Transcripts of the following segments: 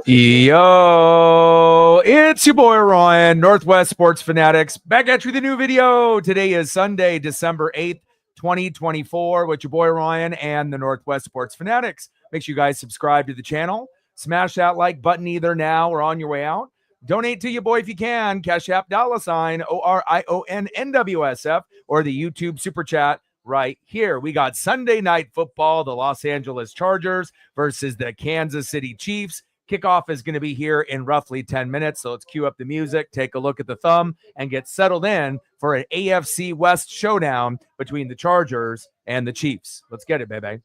Yo, it's your boy Ryan, Northwest Sports Fanatics, back at you with a new video. Today is Sunday, December 8th, 2024, with your boy Ryan and the Northwest Sports Fanatics. Make sure you guys subscribe to the channel. Smash that like button either now or on your way out. Donate to your boy if you can. Cash App $, ORIONNWSF, or the YouTube Super Chat right here. We got Sunday Night Football, the Los Angeles Chargers versus the Kansas City Chiefs. Kickoff is going to be here in roughly 10 minutes, so let's cue up the music, take a look at the thumb, and get settled in for an AFC West showdown between the Chargers and the Chiefs. Let's get it, baby.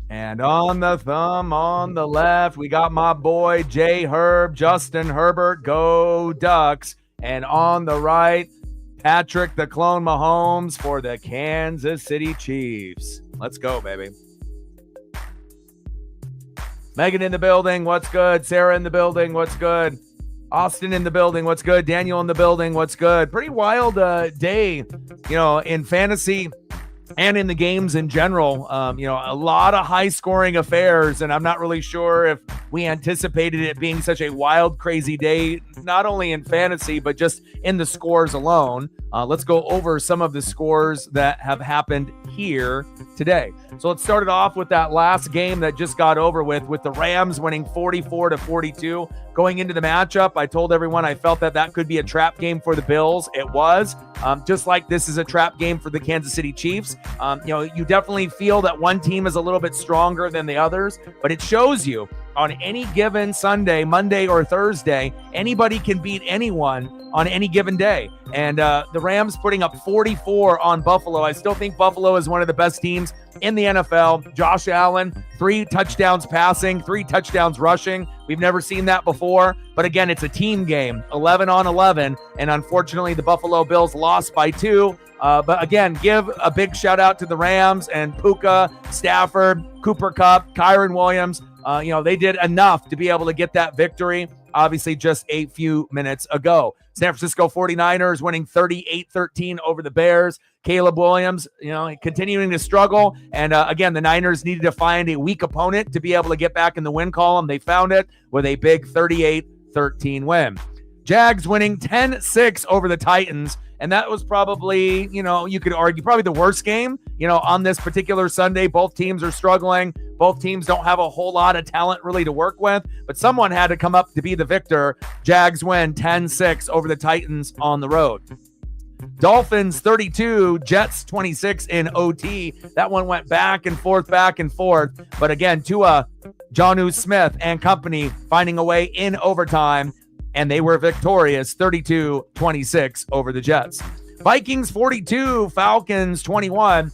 And on the thumb on the left, we got my boy J Herb, Justin Herbert, go Ducks. And on the right, Patrick the Clone Mahomes for the Kansas City Chiefs. Let's go, baby. Megan in the building, what's good? Sarah in the building, what's good? Austin in the building, what's good? Daniel in the building, what's good? Pretty wild day, in fantasy and in the games in general. A lot of high-scoring affairs, and I'm not really sure if we anticipated it being such a wild, crazy day, not only in fantasy, but just in the scores alone. Let's go over some of the scores that have happened here today. So let's start it off with that last game that just got over with the Rams winning 44-42. Going into the matchup, I told everyone I felt that could be a trap game for the Bills. It was. Just like this is a trap game for the Kansas City Chiefs. You definitely feel that one team is a little bit stronger than the others, but it shows you on any given Sunday, Monday, or Thursday, anybody can beat anyone on any given day. And the Rams putting up 44 on Buffalo. I still think Buffalo is one of the best teams in the NFL. Josh Allen, 3 touchdowns passing, 3 touchdowns rushing. We've never seen that before. But again, it's a team game, 11 on 11. And unfortunately, the Buffalo Bills lost by 2. But again, give a big shout out to the Rams and Puka, Stafford, Cooper Kupp, Kyren Williams. They did enough to be able to get that victory, obviously just a few minutes ago. San Francisco 49ers winning 38-13 over the Bears. Caleb Williams, continuing to struggle. And again, the Niners needed to find a weak opponent to be able to get back in the win column. They found it with a big 38-13 win. Jags winning 10-6 over the Titans. And that was probably, you could argue, probably the worst game, on this particular Sunday. Both teams are struggling. Both teams don't have a whole lot of talent really to work with, but someone had to come up to be the victor. Jags win 10-6 over the Titans on the road. Dolphins 32, Jets 26 in OT. That one went back and forth. But again, Tua, Jonnu Smith and company finding a way in overtime, and they were victorious 32-26 over the Jets. Vikings 42, Falcons 21.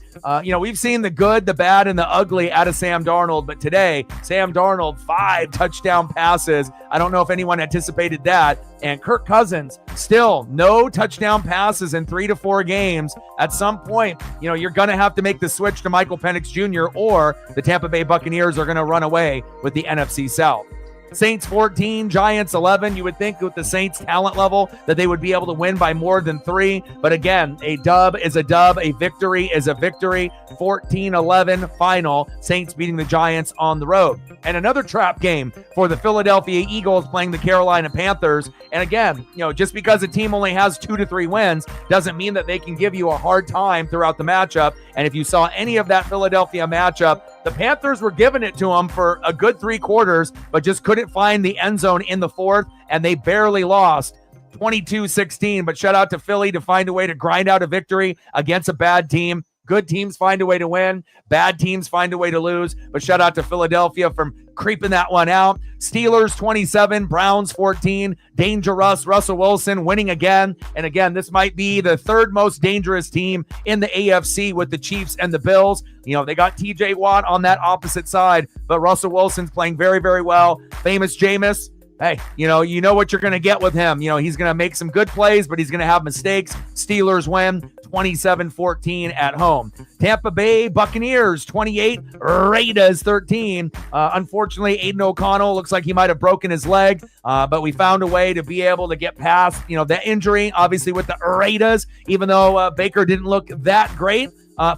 We've seen the good, the bad, and the ugly out of Sam Darnold, but today, Sam Darnold, 5 touchdown passes. I don't know if anyone anticipated that. And Kirk Cousins, still no touchdown passes in 3 to 4 games. At some point, you're going to have to make the switch to Michael Penix Jr., or the Tampa Bay Buccaneers are going to run away with the NFC South. Saints 14, Giants 11. You would think with the Saints talent level that they would be able to win by more than 3. But again, a dub is a dub. A victory is a victory. 14-11 final. Saints beating the Giants on the road. And another trap game for the Philadelphia Eagles playing the Carolina Panthers. And again, just because a team only has 2 to 3 wins doesn't mean that they can give you a hard time throughout the matchup. And if you saw any of that Philadelphia matchup, the Panthers were giving it to them for a good 3 quarters, but just couldn't find the end zone in the 4th, and they barely lost 22-16. But shout out to Philly to find a way to grind out a victory against a bad team. Good teams find a way to win. Bad teams find a way to lose. But shout out to Philadelphia from creeping that one out. Steelers 27, Browns 14. Dangerous Russell Wilson winning again. And again, this might be the 3rd most dangerous team in the AFC with the Chiefs and the Bills. They got TJ Watt on that opposite side, but Russell Wilson's playing very, very well. Famous Jameis. Hey, you know what you're going to get with him. He's going to make some good plays, but he's going to have mistakes. Steelers win 27-14 at home. Tampa Bay Buccaneers 28, Raiders 13. Unfortunately, Aiden O'Connell looks like he might have broken his leg, but we found a way to be able to get past, that injury, obviously with the Raiders, even though Baker didn't look that great.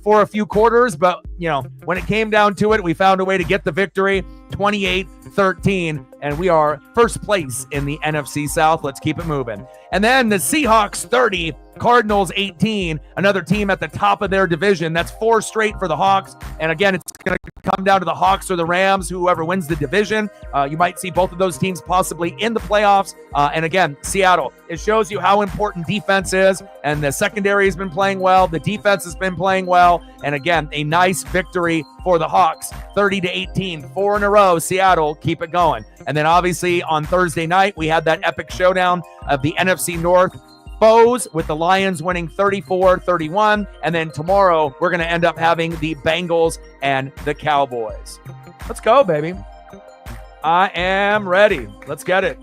for a few quarters, but, when it came down to it, we found a way to get the victory, 28-13, and we are first place in the NFC South. Let's keep it moving. And then the Seahawks 30, Cardinals 18, another team at the top of their division. That's 4 straight for the Hawks. And again, it's going to come down to the Hawks or the Rams, whoever wins the division. You might see both of those teams possibly in the playoffs. And again, Seattle, it shows you how important defense is. And the secondary has been playing well. The defense has been playing well. And again, a nice victory for the Hawks, 30-18, 4 in a row. Seattle, keep it going. And then obviously on Thursday night, we had that epic showdown of the NFC North foes, with the Lions winning 34-31. And then tomorrow, we're going to end up having the Bengals and the Cowboys. Let's go, baby. I am ready. Let's get it.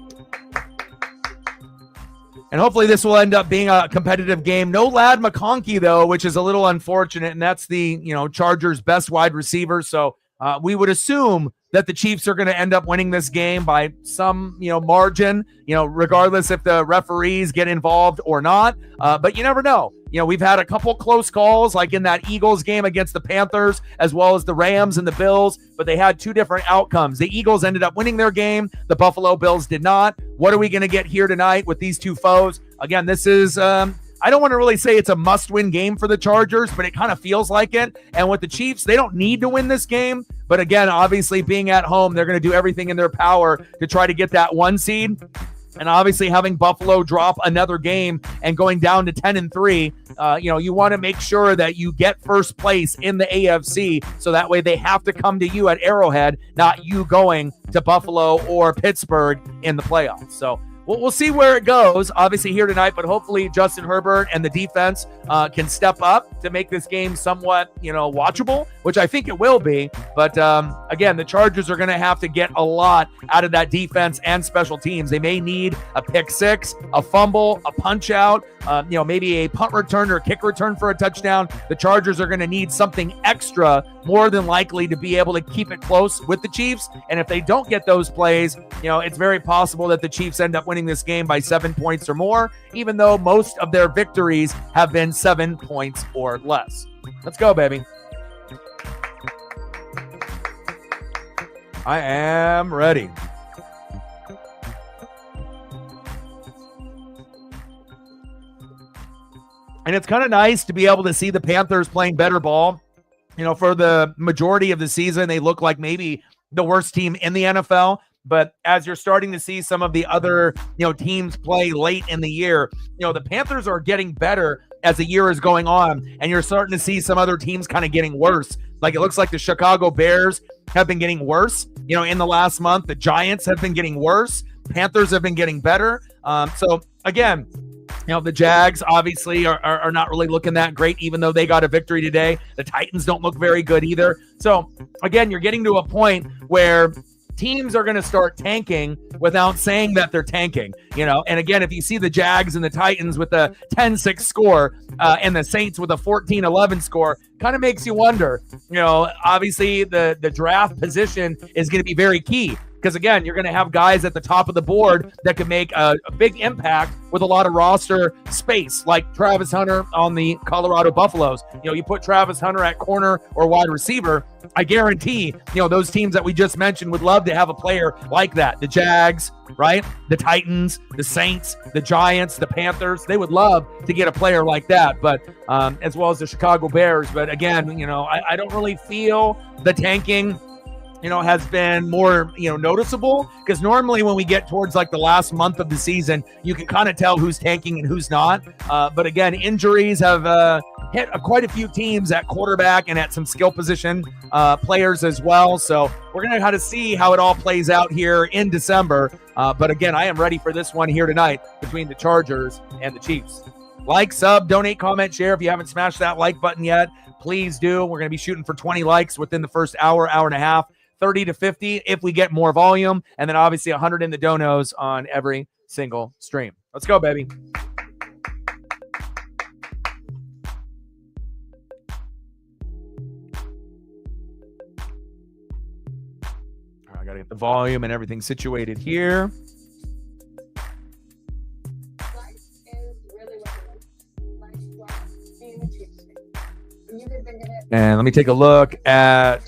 And hopefully this will end up being a competitive game. No Ladd McConkey, though, which is a little unfortunate. And that's the, Chargers' best wide receiver. So we would assume that the Chiefs are going to end up winning this game by some, margin, regardless if the referees get involved or not. But you never know. We've had a couple close calls, like in that Eagles game against the Panthers, as well as the Rams and the Bills, but they had 2 different outcomes. The Eagles ended up winning their game. The Buffalo Bills did not. What are we going to get here tonight with these 2 foes? Again, this is, I don't want to really say it's a must-win game for the Chargers, but it kind of feels like it. And with the Chiefs, they don't need to win this game. But again, obviously being at home, they're going to do everything in their power to try to get that 1 seed. And obviously having Buffalo drop another game and going down to 10-3, you want to make sure that you get first place in the AFC. So that way they have to come to you at Arrowhead, not you going to Buffalo or Pittsburgh in the playoffs. So we'll see where it goes, obviously, here tonight, but hopefully Justin Herbert and the defense can step up to make this game somewhat, watchable, which I think it will be. But again, the Chargers are going to have to get a lot out of that defense and special teams. They may need a pick six, a fumble, a punch out, maybe a punt return or kick return for a touchdown. The Chargers are going to need something extra, more than likely, to be able to keep it close with the Chiefs. And if they don't get those plays, it's very possible that the Chiefs end up winning this game by 7 points or more, even though most of their victories have been 7 points or less. Let's go, baby. I am ready. And it's kind of nice to be able to see the Panthers playing better ball. For the majority of the season, they look like maybe the worst team in the NFL. But as you're starting to see some of the other, teams play late in the year, the Panthers are getting better as the year is going on. And you're starting to see some other teams kind of getting worse. Like it looks like the Chicago Bears have been getting worse, in the last month. The Giants have been getting worse. Panthers have been getting better. So again, the Jags obviously are not really looking that great, even though they got a victory today. The Titans don't look very good either. So again, you're getting to a point where teams are going to start tanking without saying that they're tanking, And again, if you see the Jags and the Titans with a 10-6 score and the Saints with a 14-11 score, kind of makes you wonder, obviously the draft position is going to be very key. Because, again, you're going to have guys at the top of the board that can make a big impact with a lot of roster space, like Travis Hunter on the Colorado Buffaloes. You put Travis Hunter at corner or wide receiver, I guarantee, those teams that we just mentioned would love to have a player like that. The Jags, right? The Titans, the Saints, the Giants, the Panthers, they would love to get a player like that, but as well as the Chicago Bears. But, again, I don't really feel the tanking has been more, noticeable, because normally when we get towards like the last month of the season, you can kind of tell who's tanking and who's not. But again, injuries have hit quite a few teams at quarterback and at some skill position players as well. So we're going to kind of see how it all plays out here in December. But again, I am ready for this one here tonight between the Chargers and the Chiefs. Like, sub, donate, comment, share. If you haven't smashed that like button yet, please do. We're going to be shooting for 20 likes within the first hour and a half. 30 to 50 if we get more volume, and then obviously 100 in the donos on every single stream. Let's go, baby. All right, I got to get the volume and everything situated here. Life is really what it is. Life, being a Chiefs fan. You could And let me take a look at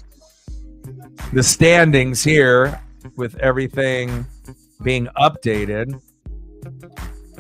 the standings here with everything being updated.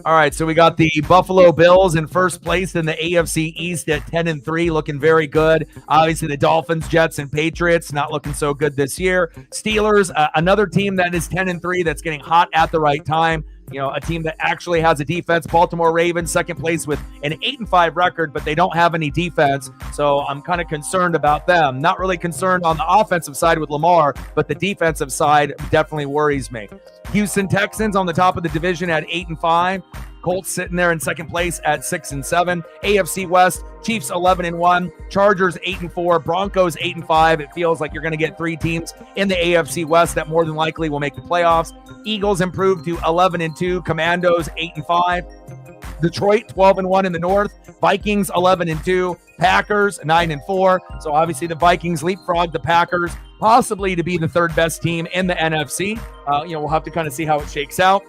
All right, so we got the Buffalo Bills in first place in the AFC East at 10-3, looking very good. Obviously, the Dolphins, Jets, and Patriots not looking so good this year. Steelers, another team that is 10-3 that's getting hot at the right time. You know, a team that actually has a defense. Baltimore Ravens, second place with an 8-5 record, but they don't have any defense. So I'm kind of concerned about them. Not really concerned on the offensive side with Lamar, but the defensive side definitely worries me. Houston Texans on the top of the division at 8-5. Colts sitting there in second place at 6-7. AFC West, Chiefs 11-1, Chargers 8-4, Broncos 8-5. It feels like you're going to get three teams in the AFC West that more than likely will make the playoffs. Eagles improved to 11-2, Commandos 8-5. Detroit 12-1 in the North, Vikings 11-2, Packers 9-4. So obviously the Vikings leapfrog the Packers, possibly to be the third best team in the NFC. We'll have to kind of see how it shakes out.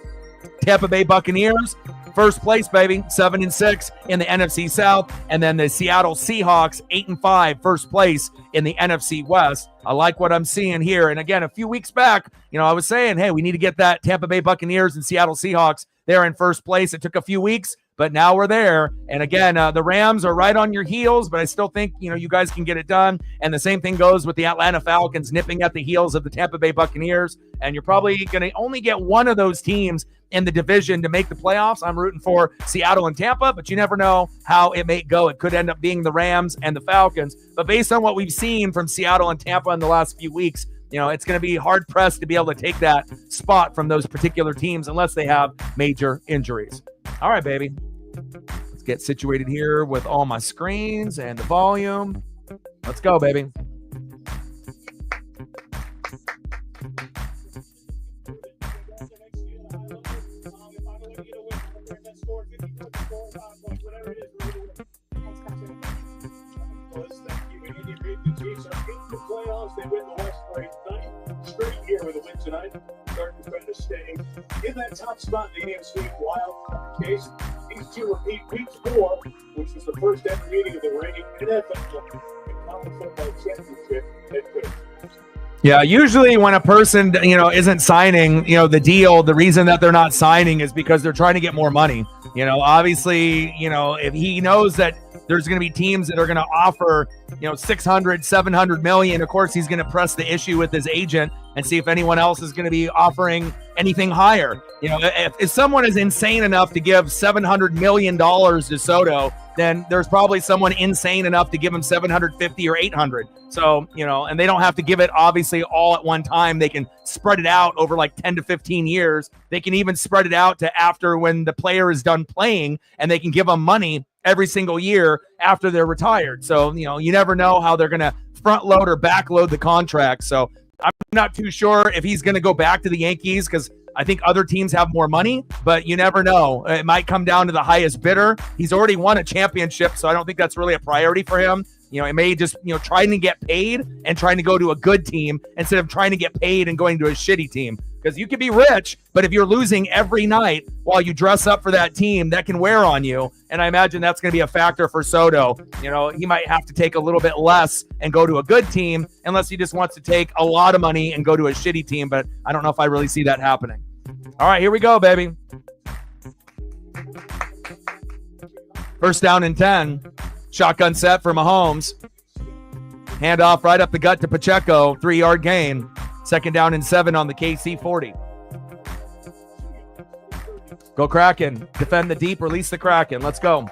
Tampa Bay Buccaneers, first place, baby, 7-6 in the NFC South. And then the Seattle Seahawks, 8-5, first place in the NFC West. I like what I'm seeing here. And again, a few weeks back, I was saying, hey, we need to get that Tampa Bay Buccaneers and Seattle Seahawks there in first place. It took a few weeks, but now we're there. And again, the Rams are right on your heels, but I still think, you guys can get it done. And the same thing goes with the Atlanta Falcons nipping at the heels of the Tampa Bay Buccaneers. And you're probably going to only get one of those teams in the division to make the playoffs. I'm rooting for Seattle and Tampa, but you never know how it may go. It could end up being the Rams and the Falcons. But based on what we've seen from Seattle and Tampa in the last few weeks, it's going to be hard pressed to be able to take that spot from those particular teams unless they have major injuries. All right, baby. Let's get situated here with all my screens and the volume. Let's go, baby. The playoffs, they win the West for a ninth straight year with a win tonight. Starting to try to stay in that top spot in the AFC wild case. These two repeat week 4, which was the first ever meeting of the reigning NFL and college football championship head coach. Yeah, usually when a person, isn't signing, the deal, the reason that they're not signing is because they're trying to get more money. Obviously, if he knows that there's going to be teams that are going to offer, 600, 700 million, of course, he's going to press the issue with his agent and see if anyone else is going to be offering anything higher. If someone is insane enough to give $700 million to Soto, then there's probably someone insane enough to give him 750 or 800. So, and they don't have to give it obviously all at one time. They can spread it out over like 10 to 15 years. They can even spread it out to after when the player is done playing, and they can give them money every single year after they're retired. So, you never know how they're going to front load or back load the contract. So I'm not too sure if he's going to go back to the Yankees because I think other teams have more money, but you never know. It might come down to the highest bidder. He's already won a championship, so I don't think that's really a priority for him. It may just, trying to get paid and trying to go to a good team instead of trying to get paid and going to a shitty team. Because you can be rich, but if you're losing every night while you dress up for that team, that can wear on you. And I imagine that's going to be a factor for Soto. He might have to take a little bit less and go to a good team unless he just wants to take a lot of money and go to a shitty team. But I don't know if I really see that happening. All right, here we go, baby. First down and 10. Shotgun set for Mahomes. Handoff right up the gut to Pacheco. 3-yard gain. Second down and 7 on the KC 40. Go Kraken. Defend the deep. Release the Kraken. Let's go.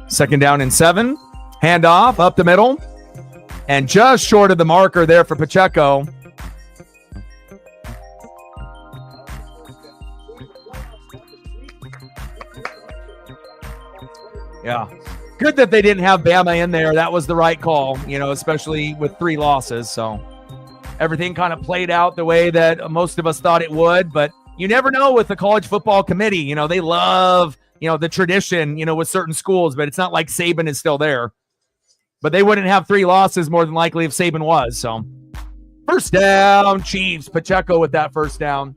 Second down and 7. Handoff up the middle. And just short of the marker there for Pacheco. Yeah. Good that they didn't have Bama in there. That was the right call, especially with 3 losses. So everything kind of played out the way that most of us thought it would. But you never know with the college football committee. They love, the tradition, with certain schools. But it's not like Saban is still there. But they wouldn't have 3 losses more than likely if Saban was. So first down, Chiefs. Pacheco with that first down.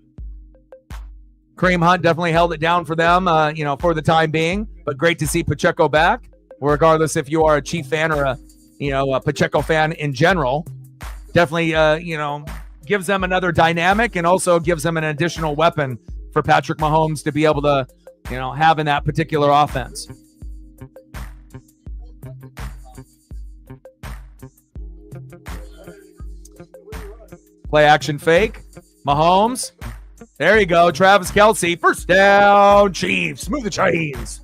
Kareem Hunt definitely held it down for them, for the time being. But great to see Pacheco back, regardless if you are a Chief fan or a Pacheco fan in general. Definitely, gives them another dynamic and also gives them an additional weapon for Patrick Mahomes to be able to, have in that particular offense. Play action fake. Mahomes. There you go. Travis Kelce. First down, Chiefs. Move the chains.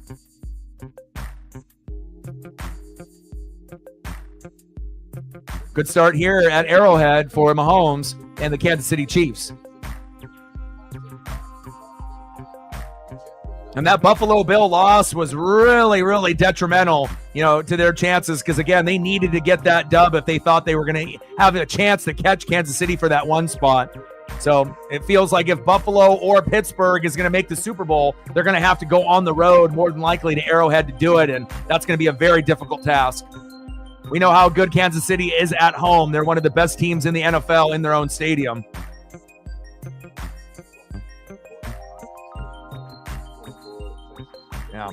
Good start here at Arrowhead for Mahomes and the Kansas City Chiefs. And that Buffalo Bill loss was really, really detrimental, to their chances because, again, they needed to get that dub if they thought they were going to have a chance to catch Kansas City for that 1 spot. So it feels like if Buffalo or Pittsburgh is going to make the Super Bowl, they're going to have to go on the road more than likely to Arrowhead to do it, and that's going to be a very difficult task. We know how good Kansas City is at home. They're one of the best teams in the NFL in their own stadium. Yeah.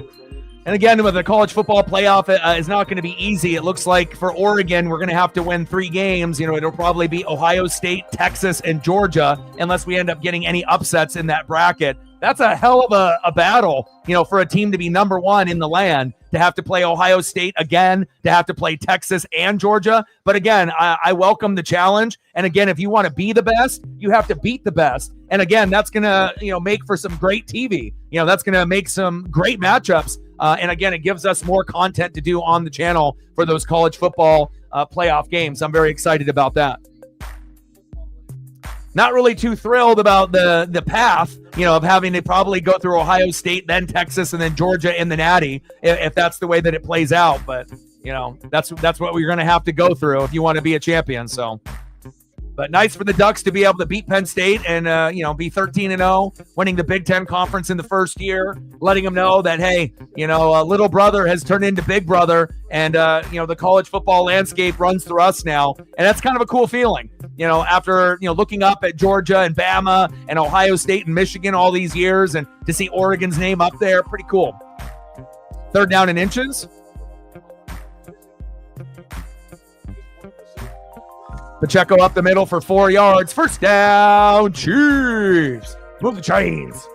And again, with the college football playoff, is not going to be easy. It looks like for Oregon, we're going to have to win 3 games. It'll probably be Ohio State, Texas, and Georgia, unless we end up getting any upsets in that bracket. That's a hell of a battle, for a team to be number 1 in the land, to have to play Ohio State again, to have to play Texas and Georgia. But again, I welcome the challenge. And again, if you want to be the best, you have to beat the best. And again, that's going to, make for some great TV. That's going to make some great matchups. And again, it gives us more content to do on the channel for those college football playoff games. I'm very excited about that. Not really too thrilled about the path, of having to probably go through Ohio State, then Texas, and then Georgia in the Natty, if that's the way that it plays out. But, that's what we're going to have to go through if you want to be a champion. So, but nice for the Ducks to be able to beat Penn State and, be 13-0, winning the Big Ten Conference in the first year, letting them know that, hey, little brother has turned into big brother, and, the college football landscape runs through us now. And that's kind of a cool feeling, after, looking up at Georgia and Bama and Ohio State and Michigan all these years, and to see Oregon's name up there, pretty cool. 3rd down and inches. Pacheco up the middle for 4 yards. First down, Chiefs. Move the chains.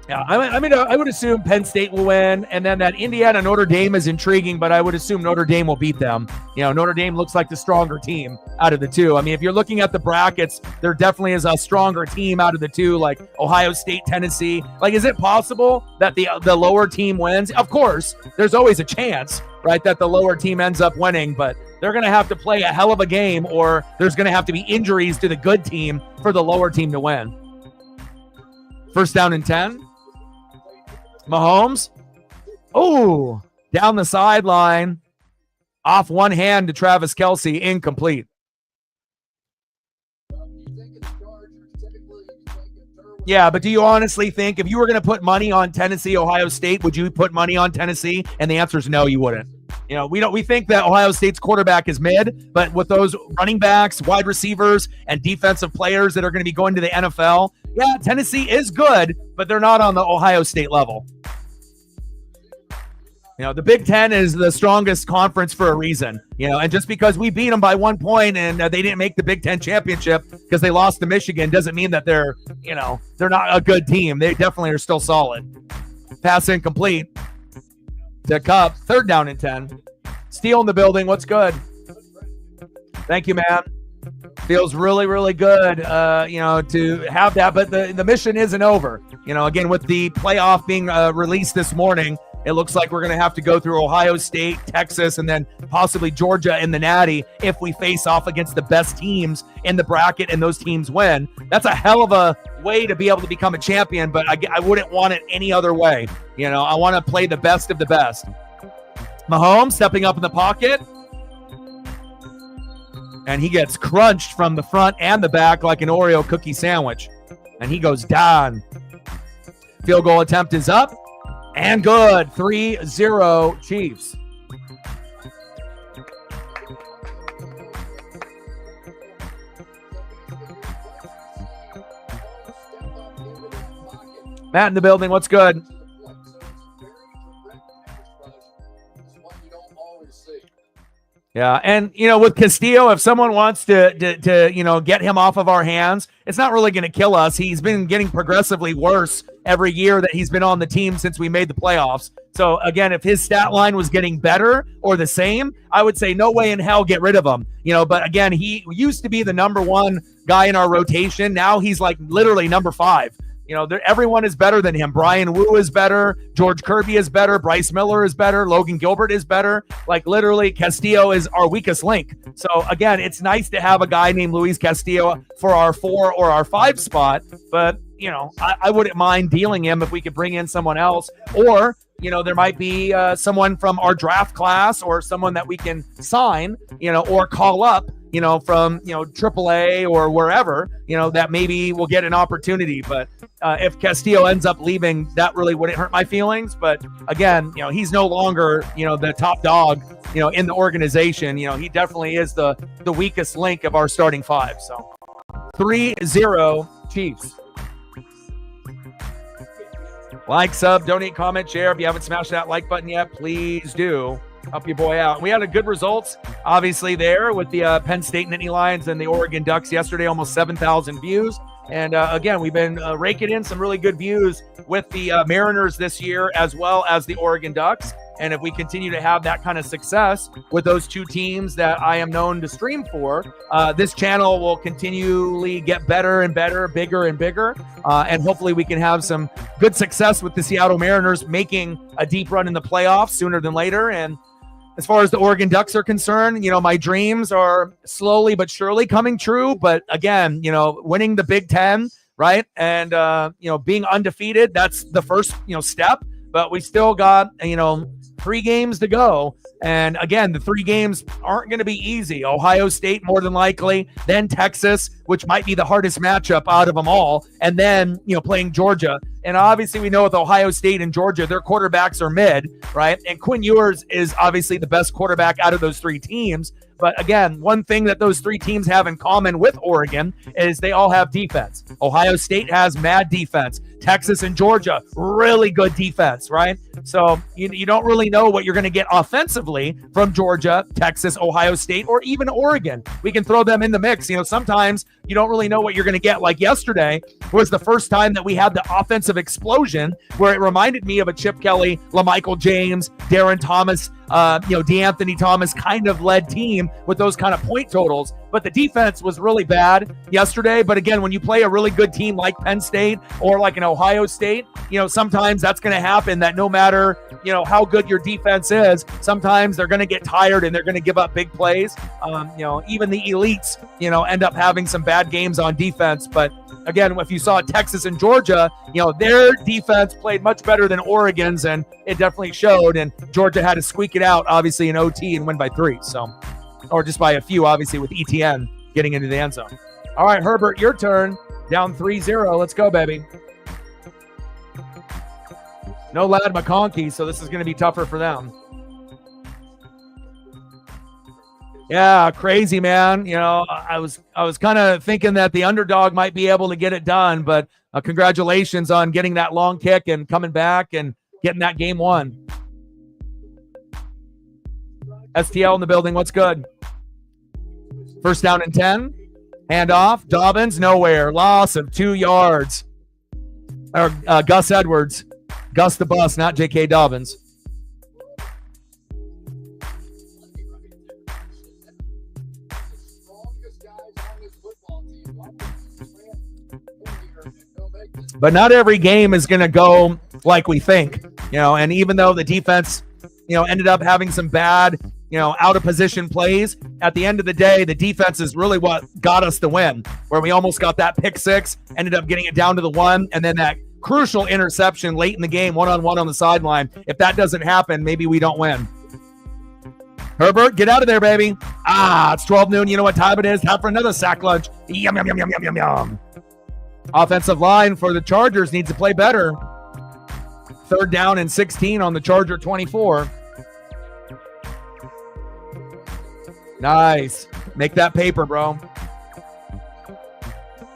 Yeah, I would assume Penn State will win, and then that Indiana Notre Dame is intriguing, but I would assume Notre Dame will beat them. Notre Dame looks like the stronger team out of the 2. I mean, if you're looking at the brackets, there definitely is a stronger team out of the 2, like Ohio State, Tennessee. Like, is it possible that the lower team wins? Of course, there's always a chance, right, that the lower team ends up winning, but they're going to have to play a hell of a game, or there's going to have to be injuries to the good team for the lower team to win. First down and 10. Mahomes. Oh, down the sideline. Off one hand to Travis Kelce. Incomplete. Yeah, but do you honestly think if you were going to put money on Tennessee, Ohio State, would you put money on Tennessee? And the answer is no, you wouldn't. We think that Ohio State's quarterback is mid, but with those running backs, wide receivers, and defensive players that are going to be going to the NFL, yeah, Tennessee is good, but they're not on the Ohio State level. The Big Ten is the strongest conference for a reason, and just because we beat them by 1 point and they didn't make the Big Ten championship because they lost to Michigan doesn't mean that they're not a good team. They definitely are still solid. Pass incomplete to Kupp. 3rd down and 10. Steele in the building. What's good? Thank you, man. Feels really, really good, to have that. But the mission isn't over. Again, with the playoff being released this morning, it looks like we're going to have to go through Ohio State, Texas, and then possibly Georgia in the Natty if we face off against the best teams in the bracket and those teams win. That's a hell of a way to be able to become a champion, but I wouldn't want it any other way. I want to play the best of the best. Mahomes stepping up in the pocket. And he gets crunched from the front and the back like an Oreo cookie sandwich. And he goes down. Field goal attempt is up. And good. 3-0 Chiefs. Matt in the building. What's good? Yeah, and with Castillo, if someone wants to get him off of our hands, it's not really going to kill us. He's been getting progressively worse every year that he's been on the team since we made the playoffs. So again, if his stat line was getting better or the same, I would say no way in hell get rid of him. But again, he used to be the number one guy in our rotation. Now he's like literally number 5. Everyone is better than him. Brian Wu is better. George Kirby is better. Bryce Miller is better. Logan Gilbert is better. Like literally, Castillo is our weakest link. So again, it's nice to have a guy named Luis Castillo for our 4 or our 5 spot. But I wouldn't mind dealing him if we could bring in someone else, or there might be someone from our draft class or someone that we can sign, or call up, from AAA or wherever, that maybe we'll get an opportunity. But if Castillo ends up leaving, that really wouldn't hurt my feelings. But again, he's no longer, the top dog, in the organization. He definitely is the weakest link of our starting 5. So 3-0 Chiefs. Like, sub, donate, comment, share. If you haven't smashed that like button yet, please do. Help your boy out. We had a good results, obviously, there with the Penn State Nittany Lions and the Oregon Ducks yesterday, almost 7,000 views. And again, we've been raking in some really good views with the Mariners this year, as well as the Oregon Ducks. And if we continue to have that kind of success with those 2 teams that I am known to stream for, this channel will continually get better and better, bigger and bigger. And hopefully we can have some good success with the Seattle Mariners making a deep run in the playoffs sooner than later. And as far as the Oregon Ducks are concerned, my dreams are slowly but surely coming true. But again, winning the Big Ten, right? And, being undefeated, that's the first, step. But we still got, 3 games to go. And again, the 3 games aren't going to be easy. Ohio State, more than likely, then Texas, which might be the hardest matchup out of them all. And then, playing Georgia. And obviously we know with Ohio State and Georgia, their quarterbacks are mid, right? And Quinn Ewers is obviously the best quarterback out of those 3 teams. But again, one thing that those 3 teams have in common with Oregon is they all have defense. Ohio State has mad defense. Texas and Georgia, really good defense, right? So you don't really know what you're going to get offensively from Georgia, Texas, Ohio State, or even Oregon. We can throw them in the mix. Sometimes you don't really know what you're going to get. Like yesterday was the first time that we had the offensive explosion where it reminded me of a Chip Kelly, LaMichael James, Darren Thomas, DeAnthony Thomas kind of led team with those kind of point totals. But the defense was really bad yesterday. But again, when you play a really good team like Penn State or like an Ohio State, sometimes that's going to happen, that no matter, how good your defense is, sometimes they're going to get tired and they're going to give up big plays. Even the elites, end up having some bad games on defense. But again, if you saw Texas and Georgia, their defense played much better than Oregon's, and it definitely showed. And Georgia had to squeak it out, obviously, in OT and win by 3. So, or just by a few, obviously, with ETN getting into the end zone. All right, Herbert, your turn. Down 3-0. Let's go, baby. No Ladd McConkey, so this is going to be tougher for them. Yeah, crazy, man. I was kind of thinking that the underdog might be able to get it done, but congratulations on getting that long kick and coming back and getting that game won. STL in the building. What's good? First down and 10. Hand off. Dobbins, nowhere. Loss of 2 yards. Or Gus Edwards. Gus the Bus, not J.K. Dobbins. But not every game is going to go like we think, and even though the defense, ended up having some bad, out of position plays, at the end of the day, the defense is really what got us the win, where we almost got that pick 6, ended up getting it down to the 1, and then that crucial interception late in the game, 1-on-1 on the sideline. If that doesn't happen, maybe we don't win. Herbert, get out of there, baby. It's 12 noon. You know what time it is? Time for another sack lunch. Yum, yum, yum, yum, yum, yum, yum. Offensive line for the Chargers needs to play better. 3rd down and 16 on the Charger 24. Nice. Make that paper, bro.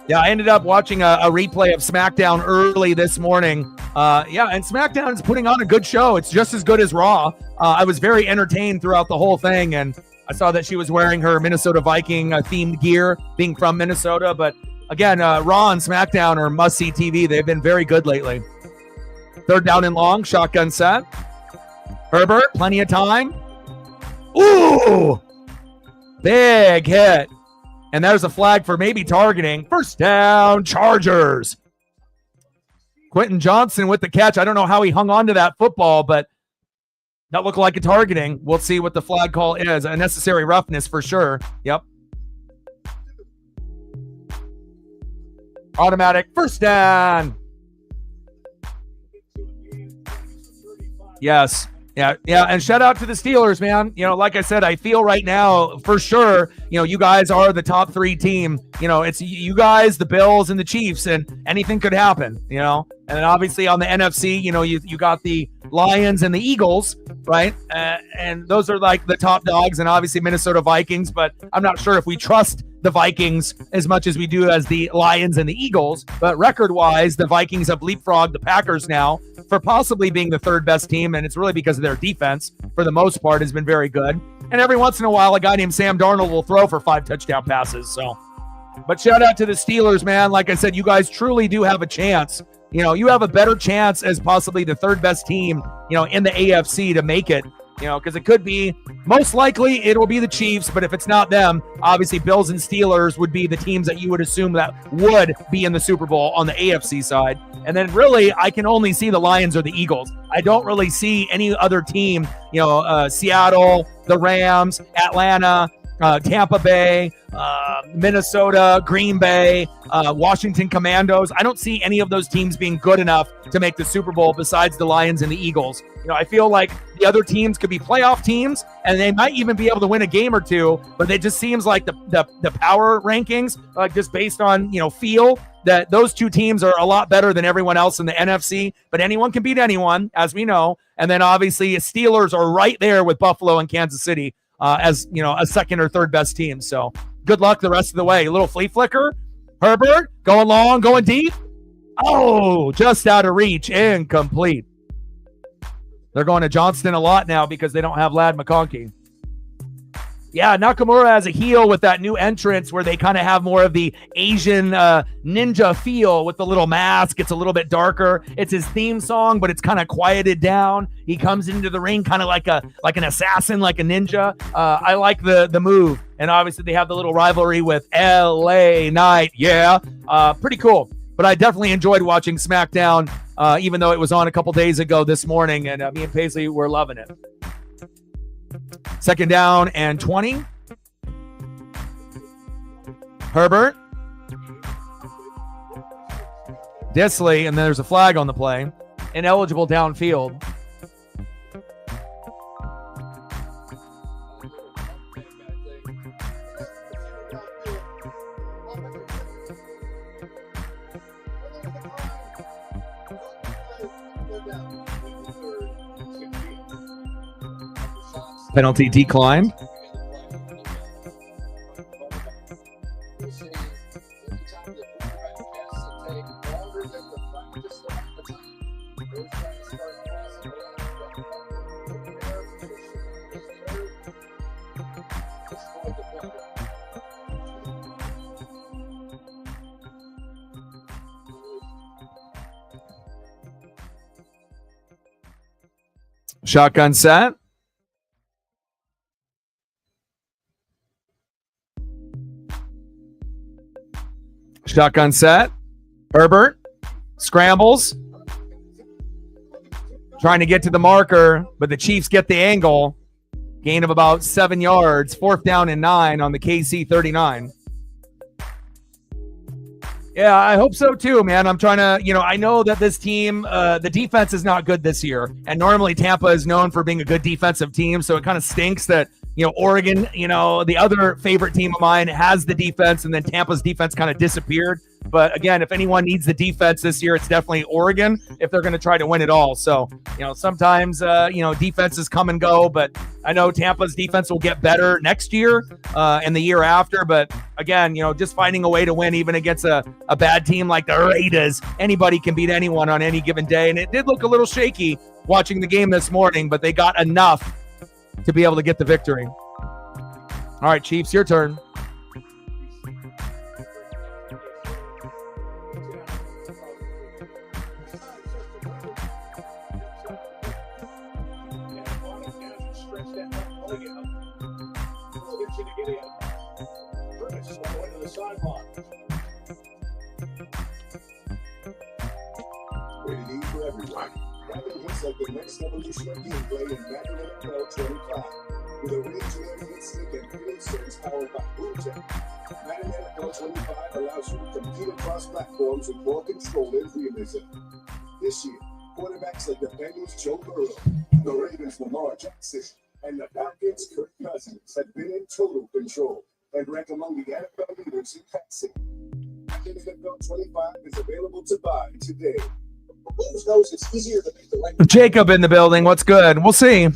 Yeah, I ended up watching a replay of SmackDown early this morning. And SmackDown is putting on a good show. It's just as good as Raw. I was very entertained throughout the whole thing, and I saw that she was wearing her Minnesota Viking themed gear, being from Minnesota. But again, Raw and SmackDown are must-see TV. They've been very good lately. 3rd down and long, shotgun set. Herbert, plenty of time. Ooh! Big hit. And there's a flag for maybe targeting. 1st down, Chargers. Quentin Johnson with the catch. I don't know how he hung on to that football, but that looked like a targeting. We'll see what the flag call is. A necessary roughness for sure. Yep. Automatic 1st down. Yes. Yeah. And shout out to the Steelers, man. Like I said, I feel right now for sure, you guys are the top 3 team. It's you guys, the Bills, and the Chiefs, and anything could happen, And then obviously on the NFC, you got the Lions and the Eagles, right? And those are like the top dogs, and obviously Minnesota Vikings, but I'm not sure if we trust the Vikings as much as we do as the Lions and the Eagles. But record-wise, the Vikings have leapfrogged the Packers now for possibly being the 3rd best team, and it's really because of their defense, for the most part, has been very good. And every once in a while, a guy named Sam Darnold will throw for 5 touchdown passes. So, but shout out to the Steelers, man. Like I said, you guys truly do have a chance. You have a better chance as possibly the 3rd best team, in the AFC to make it. Because it could be, most likely it will be the Chiefs, but if it's not them, obviously Bills and Steelers would be the teams that you would assume that would be in the Super Bowl on the AFC side. And then really, I can only see the Lions or the Eagles. I don't really see any other team, Seattle, the Rams, Atlanta, Tampa Bay, Minnesota, Green Bay, Washington Commandos. I don't see any of those teams being good enough to make the Super Bowl besides the Lions and the Eagles. I feel like the other teams could be playoff teams, and they might even be able to win a game or two, but it just seems like the power rankings, just based on, feel, that those 2 teams are a lot better than everyone else in the NFC, but anyone can beat anyone, as we know. And then obviously Steelers are right there with Buffalo and Kansas City as, a 2nd or 3rd best team. So good luck the rest of the way. A little flea flicker. Herbert going long, going deep. Oh, just out of reach. Incomplete. They're going to Johnston a lot now because they don't have Ladd McConkey. Yeah, Nakamura as a heel with that new entrance where they kind of have more of the Asian ninja feel with the little mask. It's a little bit darker. It's his theme song, but it's kind of quieted down. He comes into the ring kind of like an assassin, like a ninja. I like the move. And obviously they have the little rivalry with LA Knight. Yeah, pretty cool. But I definitely enjoyed watching SmackDown, even though it was on a couple days ago this morning, and me and Paisley were loving it. 2nd down and 20. Herbert. Disley, and there's a flag on the play. Ineligible downfield. Penalty declined. Shotgun set. Shotgun set. Herbert scrambles. Trying to get to the marker, but the Chiefs get the angle. Gain of about 7 yards. 4th down and 9 on the KC 39. Yeah, I hope so too, man. I'm trying to, I know that this team, the defense is not good this year. And normally Tampa is known for being a good defensive team. So it kind of stinks that, Oregon, the other favorite team of mine, has the defense, and then Tampa's defense kind of disappeared. But again, if anyone needs the defense this year, it's definitely Oregon if they're going to try to win it all. So, sometimes, defenses come and go, but I know Tampa's defense will get better next year and the year after. But again, just finding a way to win even against a bad team like the Raiders. Anybody can beat anyone on any given day. And it did look a little shaky watching the game this morning, but they got enough to be able to get the victory. All right, Chiefs, your turn. Rated E for everyone. Having hits like the next evolution of gameplay in Madden NFL 25. With a range of instinct and field sense powered by BlueTech. Madden NFL 25 allows you to compete across platforms with more control and realism. This year, quarterbacks like the Bengals' Joe Burrow, the Ravens' Lamar Jackson, and the Falcons' Kirk Cousins have been in total control and rank among the NFL leaders in passing. Madden NFL 25 is available to buy today. Who knows it's easier to make the right Jacob in the building. What's good? We'll see.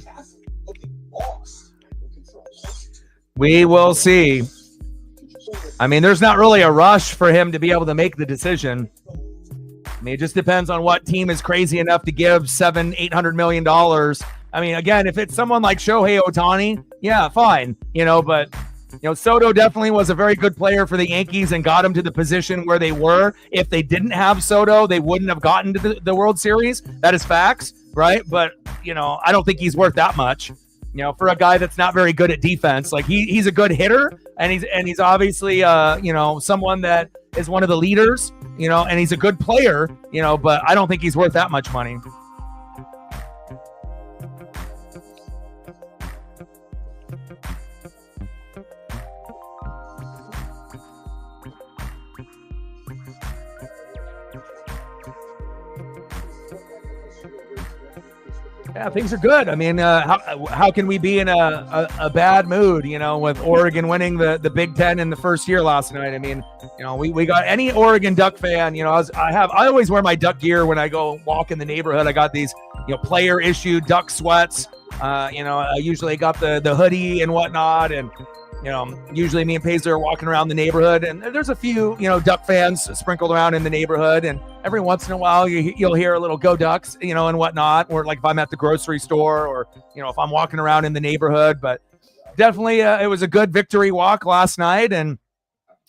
We will see. I mean, there's not really a rush for him to be able to make the decision. I mean, it just depends on what team is crazy enough to give $700-800 million. I mean, again, if it's someone like Shohei Ohtani, yeah, fine. But Soto definitely was a very good player for the Yankees and got them to the position where they were. If they didn't have Soto, they wouldn't have gotten to the World Series. That is facts, right? But, I don't think he's worth that much. For a guy that's not very good at defense, like he's a good hitter, and he's obviously someone that is one of the leaders, and he's a good player, but I don't think he's worth that much money. Yeah, things are good. I mean, how can we be in a bad mood, with Oregon winning the Big Ten in the first year last night? I mean, we got any Oregon Duck fan, I always wear my Duck gear when I go walk in the neighborhood. I got these, player issued Duck sweats. I usually got the hoodie and whatnot. And, usually me and Paisley are walking around the neighborhood, and there's a few, Duck fans sprinkled around in the neighborhood. And every once in a while you'll hear a little "Go Ducks," and whatnot, or like if I'm at the grocery store, or, if I'm walking around in the neighborhood. But definitely it was a good victory walk last night. And,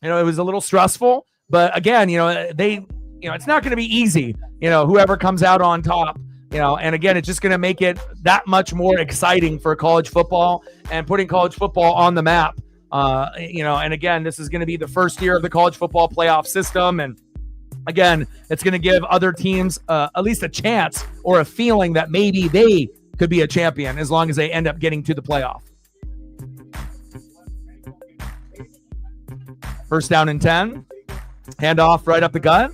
it was a little stressful, but again, it's not going to be easy, whoever comes out on top. And again, it's just going to make it that much more exciting for college football and putting college football on the map. And again, this is going to be the first year of the college football playoff system. And again, it's going to give other teams at least a chance or a feeling that maybe they could be a champion as long as they end up getting to the playoff. First down and 10. Handoff right up the gut.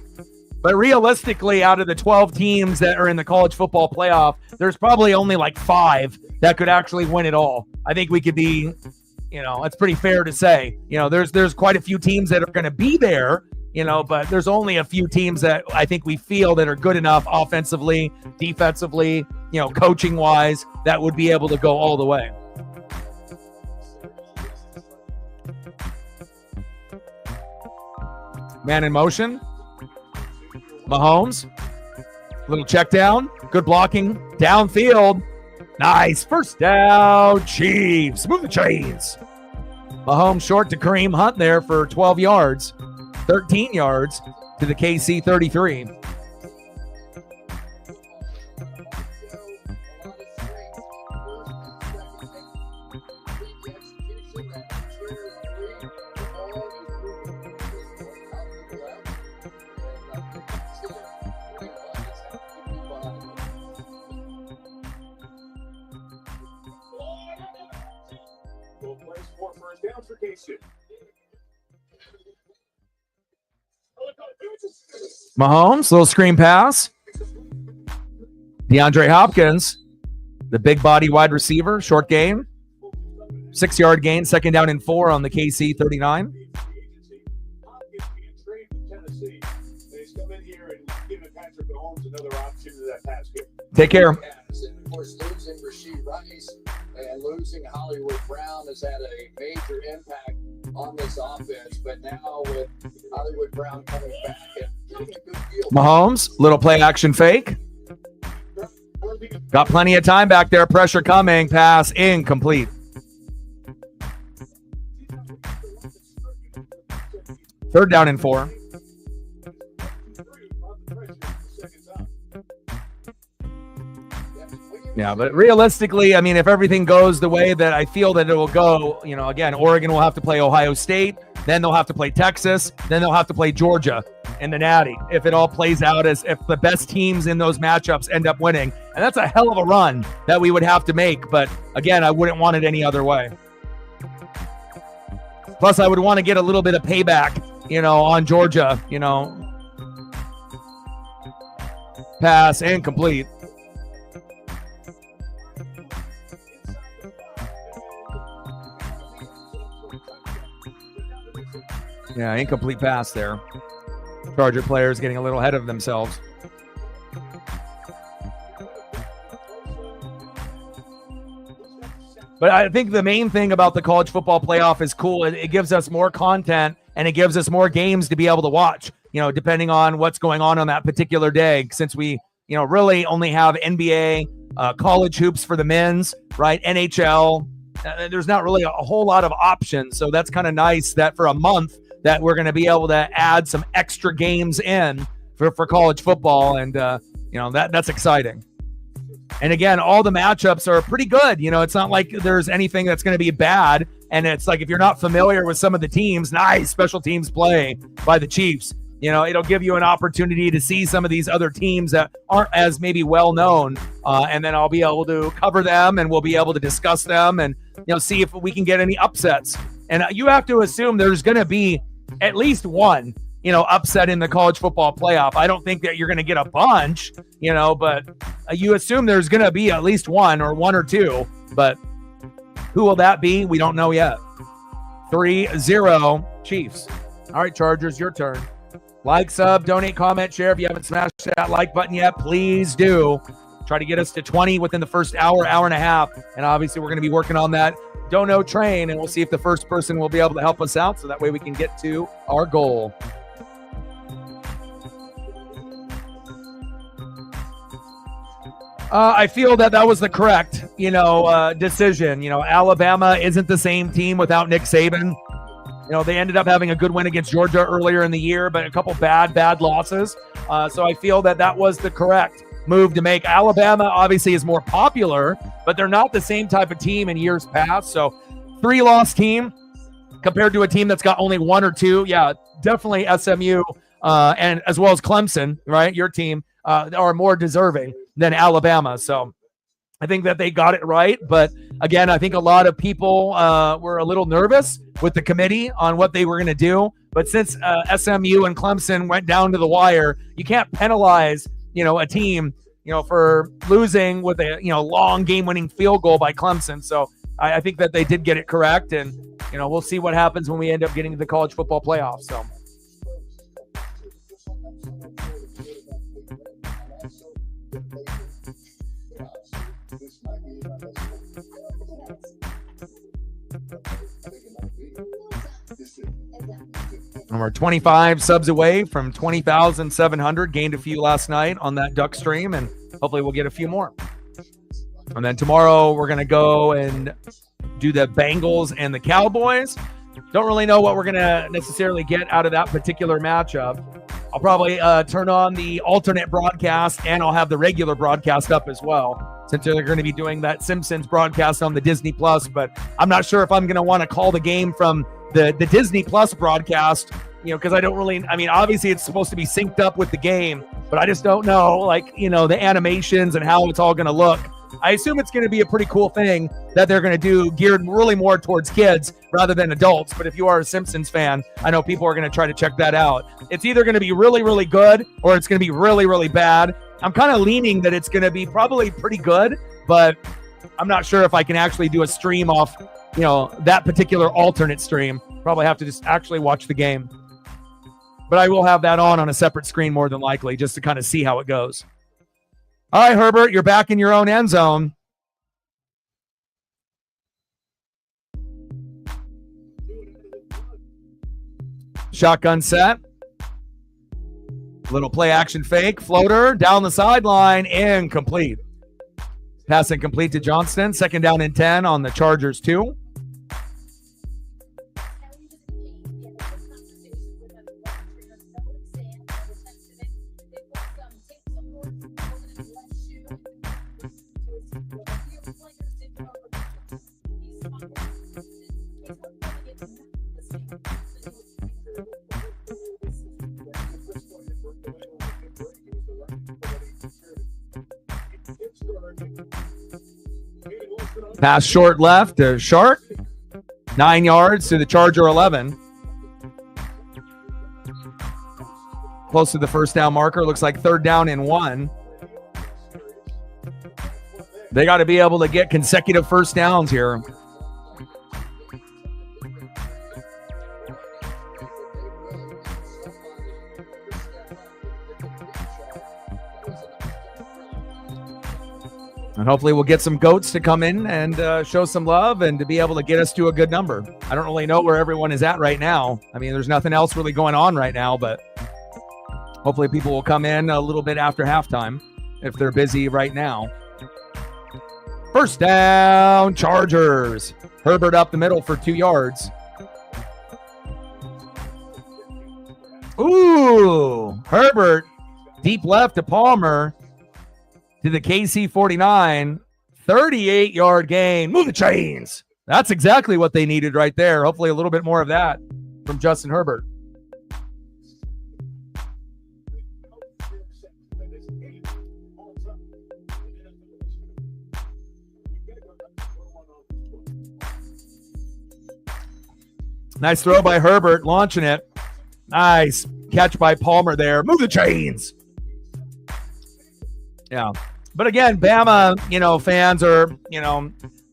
But realistically, out of the 12 teams that are in the college football playoff, there's probably only like 5 that could actually win it all. I think we could be, it's pretty fair to say, there's quite a few teams that are going to be there, but there's only a few teams that I think we feel that are good enough offensively, defensively, coaching wise, that would be able to go all the way. Man in motion. Mahomes, little check down, good blocking, downfield, nice, first down, Chiefs, move the chains. Mahomes short to Kareem Hunt there for 12 yards, 13 yards to the KC 33. Mahomes, little screen pass. DeAndre Hopkins, the big body wide receiver, short game. 6-yard gain, 2nd down and 4 on the KC 39. Hopkins being traded with Tennessee. He's come in here and given Patrick Mahomes another option to that pass game. Take care. And of course, losing Rashee Rice and losing Hollywood Brown has had a major impact on this offense. But now with Hollywood Brown coming back and getting a good deal. Mahomes, little play action fake. Got plenty of time back there. Pressure coming. Pass incomplete. 3rd down and 4. Yeah, but realistically, I mean, if everything goes the way that I feel that it will go, again, Oregon will have to play Ohio State, then they'll have to play Texas, then they'll have to play Georgia in the Natty. If it all plays out as if the best teams in those matchups end up winning. And that's a hell of a run that we would have to make. But again, I wouldn't want it any other way. Plus, I would want to get a little bit of payback, on Georgia, Pass incomplete. Yeah, incomplete pass there. Charger players getting a little ahead of themselves. But I think the main thing about the college football playoff is cool. It gives us more content and it gives us more games to be able to watch, depending on what's going on that particular day. Since we, really only have NBA, college hoops for the men's, right? NHL. There's not really a whole lot of options. So that's kind of nice that for a month, that we're going to be able to add some extra games in for college football. And, that's exciting. And again, all the matchups are pretty good. It's not like there's anything that's going to be bad. And it's like, if you're not familiar with some of the teams, nice special teams play by the Chiefs. It'll give you an opportunity to see some of these other teams that aren't as maybe well known. And then I'll be able to cover them and we'll be able to discuss them and, see if we can get any upsets. And you have to assume there's going to be at least one, upset in the college football playoff. I don't think that you're going to get a bunch, but you assume there's going to be at least one or two. But who will that be? We don't know yet. 3-0 Chiefs. All right, Chargers, your turn. Like, sub, donate, comment, share. If you haven't smashed that like button yet, please do. Try to get us to 20 within the first hour and a half. And obviously, we're going to be working on that dono train, and we'll see if the first person will be able to help us out so that way we can get to our goal. I feel that was the correct, decision. Alabama isn't the same team without Nick Saban. They ended up having a good win against Georgia earlier in the year, but a couple bad losses. So I feel that was the correct move to make. Alabama obviously is more popular, but they're not the same type of team in years past. So 3-loss team compared to a team that's got only 1 or 2. Yeah, definitely SMU and as well as Clemson, right? Your team are more deserving than Alabama. So I think that they got it right. But again, I think a lot of people were a little nervous with the committee on what they were going to do. But since SMU and Clemson went down to the wire, you can't penalize a team, for losing with a, long game-winning field goal by Clemson. So I think that they did get it correct. And, we'll see what happens when we end up getting to the college football playoff. So. And we're 25 subs away from 20,700. Gained a few last night on that Duck stream, and hopefully we'll get a few more. And then tomorrow we're going to go and do the Bengals and the Cowboys. Don't really know what we're going to necessarily get out of that particular matchup. I'll probably turn on the alternate broadcast, and I'll have the regular broadcast up as well, since they're going to be doing that Simpsons broadcast on the Disney Plus. But I'm not sure if I'm going to want to call the game from the Disney Plus broadcast, because I don't really, obviously it's supposed to be synced up with the game, but I just don't know, the animations and how it's all going to look. I assume it's going to be a pretty cool thing that they're going to do, geared really more towards kids rather than adults. But if you are a Simpsons fan, I know people are going to try to check that out. It's either going to be really, really good or it's going to be really, really bad. I'm kind of leaning that it's going to be probably pretty good, but I'm not sure if I can actually do a stream off that particular alternate stream. Probably have to just actually watch the game. But I will have that on a separate screen more than likely just to kind of see how it goes. All right, Herbert, you're back in your own end zone. Shotgun set. Little play action fake. Floater down the sideline. Incomplete. Pass incomplete to Johnston. 2nd down and 10 on the Chargers 2. Pass short left to Shark. 9 yards to the Charger 11. Close to the first down marker. Looks like 3rd down and 1. They got to be able to get consecutive first downs here. And hopefully we'll get some goats to come in and show some love and to be able to get us to a good number. I don't really know where everyone is at right now. I mean, there's nothing else really going on right now, but hopefully people will come in a little bit after halftime if they're busy right now. First down, Chargers. Herbert up the middle for 2 yards. Ooh, Herbert deep left to Palmer. To the KC 49, 38-yard gain. Move the chains. That's exactly what they needed right there. Hopefully a little bit more of that from Justin Herbert. Nice throw by Herbert, launching it. Nice catch by Palmer there. Move the chains. Yeah. But again, Bama, fans are,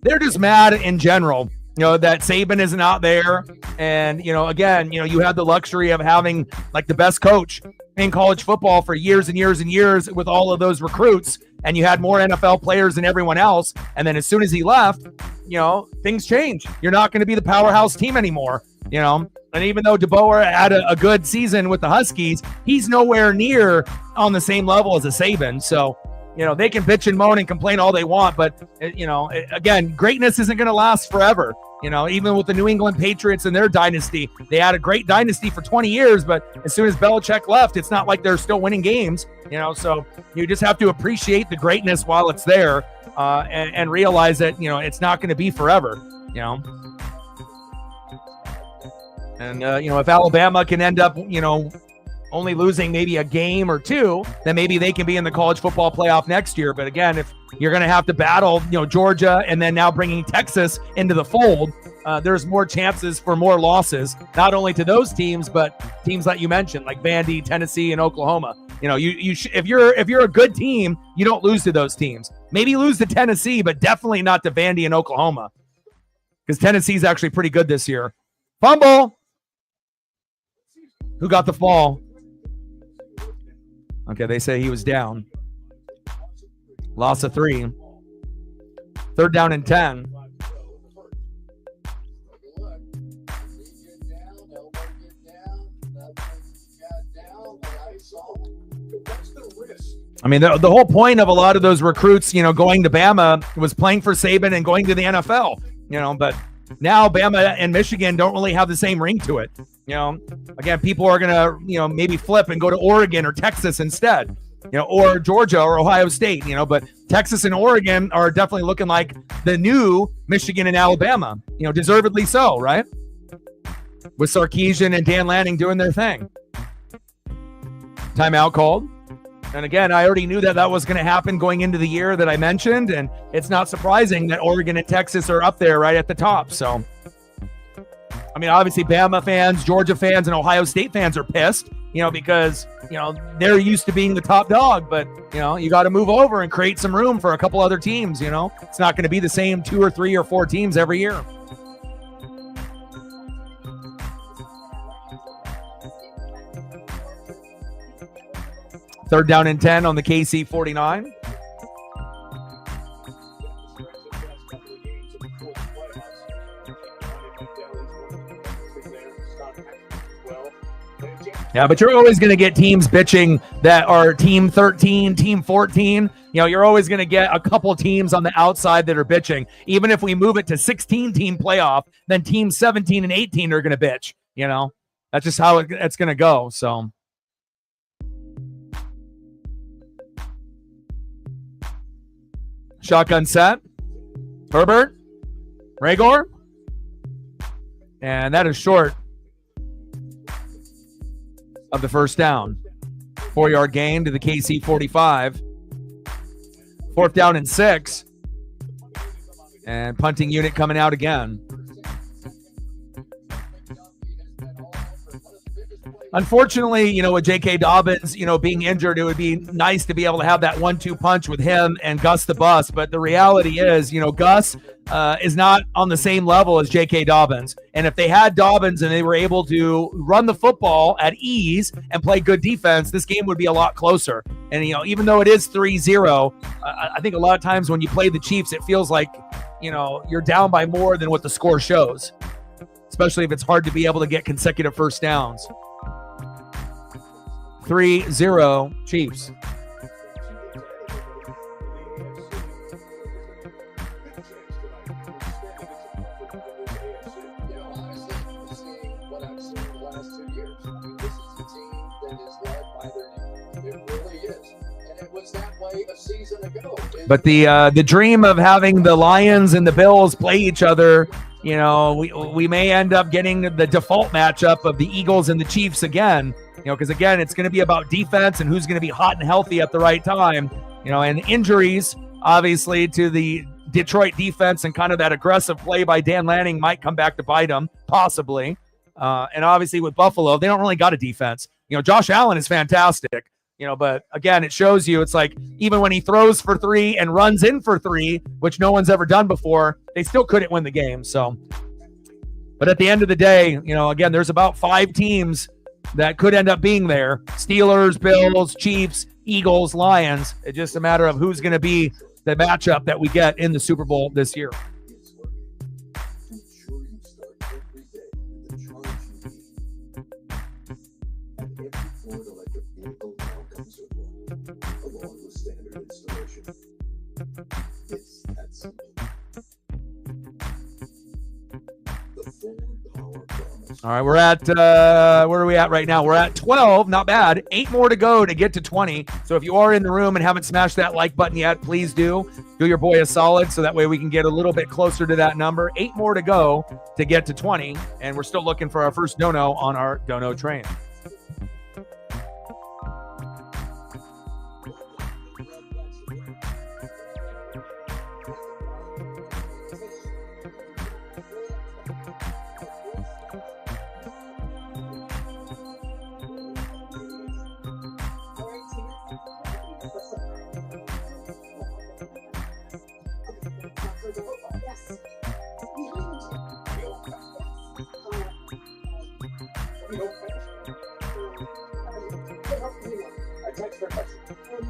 they're just mad in general, that Saban isn't out there. And, again, you have the luxury of having like the best coach in college football for years and years and years with all of those recruits. And you had more NFL players than everyone else. And then as soon as he left, things change. You're not going to be the powerhouse team anymore, And even though DeBoer had a good season with the Huskies, he's nowhere near on the same level as a Saban. So, they can bitch and moan and complain all they want, but, again, greatness isn't going to last forever. Even with the New England Patriots and their dynasty, they had a great dynasty for 20 years, but as soon as Belichick left, it's not like they're still winning games, so you just have to appreciate the greatness while it's there and realize that, it's not going to be forever, And, if Alabama can end up, only losing maybe a game or two, then maybe they can be in the college football playoff next year. But again, if you're going to have to battle, Georgia and then now bringing Texas into the fold, there's more chances for more losses, not only to those teams, but teams that you mentioned, like Vandy, Tennessee, and Oklahoma. If you're a good team, you don't lose to those teams. Maybe lose to Tennessee, but definitely not to Vandy and Oklahoma, because Tennessee's actually pretty good this year. Fumble. Who got the fall? Okay, they say he was down. Loss of 3. 3rd down and 10. I mean, the whole point of a lot of those recruits, going to Bama was playing for Saban and going to the NFL, but now Bama and Michigan don't really have the same ring to it. Again, people are going to, maybe flip and go to Oregon or Texas instead, or Georgia or Ohio State, but Texas and Oregon are definitely looking like the new Michigan and Alabama, deservedly so, right? With Sarkisian and Dan Lanning doing their thing. Timeout called. And again, I already knew that was going to happen going into the year that I mentioned, and it's not surprising that Oregon and Texas are up there right at the top. So, I mean, obviously Bama fans, Georgia fans, and Ohio State fans are pissed, because, they're used to being the top dog, but, you got to move over and create some room for a couple other teams, It's not going to be the same 2 or 3 or 4 teams every year. 3rd down and 10 on the KC 49. Yeah, but you're always going to get teams bitching that are team 13, team 14. You know, you're always going to get a couple teams on the outside that are bitching. Even if we move it to 16-team playoff, then teams 17 and 18 are going to bitch. You know, that's just how it's going to go. So, shotgun set. Herbert. Ragor. And that is short of the first down. 4-yard gain to the KC 45. 4th down and 6. And punting unit coming out again. Unfortunately, you know, with J.K. Dobbins, you know, being injured, it would be nice to be able to have that 1-2 punch with him and Gus the Bus. But the reality is, you know, Gus is not on the same level as J.K. Dobbins. And if they had Dobbins and they were able to run the football at ease and play good defense, this game would be a lot closer. And, you know, even though it is 3-0, I think a lot of times when you play the Chiefs, it feels like, you know, you're down by more than what the score shows, especially if it's hard to be able to get consecutive first downs. 3-0 Chiefs. But the dream of having the Lions and the Bills play each other, you know, we may end up getting the default matchup of the Eagles and the Chiefs again. You know, because again, it's going to be about defense and who's going to be hot and healthy at the right time. You know, and injuries, obviously, to the Detroit defense and kind of that aggressive play by Dan Lanning might come back to bite them, possibly. And obviously with Buffalo, they don't really got a defense. You know, Josh Allen is fantastic, you know, but again, it shows you it's like even when he throws for 3 and runs in for 3, which no one's ever done before, they still couldn't win the game. So, but at the end of the day, you know, again, there's about 5 teams that could end up being there. Steelers, Bills, Chiefs, Eagles, Lions. It's just a matter of who's going to be the matchup that we get in the Super Bowl this year. All right, we're at, where are we at right now? We're at 12, not bad. 8 more to go to get to 20. So if you are in the room and haven't smashed that like button yet, please do. Do your boy a solid so that way we can get a little bit closer to that number. 8 more to go to get to 20, and we're still looking for our first dono on our dono train.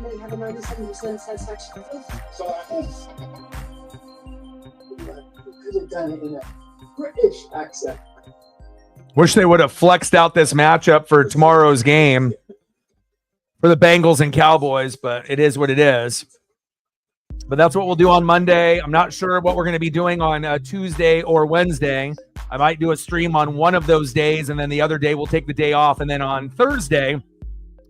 They have a 97% satisfaction. So Could have done it in a British accent. Wish they would have flexed out this matchup for tomorrow's game for the Bengals and Cowboys, but it is what it is. But that's what we'll do on Monday. I'm not sure what we're going to be doing on Tuesday or Wednesday. I might do a stream on one of those days, and then the other day we'll take the day off. And then on Thursday,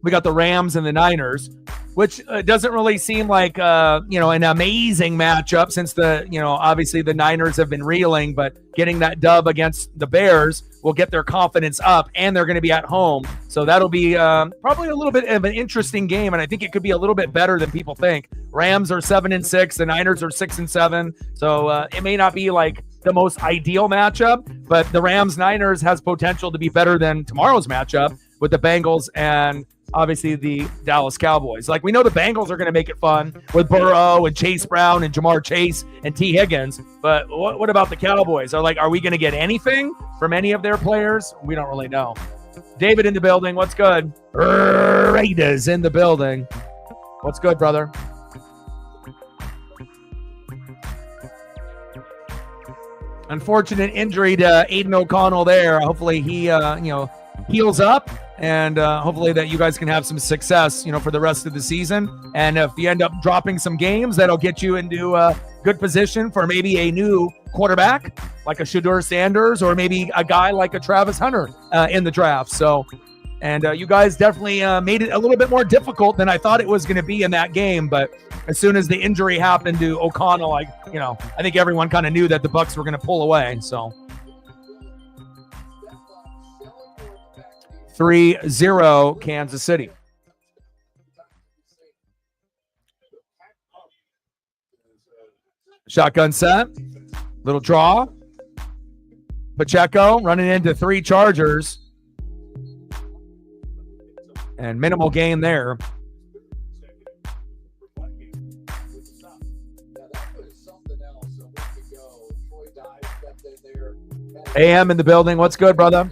we got the Rams and the Niners, which doesn't really seem like, an amazing matchup since obviously the Niners have been reeling, but getting that dub against the Bears will get their confidence up, and they're going to be at home. So that'll be probably a little bit of an interesting game, and I think it could be a little bit better than people think. Rams are 7-6, the Niners are 6-7, so it may not be like the most ideal matchup, but the Rams-Niners has potential to be better than tomorrow's matchup with the Bengals and obviously the Dallas Cowboys. Like, we know the Bengals are going to make it fun with Burrow and Chase Brown and Jamar Chase and T. Higgins, but what about the Cowboys? Are we going to get anything from any of their players? We don't really know. David in the building. What's good? Raiders in the building. What's good, brother? Unfortunate injury to Aiden O'Connell there. Hopefully he, heals up, and hopefully that you guys can have some success, for the rest of the season. And if you end up dropping some games, that'll get you into a good position for maybe a new quarterback like a Shedeur Sanders, or maybe a guy like a Travis Hunter in the draft. So, and you guys definitely made it a little bit more difficult than I thought it was going to be in that game. But as soon as the injury happened to O'Connell, I think everyone kind of knew that the Bucs were going to pull away. So 3-0 Kansas City. Shotgun set. Little draw. Pacheco running into 3 Chargers. And minimal gain there. AM in the building. What's good, brother?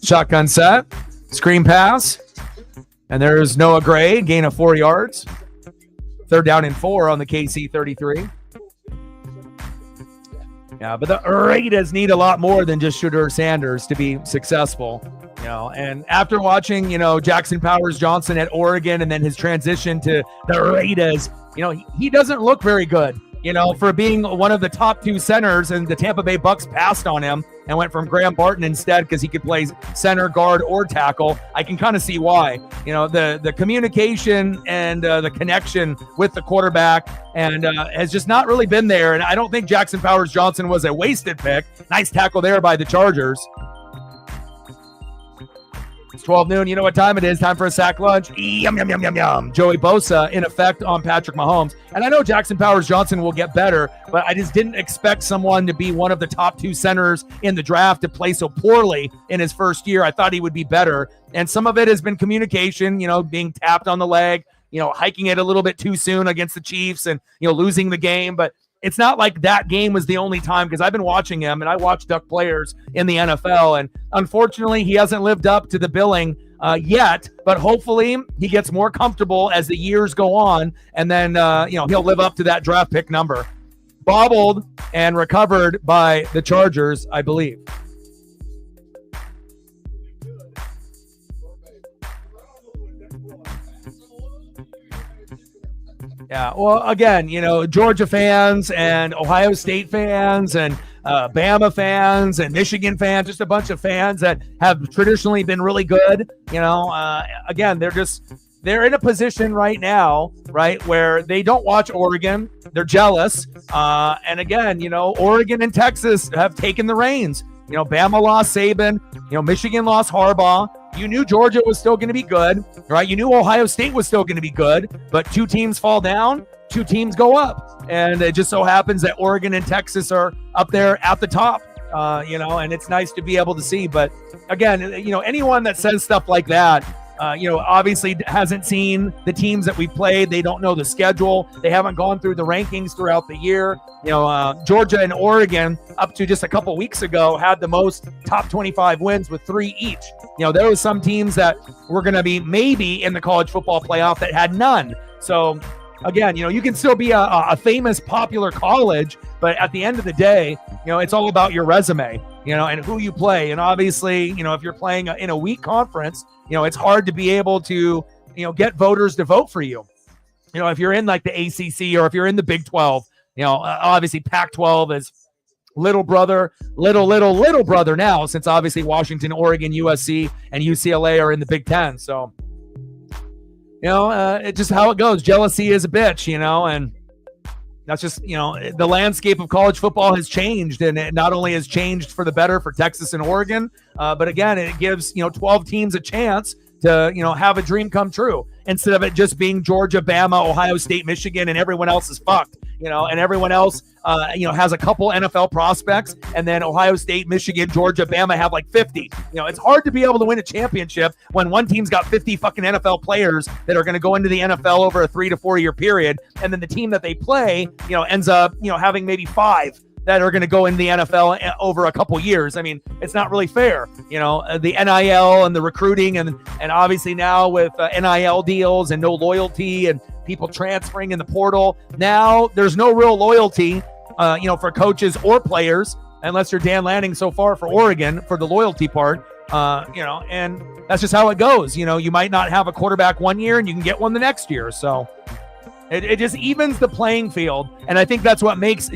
Shotgun set, screen pass, and there's Noah Gray, gain of 4 yards. 3rd down and 4 on the KC 33. Yeah, but the Raiders need a lot more than just Shedeur Sanders to be successful. And after watching, Jackson Powers Johnson at Oregon and then his transition to the Raiders, he doesn't look very good. For being one of the top 2 centers, and the Tampa Bay Bucs passed on him and went from Graham Barton instead because he could play center, guard, or tackle. I can kind of see why. The communication and the connection with the quarterback and has just not really been there. And I don't think Jackson Powers Johnson was a wasted pick. Nice tackle there by the Chargers. It's 12 noon. You know what time it is. Time for a sack lunch. Yum, yum, yum, yum, yum. Joey Bosa in effect on Patrick Mahomes. And I know Jackson Powers Johnson will get better, but I just didn't expect someone to be one of the top 2 centers in the draft to play so poorly in his first year. I thought he would be better. And some of it has been communication, being tapped on the leg, hiking it a little bit too soon against the Chiefs and, losing the game. But it's not like that game was the only time, because I've been watching him and I watch Duck players in the NFL. And unfortunately, he hasn't lived up to the billing yet, but hopefully he gets more comfortable as the years go on. And then, he'll live up to that draft pick number. Bobbled and recovered by the Chargers, I believe. Yeah, well, again, Georgia fans and Ohio State fans and Bama fans and Michigan fans, just a bunch of fans that have traditionally been really good. Again, they're in a position right now, right, where they don't watch Oregon. They're jealous. And again, Oregon and Texas have taken the reins. Bama lost Saban. Michigan lost Harbaugh. You knew Georgia was still going to be good, right? You knew Ohio State was still going to be good, but 2 teams fall down, 2 teams go up. And it just so happens that Oregon and Texas are up there at the top, and it's nice to be able to see. But again, anyone that says stuff like that, obviously hasn't seen the teams that we played. They don't know the schedule. They haven't gone through the rankings throughout the year. Georgia and Oregon, up to just a couple weeks ago, had the most top 25 wins with 3 each. There was some teams that were going to be maybe in the college football playoff that had none. So again, you can still be a famous, popular college, but at the end of the day, it's all about your resume, and who you play. And obviously, if you're playing in a weak conference, it's hard to be able to, get voters to vote for you. If you're in like the ACC or if you're in the Big 12, obviously Pac-12 is little brother now, since obviously Washington, Oregon, USC, and UCLA are in the Big 10. So, it's just how it goes. Jealousy is a bitch, and that's just, the landscape of college football has changed, and it not only has changed for the better for Texas and Oregon, but again, it gives, 12 teams a chance to, have a dream come true. instead of it just being Georgia, Bama, Ohio State, Michigan, and everyone else is fucked, and everyone else, has a couple NFL prospects, and then Ohio State, Michigan, Georgia, Bama have like 50. It's hard to be able to win a championship when one team's got 50 fucking NFL players that are going to go into the NFL over a 3 to 4 year period, and then the team that they play, ends up, having maybe 5 that are going to go in the NFL over a couple years. I mean, it's not really fair. The NIL and the recruiting and obviously now with NIL deals and no loyalty and people transferring in the portal. Now there's no real loyalty, for coaches or players, unless you're Dan Lanning so far for Oregon for the loyalty part, and that's just how it goes. You might not have a quarterback one year and you can get one the next year. So it just evens the playing field. And I think that's what makes,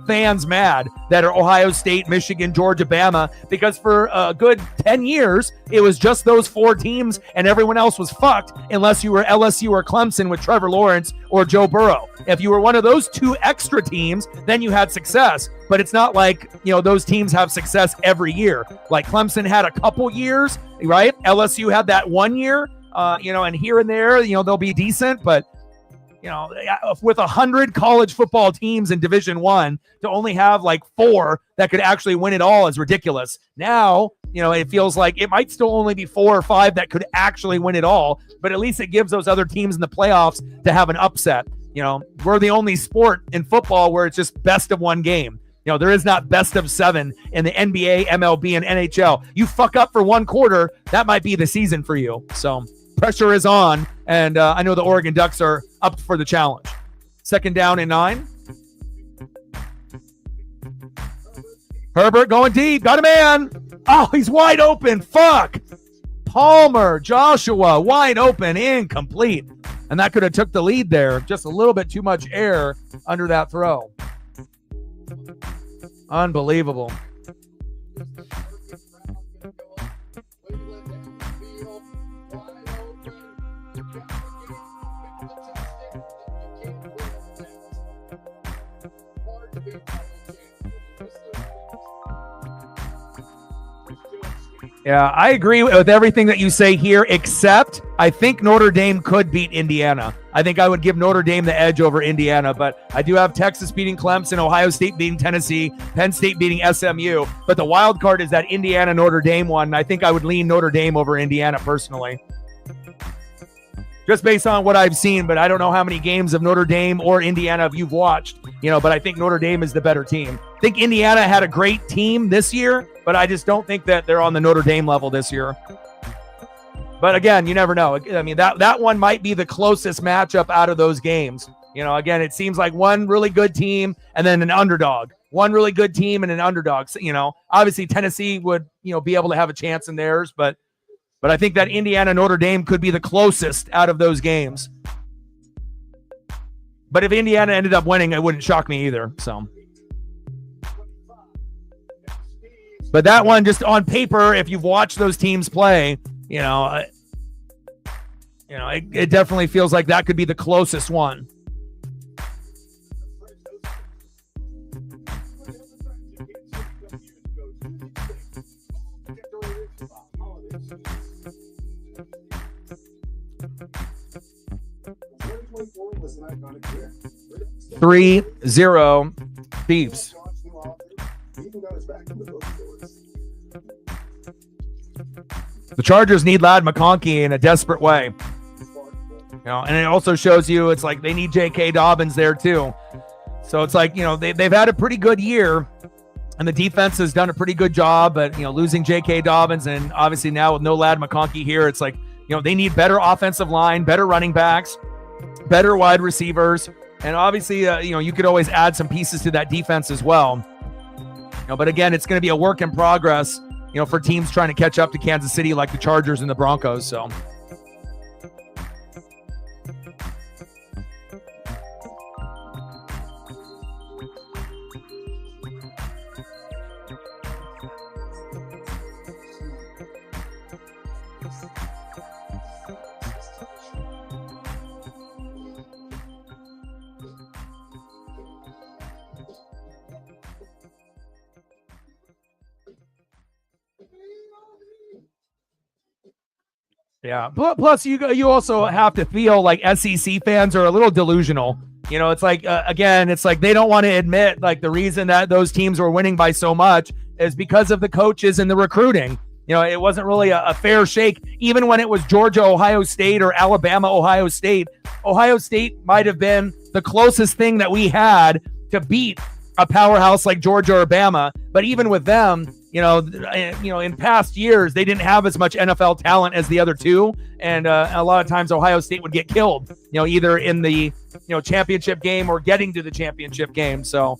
fans mad that are Ohio State, Michigan, Georgia, Bama, because for a good 10 years, it was just those 4 teams and everyone else was fucked unless you were LSU or Clemson with Trevor Lawrence or Joe Burrow. If you were one of those 2 extra teams, then you had success. But it's not like, those teams have success every year. Like Clemson had a couple years, right? LSU had that 1 year, and here and there, they'll be decent, but with 100 college football teams in Division I, to only have like 4 that could actually win it all is ridiculous. Now, it feels like it might still only be 4 or 5 that could actually win it all, but at least it gives those other teams in the playoffs to have an upset. We're the only sport in football where it's just best of 1 game. There is not best of 7 in the NBA, MLB, and NHL. You fuck up for 1 quarter, that might be the season for you. So pressure is on, and I know the Oregon Ducks are up for the challenge. 2nd down and 9. Herbert going deep. Got a man. Oh, he's wide open. Fuck. Palmer, Joshua, wide open, incomplete. And that could have took the lead there. Just a little bit too much air under that throw. Unbelievable. Yeah, I agree with everything that you say here, except I think Notre Dame could beat Indiana. I think I would give Notre Dame the edge over Indiana, but I do have Texas beating Clemson, Ohio State beating Tennessee, Penn State beating SMU. But the wild card is that Indiana-Notre Dame one, and I think I would lean Notre Dame over Indiana personally. Just based on what I've seen, but I don't know how many games of Notre Dame or Indiana you've watched, but I think Notre Dame is the better team. I think Indiana had a great team this year, but I just don't think that they're on the Notre Dame level this year. But again, you never know. I mean, that one might be the closest matchup out of those games. Again, it seems like one really good team and then an underdog. One really good team and an underdog. So, obviously Tennessee would, be able to have a chance in theirs, but I think that Indiana-Notre Dame could be the closest out of those games. But if Indiana ended up winning, it wouldn't shock me either. So, but that one, just on paper, if you've watched those teams play, it definitely feels like that could be the closest one. Was an iconic year. 3-0 Chiefs. The Chargers need Ladd McConkey in a desperate way. And it also shows you it's like they need J.K. Dobbins there too. So it's like, they've had a pretty good year and the defense has done a pretty good job, but, losing J.K. Dobbins and obviously now with no Ladd McConkey here, it's like, they need better offensive line, better running backs, better wide receivers, and obviously, you could always add some pieces to that defense as well. But again, it's going to be a work in progress, for teams trying to catch up to Kansas City like the Chargers and the Broncos. So. Yeah. Plus, you also have to feel like SEC fans are a little delusional. You know, it's like, again, it's like they don't want to admit like the reason that those teams were winning by so much is because of the coaches and the recruiting. You know, it wasn't really a fair shake. Even when it was Georgia, Ohio State, or Alabama, Ohio State might have been the closest thing that we had to beat a powerhouse like Georgia or Bama. But even with them, you know, in past years, they didn't have as much NFL talent as the other two. And a lot of times Ohio State would get killed, you know, either in the, championship game or getting to the championship game. So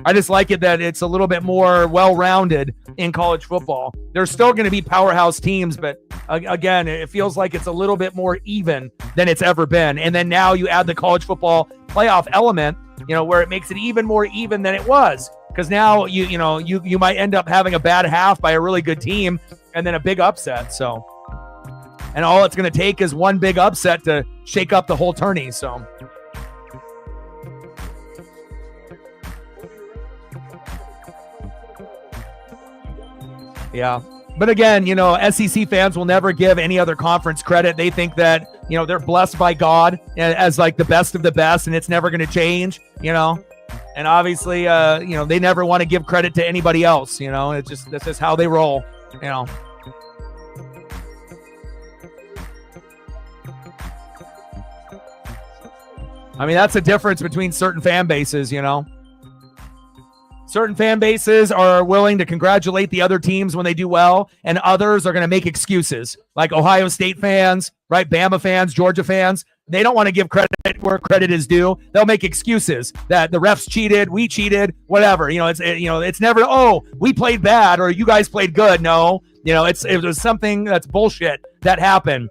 I just like it that it's a little bit more well-rounded in college football. There's still going to be powerhouse teams, but again, it feels like it's a little bit more even than it's ever been. And then now you add the college football playoff element, where it makes it even more even than it was. Because now you might end up having a bad half by a really good team and then a big upset. So, and all it's going to take is one big upset to shake up the whole tourney. So. Yeah. But again, SEC fans will never give any other conference credit. They think that, they're blessed by God as like the best of the best, and it's never going to change, And obviously, they never want to give credit to anybody else, It's just, that's just how they roll, I mean, that's the difference between certain fan bases, Certain fan bases are willing to congratulate the other teams when they do well, and others are going to make excuses, like Ohio State fans, right? Bama fans, Georgia fans. They don't want to give credit where credit is due. They'll make excuses that the refs cheated, we cheated, whatever. It's never, oh, we played bad or you guys played good. No, it was something that's bullshit that happened.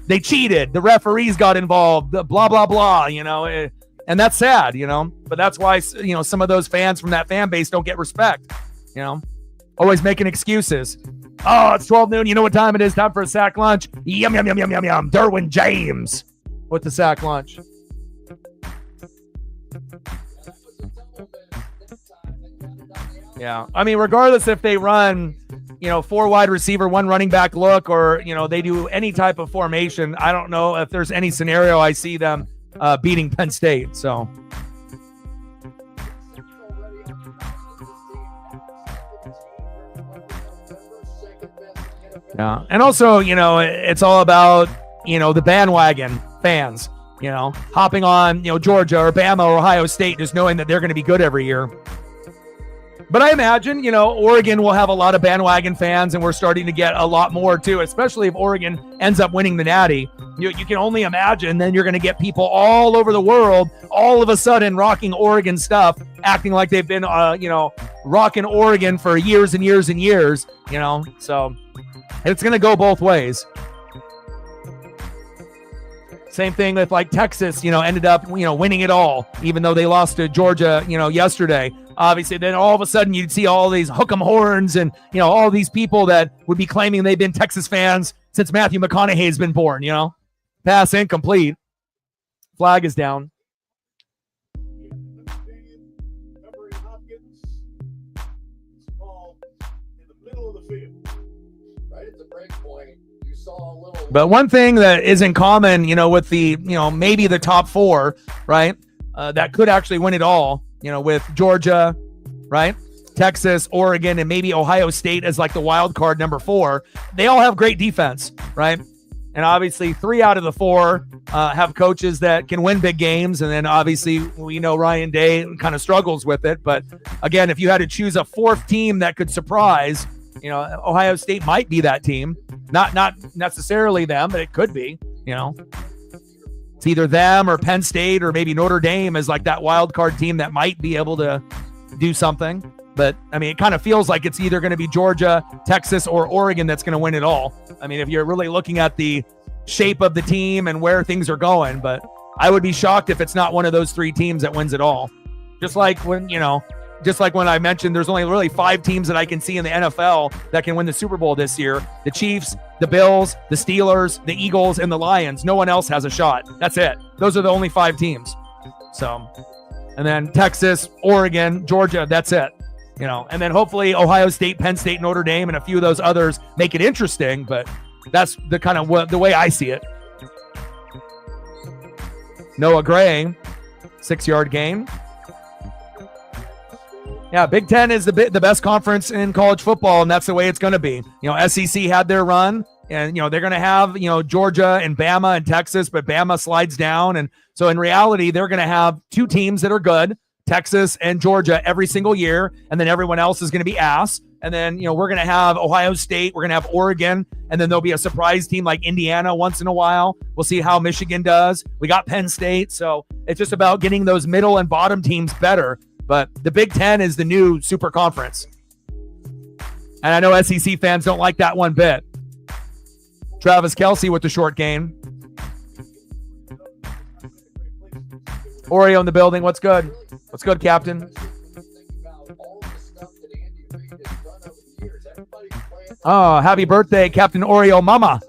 They cheated. The referees got involved. Blah blah blah. And that's sad, but that's why, some of those fans from that fan base don't get respect, always making excuses. Oh, it's 12 noon. You know what time it is? Time for a sack lunch. Yum, yum, yum, yum, yum, yum. Derwin James with the sack lunch. Yeah. I mean, regardless if they run, 4 wide receiver, 1 running back look, or, they do any type of formation, I don't know if there's any scenario I see them beating Penn State. So yeah. And also, it's all about, the bandwagon fans, hopping on, Georgia or Bama or Ohio State, just knowing that they're going to be good every year. But I imagine, Oregon will have a lot of bandwagon fans, and we're starting to get a lot more too, especially if Oregon ends up winning the Natty. You can only imagine then you're going to get people all over the world all of a sudden rocking Oregon stuff, acting like they've been, rocking Oregon for years and years and years, So it's going to go both ways. Same thing with like Texas, ended up, winning it all, even though they lost to Georgia, yesterday. Obviously, then all of a sudden you'd see all these hook 'em horns and, all these people that would be claiming they've been Texas fans since Matthew McConaughey's been born, Pass incomplete. Flag is down. But one thing that is in common, with the, maybe the top 4, right, that could actually win it all, with Georgia, right, Texas, Oregon, and maybe Ohio State as like the wild card number 4. They all have great defense, right? And obviously 3 out of the 4 have coaches that can win big games. And then obviously we know Ryan Day kind of struggles with it. But again, if you had to choose a 4th team that could surprise, Ohio State might be that team. Not necessarily them, but it could be, It's either them or Penn State or maybe Notre Dame as like that wild card team that might be able to do something. But I mean, it kind of feels like it's either going to be Georgia, Texas, or Oregon that's going to win it all. I mean, if you're really looking at the shape of the team and where things are going, but I would be shocked if it's not one of those 3 teams that wins it all. Just like when I mentioned, there's only really 5 teams that I can see in the NFL that can win the Super Bowl this year. The Chiefs, the Bills, the Steelers, the Eagles, and the Lions. No one else has a shot. That's it. Those are the only 5 teams. So, and then Texas, Oregon, Georgia, that's it. And then hopefully Ohio State, Penn State, Notre Dame, and a few of those others make it interesting. But That's the kind of the way I see it. Noah Gray, 6-yard gain. Yeah, Big Ten is the best conference in college football, and that's the way it's going to be. You know, SEC had their run, and, you know, they're going to have, you know, Georgia and Bama and Texas, but Bama slides down. And so in reality, they're going to have two teams that are good, Texas and Georgia, every single year, and then everyone else is going to be ass. And then, you know, we're going to have Ohio State, we're going to have Oregon, and then there'll be a surprise team like Indiana once in a while. We'll see how Michigan does. We got Penn State, so it's just about getting those middle and bottom teams better. But the Big Ten is the new super conference. And I know SEC fans don't like that one bit. Travis Kelce with the short gain. Oreo in the building. What's good? What's good, Captain? Oh, happy birthday, Captain Oreo Mama.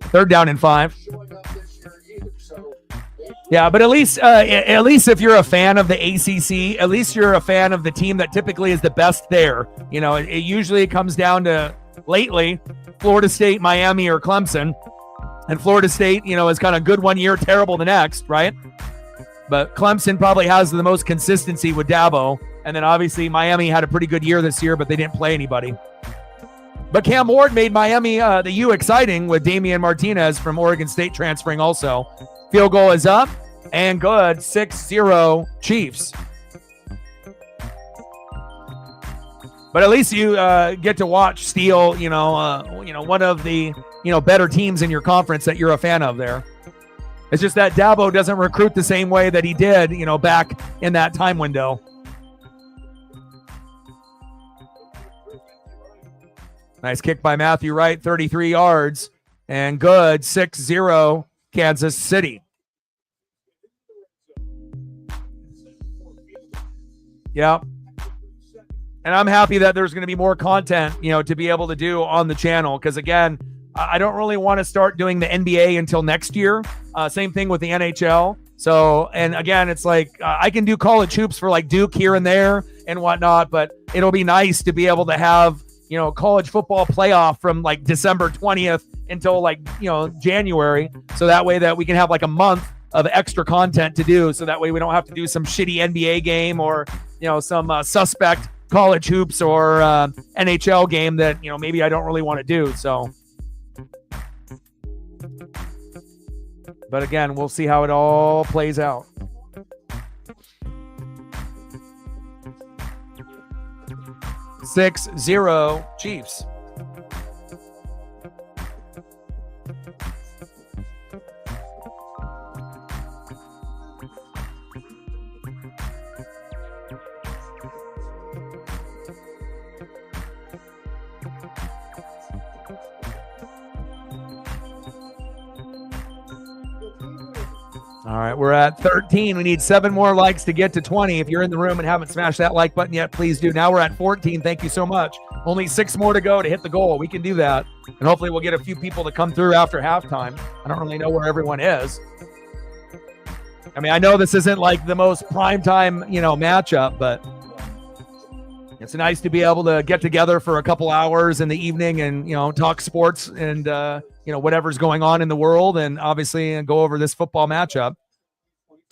Third down and 5. Yeah, but at least if you're a fan of the ACC, at least you're a fan of the team that typically is the best there. You know, it usually comes down to, lately, Florida State, Miami, or Clemson. And Florida State, you know, is kind of good one year, terrible the next, right? But Clemson probably has the most consistency with Dabo. And then obviously Miami had a pretty good year this year, but they didn't play anybody. But Cam Ward made Miami, the U, exciting with Damian Martinez from Oregon State transferring also. Field goal is up and good. 6-0 Chiefs. But at least you get to watch Steele, one of the better teams in your conference that you're a fan of there. It's just that Dabo doesn't recruit the same way that he did, back in that time window. Nice kick by Matthew Wright, 33 yards, and good. 6-0 Kansas City. Yeah. And I'm happy that there's going to be more content, to be able to do on the channel. Because, again, I don't really want to start doing the NBA until next year. Same thing with the NHL. So, and again, it's like I can do college hoops for like Duke here and there and whatnot. But it'll be nice to be able to have, college football playoff from like December 20th until like, January. So that way that we can have like a month of extra content to do. So that way we don't have to do some shitty NBA game or, some suspect college hoops or NHL game that, maybe I don't really want to do. So, but again, we'll see how it all plays out. Six 0 Chiefs. All right, we're at 13. We need 7 more likes to get to 20. If you're in the room and haven't smashed that like button yet, please do. Now we're at 14. Thank you so much. Only 6 more to go to hit the goal. We can do that. And hopefully we'll get a few people to come through after halftime. I don't really know where everyone is. I mean, I know this isn't like the most primetime, matchup, but it's nice to be able to get together for a couple hours in the evening and, talk sports and, whatever's going on in the world and obviously go over this football matchup.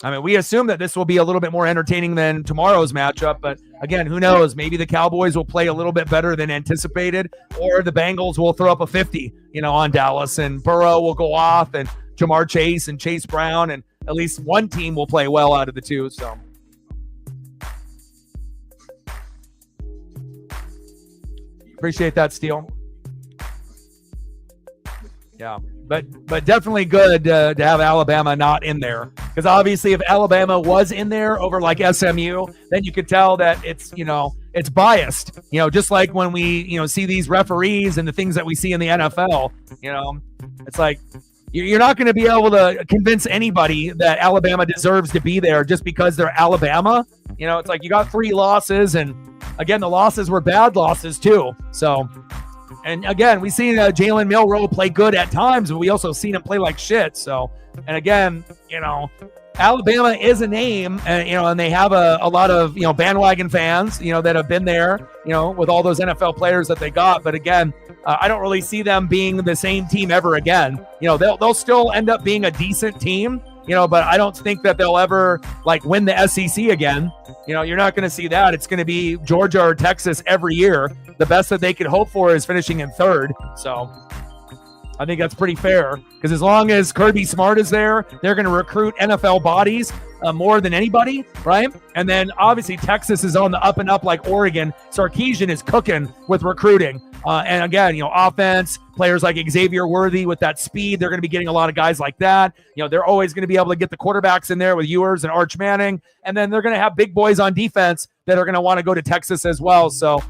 I mean, we assume that this will be a little bit more entertaining than tomorrow's matchup, but again, who knows? Maybe the Cowboys will play a little bit better than anticipated, or the Bengals will throw up a 50, on Dallas, and Burrow will go off, and Jamar Chase and Chase Brown, and at least one team will play well out of the two. So appreciate that, Steele. Yeah, but definitely good to have Alabama not in there, because obviously if Alabama was in there over like SMU, then you could tell that it's it's biased. Just like when we see these referees and the things that we see in the NFL. It's like you're not going to be able to convince anybody that Alabama deserves to be there just because they're Alabama. It's like you got 3 losses, and again, the losses were bad losses too. So. And again, we've seen Jalen Milroe play good at times, but we also seen him play like shit. So, and again, Alabama is a name, and they have a lot of, bandwagon fans, that have been there, with all those NFL players that they got. But again, I don't really see them being the same team ever again. They'll still end up being a decent team, but I don't think that they'll ever win the SEC again. You're not going to see that. It's going to be Georgia or Texas every year. The best that they could hope for is finishing in third. So I think that's pretty fair, because as long as Kirby Smart is there, they're going to recruit NFL bodies more than anybody, right? And then obviously Texas is on the up and up like Oregon. Sarkisian is cooking with recruiting. And again, offense, players like Xavier Worthy with that speed, they're going to be getting a lot of guys like that. They're always going to be able to get the quarterbacks in there with Ewers and Arch Manning. And then they're going to have big boys on defense that are going to want to go to Texas as well. So,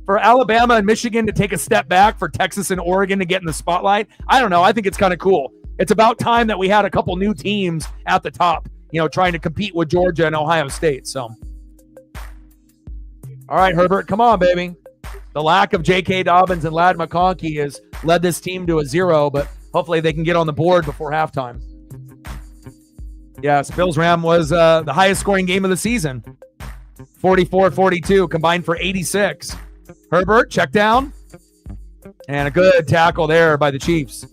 for Alabama and Michigan to take a step back, for Texas and Oregon to get in the spotlight, I don't know. I think it's kind of cool. It's about time that we had a couple new teams at the top, trying to compete with Georgia and Ohio State. So, all right, Herbert, come on, baby. The lack of J.K. Dobbins and Ladd McConkey has led this team to a 0, but hopefully they can get on the board before halftime. Yes, Bills-Ram was the highest scoring game of the season. 44-42, combined for 86. Herbert, check down. And a good tackle there by the Chiefs.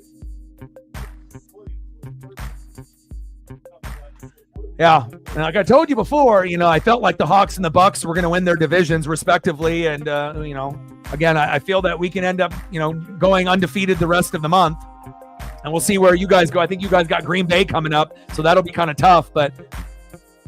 Yeah, and like I told you before, I felt like the Hawks and the Bucks were going to win their divisions respectively. And, again, I feel that we can end up, going undefeated the rest of the month. And we'll see where you guys go. I think you guys got Green Bay coming up, so that'll be kind of tough. But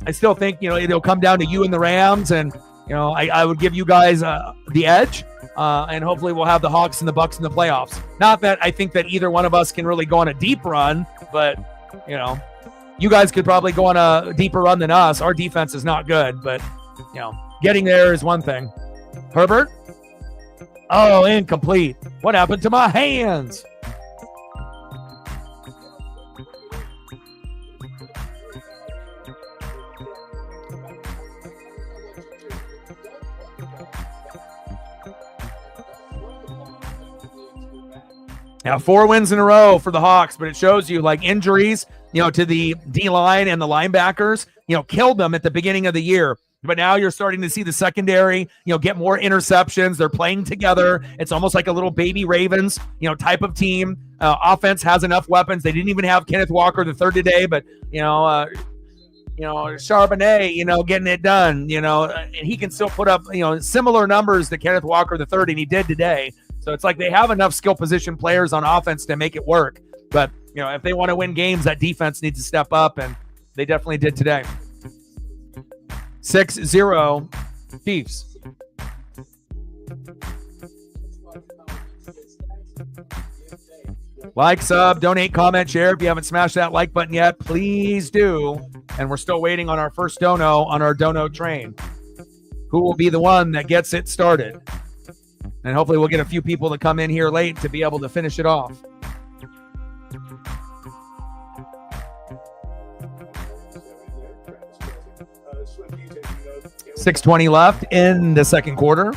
I still think, it'll come down to you and the Rams. And, I would give you guys the edge. And hopefully we'll have the Hawks and the Bucks in the playoffs. Not that I think that either one of us can really go on a deep run, but, you guys could probably go on a deeper run than us. Our defense is not good, but, getting there is one thing. Herbert? Oh, incomplete. What happened to my hands? Now, 4 wins in a row for the Hawks, but it shows you injuries, to the D-line and the linebackers, killed them at the beginning of the year. But now you're starting to see the secondary, get more interceptions. They're playing together. It's almost like a little baby Ravens, type of team. Offense has enough weapons. They didn't even have Kenneth Walker III today, but, Charbonnet, getting it done, and he can still put up, similar numbers to Kenneth Walker III, and he did today. So it's like they have enough skill position players on offense to make it work. But, if they want to win games, that defense needs to step up, and they definitely did today. 6-0 Chiefs. Like, sub, donate, comment, share. If you haven't smashed that like button yet, please do. And we're still waiting on our first dono on our dono train. Who will be the one that gets it started? And hopefully we'll get a few people to come in here late to be able to finish it off. 6:20 left in the second quarter.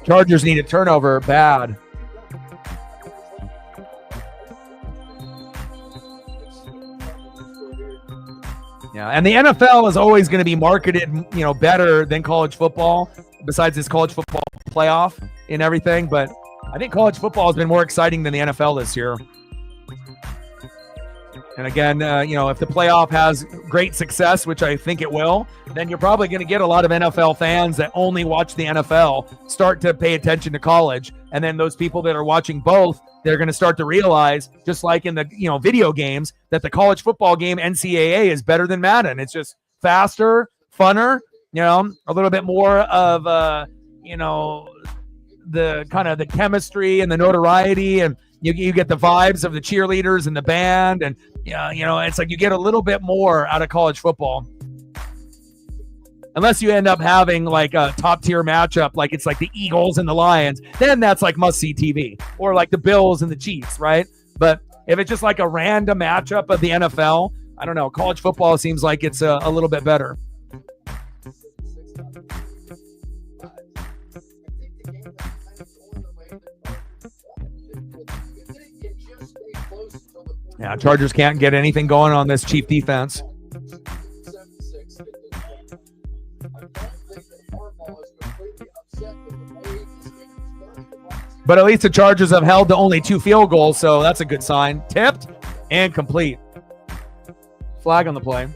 Chargers need a turnover bad. Yeah, and the NFL is always going to be marketed, better than college football, besides this college football playoff and everything. But I think college football has been more exciting than the NFL this year. And again, if the playoff has great success, which I think it will, then you're probably going to get a lot of NFL fans that only watch the NFL start to pay attention to college. And then those people that are watching both, they're going to start to realize, just like in the video games, that the college football game NCAA is better than Madden. It's just faster, funner, a little bit more of the kind of the chemistry and the notoriety, and you get the vibes of the cheerleaders and the band, and it's like you get a little bit more out of college football. Unless you end up having like a top tier matchup, like it's like the Eagles and the Lions, then that's like must see TV, or like the Bills and the Chiefs, right? But if it's just like a random matchup of the NFL, I don't know. College football seems like it's a little bit better. Yeah, Chargers can't get anything going on this Chief defense. 7-6 at this point. I don't think that Harbaugh is completely upset with the way this game started. But at least the Chargers have held to only 2 field goals, so that's a good sign. Tipped and complete. Flag on the play.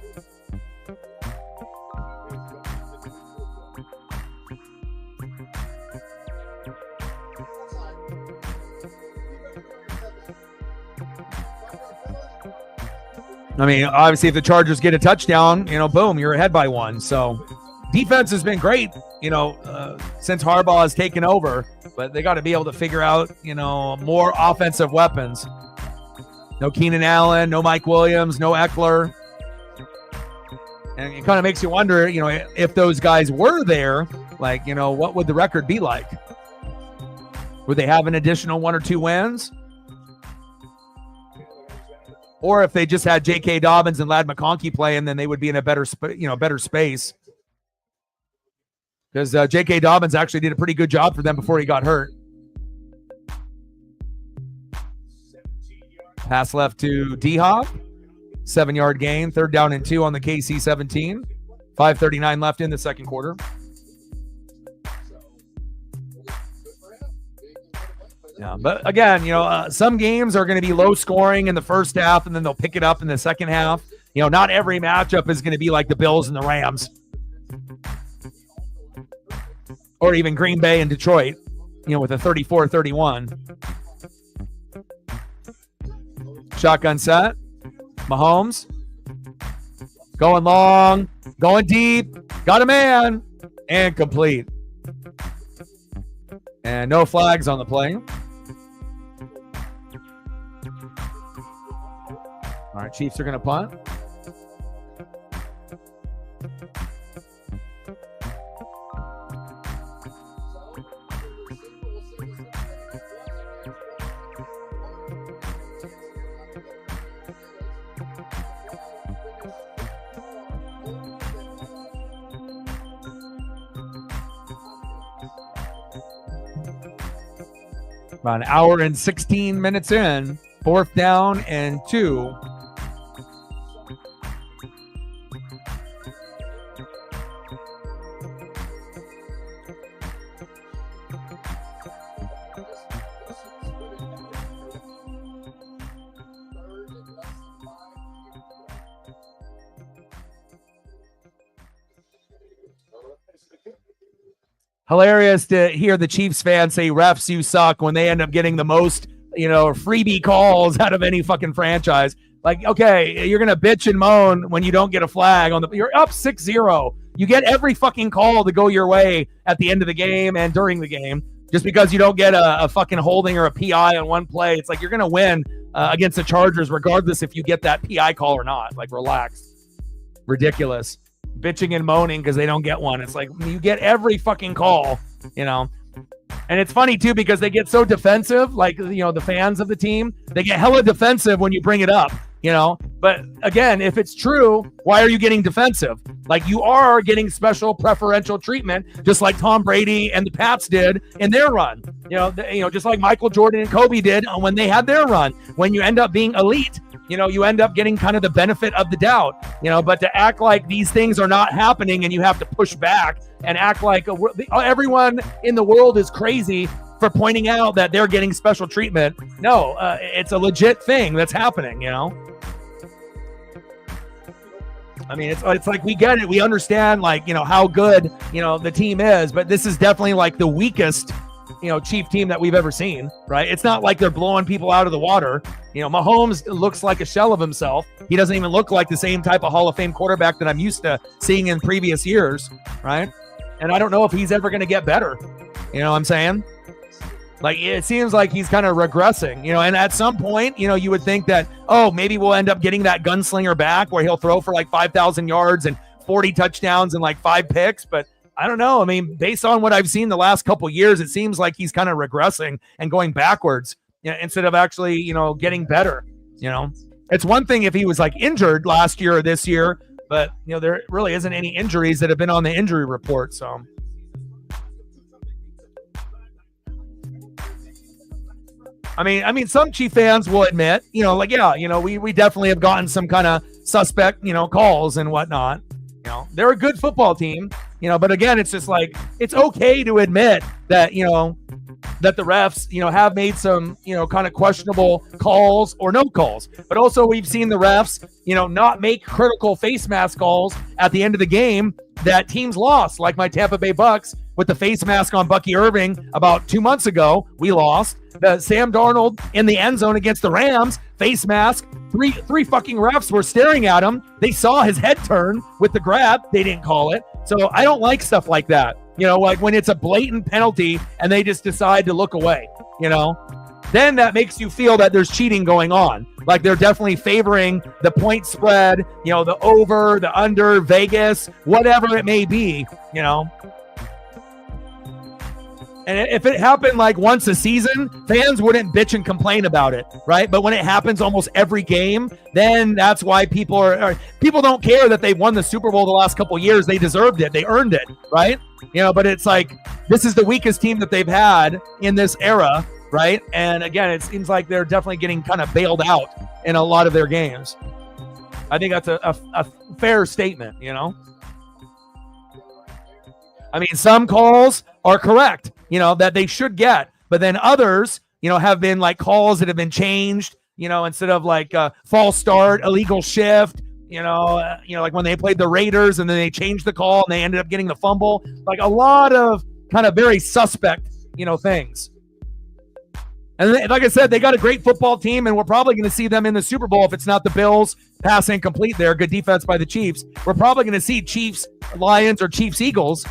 I mean, obviously, if the Chargers get a touchdown, boom, you're ahead by 1. So defense has been great, since Harbaugh has taken over. But they got to be able to figure out, more offensive weapons. No Keenan Allen, no Mike Williams, no Eckler. And it kind of makes you wonder, if those guys were there, what would the record be like? Would they have an additional 1 or 2 wins? Or if they just had J.K. Dobbins and Ladd McConkey playing, then they would be in a better space. Because J.K. Dobbins actually did a pretty good job for them before he got hurt. Pass left to D-Hop. 7-yard gain. 3rd down and 2 on the KC 17. 5:39 left in the second quarter. Yeah, but again, some games are going to be low scoring in the first half, and then they'll pick it up in the second half. Not every matchup is going to be like the Bills and the Rams, or even Green Bay and Detroit, with a 34-31. Shotgun set. Mahomes going long, going deep, got a man, and complete. And no flags on the play. All right, Chiefs are going to punt. About an hour and 16 minutes in, 4th down and 2. Hilarious to hear the Chiefs fans say, refs, you suck, when they end up getting the most, freebie calls out of any fucking franchise. Like, okay, you're going to bitch and moan when you don't get a flag you're up 6-0. You get every fucking call to go your way at the end of the game and during the game. Just because you don't get a fucking holding or a PI on one play, it's like you're going to win against the Chargers regardless if you get that PI call or not. Like, relax. Ridiculous. Bitching and moaning because they don't get one. It's like you get every fucking call, And it's funny too because they get so defensive, like the fans of the team, they get hella defensive when you bring it up, But again, if it's true, why are you getting defensive? Like, you are getting special preferential treatment, just like Tom Brady and the Pats did in their run. Just like Michael Jordan and Kobe did when they had their run. When you end up being elite, you end up getting kind of the benefit of the doubt, but to act like these things are not happening and you have to push back and act like everyone in the world is crazy for pointing out that they're getting special treatment. No, it's a legit thing that's happening, I mean, it's like we get it. We understand, how good, the team is, but this is definitely like the weakest, Chief team that we've ever seen, right? It's not like they're blowing people out of the water. Mahomes looks like a shell of himself. He doesn't even look like the same type of Hall of Fame quarterback that I'm used to seeing in previous years, right? And I don't know if he's ever going to get better. You know what I'm saying? Like, it seems like he's kind of regressing, and at some point, you would think that, maybe we'll end up getting that gunslinger back where he'll throw for like 5,000 yards and 40 touchdowns and like 5 picks. But I don't know. I mean, based on what I've seen the last couple of years, it seems like he's kind of regressing and going backwards instead of actually, getting better. It's one thing if he was like injured last year or this year, but there really isn't any injuries that have been on the injury report. So. I mean, some Chief fans will admit, like, yeah, we definitely have gotten some kind of suspect, calls and whatnot. They're a good football team, but again, it's just like, it's okay to admit that, that the refs, have made some, kind of questionable calls or no calls. But also we've seen the refs, not make critical face mask calls at the end of the game that teams lost, like my Tampa Bay Bucks with the face mask on Bucky Irving about 2 months ago. We lost. The Sam Darnold in the end zone against the Rams, face mask. Three fucking refs were staring at him. They saw his head turn with the grab. They didn't call it. So I don't like stuff like that. Like when it's a blatant penalty and they just decide to look away, then that makes you feel that there's cheating going on. Like they're definitely favoring the point spread, the over, the under, Vegas, whatever it may be, And if it happened like once a season, fans wouldn't bitch and complain about it, right? But when it happens almost every game, then that's why people don't care that they've won the Super Bowl the last couple of years. They deserved it. They earned it, right? But it's like, this is the weakest team that they've had in this era, right? And again, it seems like they're definitely getting kind of bailed out in a lot of their games. I think that's a fair statement, I mean, some calls are correct, that they should get, but then others, have been like calls that have been changed, instead of like false start, illegal shift, like when they played the Raiders and then they changed the call and they ended up getting the fumble, like a lot of kind of very suspect, things. And like I said, they got a great football team, and we're probably going to see them in the Super Bowl if it's not the Bills. Pass incomplete there. Good defense by the Chiefs. We're probably going to see Chiefs, Lions, or Chiefs, Eagles,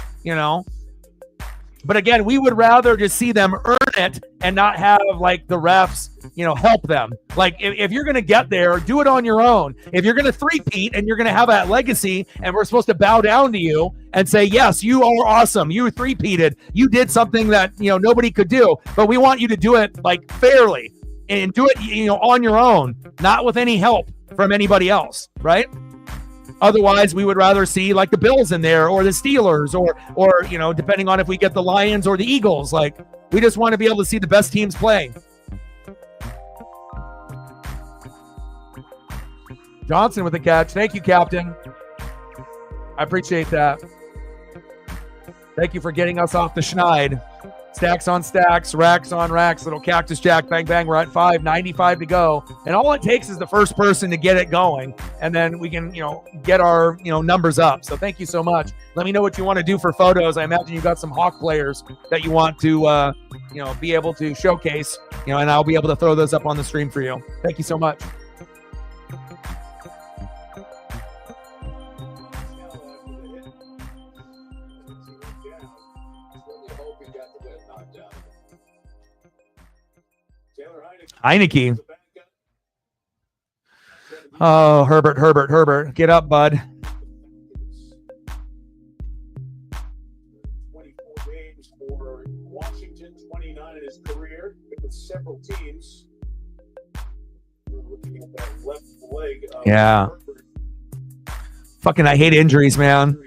But again, we would rather just see them earn it and not have like the refs, help them. Like if you're going to get there, do it on your own. If you're going to three-peat and you're going to have that legacy and we're supposed to bow down to you and say, yes, you are awesome. You three-peated. You did something that, nobody could do, but we want you to do it like fairly and do it, on your own, not with any help from anybody else. Right. Otherwise, we would rather see like the Bills in there or the Steelers or depending on if we get the Lions or the Eagles. Like, we just want to be able to see the best teams play. Johnson with the catch. Thank you, Captain. I appreciate that. Thank you for getting us off the schneid. Stacks on stacks, racks on racks, little Cactus Jack, bang, bang. We're at 5:95 to go. And all it takes is the first person to get it going. And then we can, get our, numbers up. So thank you so much. Let me know what you want to do for photos. I imagine you got some Hawk players that you want to, be able to showcase, and I'll be able to throw those up on the stream for you. Thank you so much. Heineke. Oh, Herbert. Get up, bud. 24 games for Washington, 29 in his career with several teams. We're looking at that left leg. Yeah. Fucking, I hate injuries, man.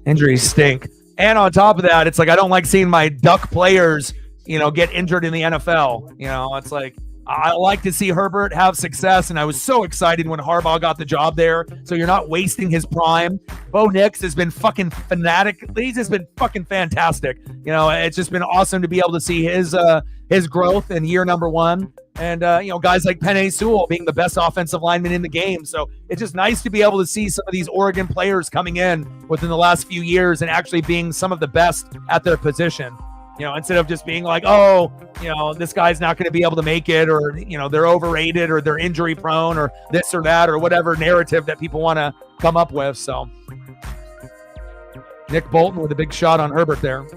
Injuries stink. And on top of that, it's like I don't like seeing my Duck players, get injured in the NFL. It's like, I like to see Herbert have success, and I was so excited when Harbaugh got the job there. So you're not wasting his prime. Bo Nix has been fucking fanatic. He's just been fucking fantastic. It's just been awesome to be able to see his growth in year number one. And, guys like Penei Sewell being the best offensive lineman in the game. So it's just nice to be able to see some of these Oregon players coming in within the last few years and actually being some of the best at their position. Instead of just being like, oh, this guy's not going to be able to make it, or, they're overrated, or they're injury prone, or this or that, or whatever narrative that people want to come up with. So Nick Bolton with a big shot on Herbert there.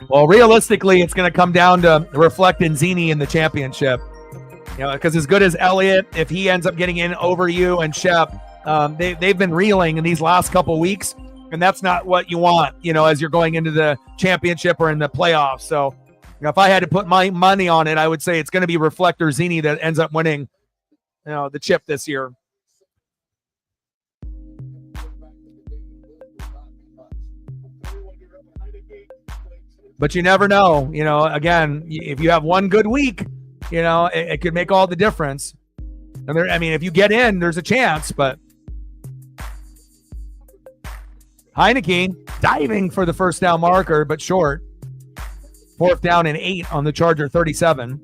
Well, realistically, it's going to come down to reflecting Zini in the championship. Because as good as Elliott, if he ends up getting in over you and Shep, they've been reeling in these last couple weeks, and that's not what you want, as you're going into the championship or in the playoffs. So, Now, if I had to put my money on it, I would say it's going to be Reflector Zini that ends up winning, the chip this year. But you never know. Again, if you have one good week, it could make all the difference. And if you get in, there's a chance. But Heineke diving for the first down marker, but short. 4th down and 8 on the Charger 37.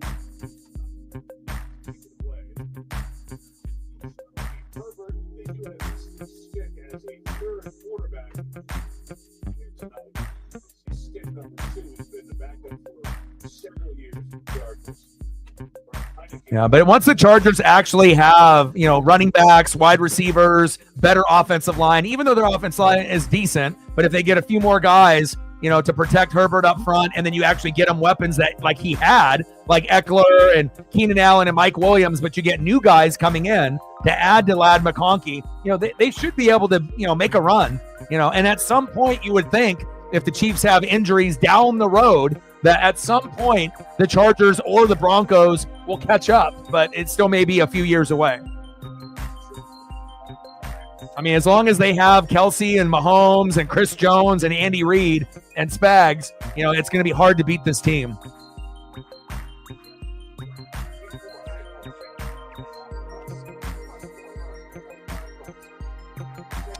Yeah, but once the Chargers actually have, running backs, wide receivers, better offensive line, even though their offensive line is decent, but if they get a few more guys, to protect Herbert up front, and then you actually get him weapons that like he had, like Eckler and Keenan Allen and Mike Williams, but you get new guys coming in to add to Ladd McConkey, they should be able to, make a run, and at some point you would think if the Chiefs have injuries down the road, that at some point the Chargers or the Broncos will catch up, but it still may be a few years away. As long as they have Kelsey and Mahomes and Chris Jones and Andy Reid and Spags, it's going to be hard to beat this team.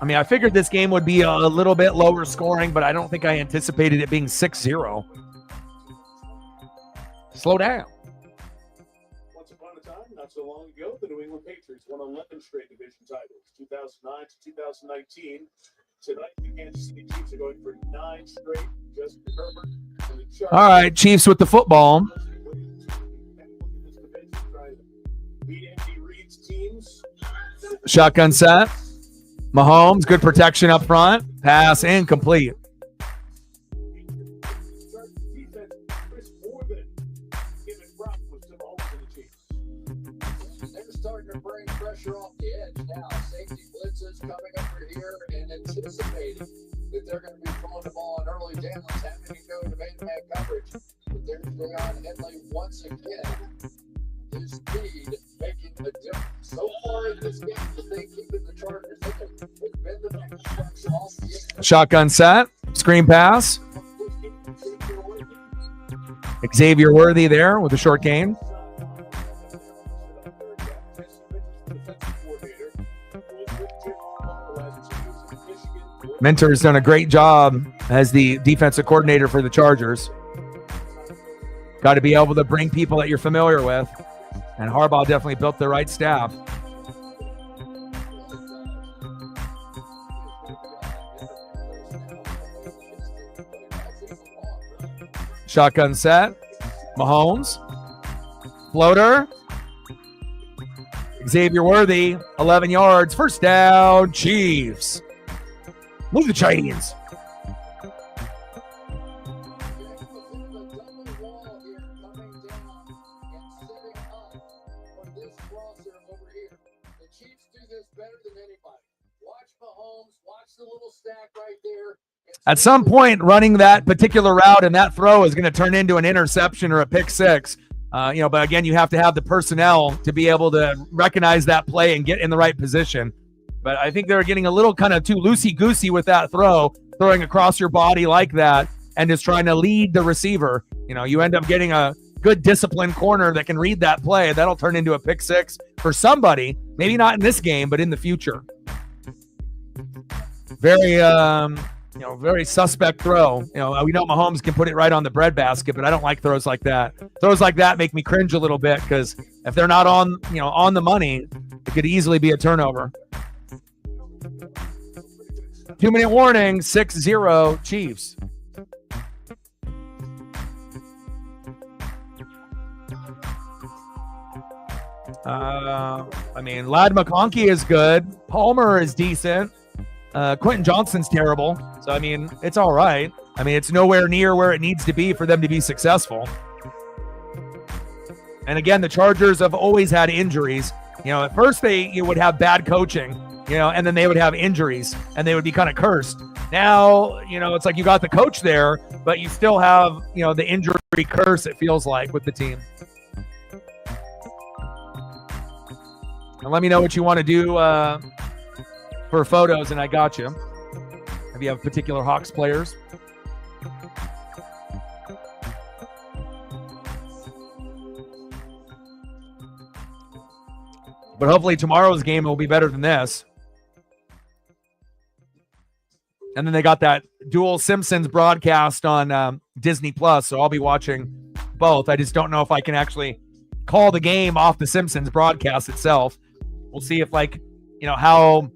I figured this game would be a little bit lower scoring, but I don't think I anticipated it being 6-0. Slow down. Once upon a time, not so long ago, the New England Patriots won 11 straight division titles, 2009 to 2019. Tonight, the Kansas City Chiefs are going for 9 straight. Justin Herbert and the Chargers. All right, Chiefs with the football. Beat Andy Reid's teams. Shotgun set. Mahomes, good protection up front. Pass incomplete. They're starting to bring pressure off the edge now. Safety blitzes coming over here and anticipating that they're going to be throwing the ball on early downs, having to go to man-to-man coverage. But there's Deon Henley once again. His speed making a difference. So far in this game, the thing keeping the Chargers in it has been the construction off the edge. Shotgun set. Screen pass. Xavier Worthy there with a short gain. Mentor's done a great job as the defensive coordinator for the Chargers. Got to be able to bring people that you're familiar with. And Harbaugh definitely built the right staff. Shotgun set. Mahomes. Floater. Xavier Worthy, 11 yards. First down, Chiefs. Move the chains. At some point, running that particular route and that throw is going to turn into an interception or a pick six. But again, you have to have the personnel to be able to recognize that play and get in the right position. But I think they're getting a little kind of too loosey-goosey with that throw, throwing across your body like that and just trying to lead the receiver. You end up getting a good disciplined corner that can read that play. That'll turn into a pick six for somebody, maybe not in this game, but in the future. Very, very suspect throw. We know Mahomes can put it right on the breadbasket, but I don't like throws like that. Throws like that make me cringe a little bit because if they're not on the money, it could easily be a turnover. 2-minute warning, 6-0 Chiefs. Ladd McConkey is good. Palmer is decent. Quentin Johnston's terrible. So, it's all right. It's nowhere near where it needs to be for them to be successful. And again, the Chargers have always had injuries. At first you would have bad coaching, and then they would have injuries and they would be kind of cursed. Now, it's like you got the coach there, but you still have, the injury curse, it feels like, with the team. And let me know what you want to do for photos, and I got you. If you have particular Hawks players. But hopefully tomorrow's game will be better than this. And then they got that dual Simpsons broadcast on Disney Plus, so I'll be watching both. I just don't know if I can actually call the game off the Simpsons broadcast itself. We'll see if, how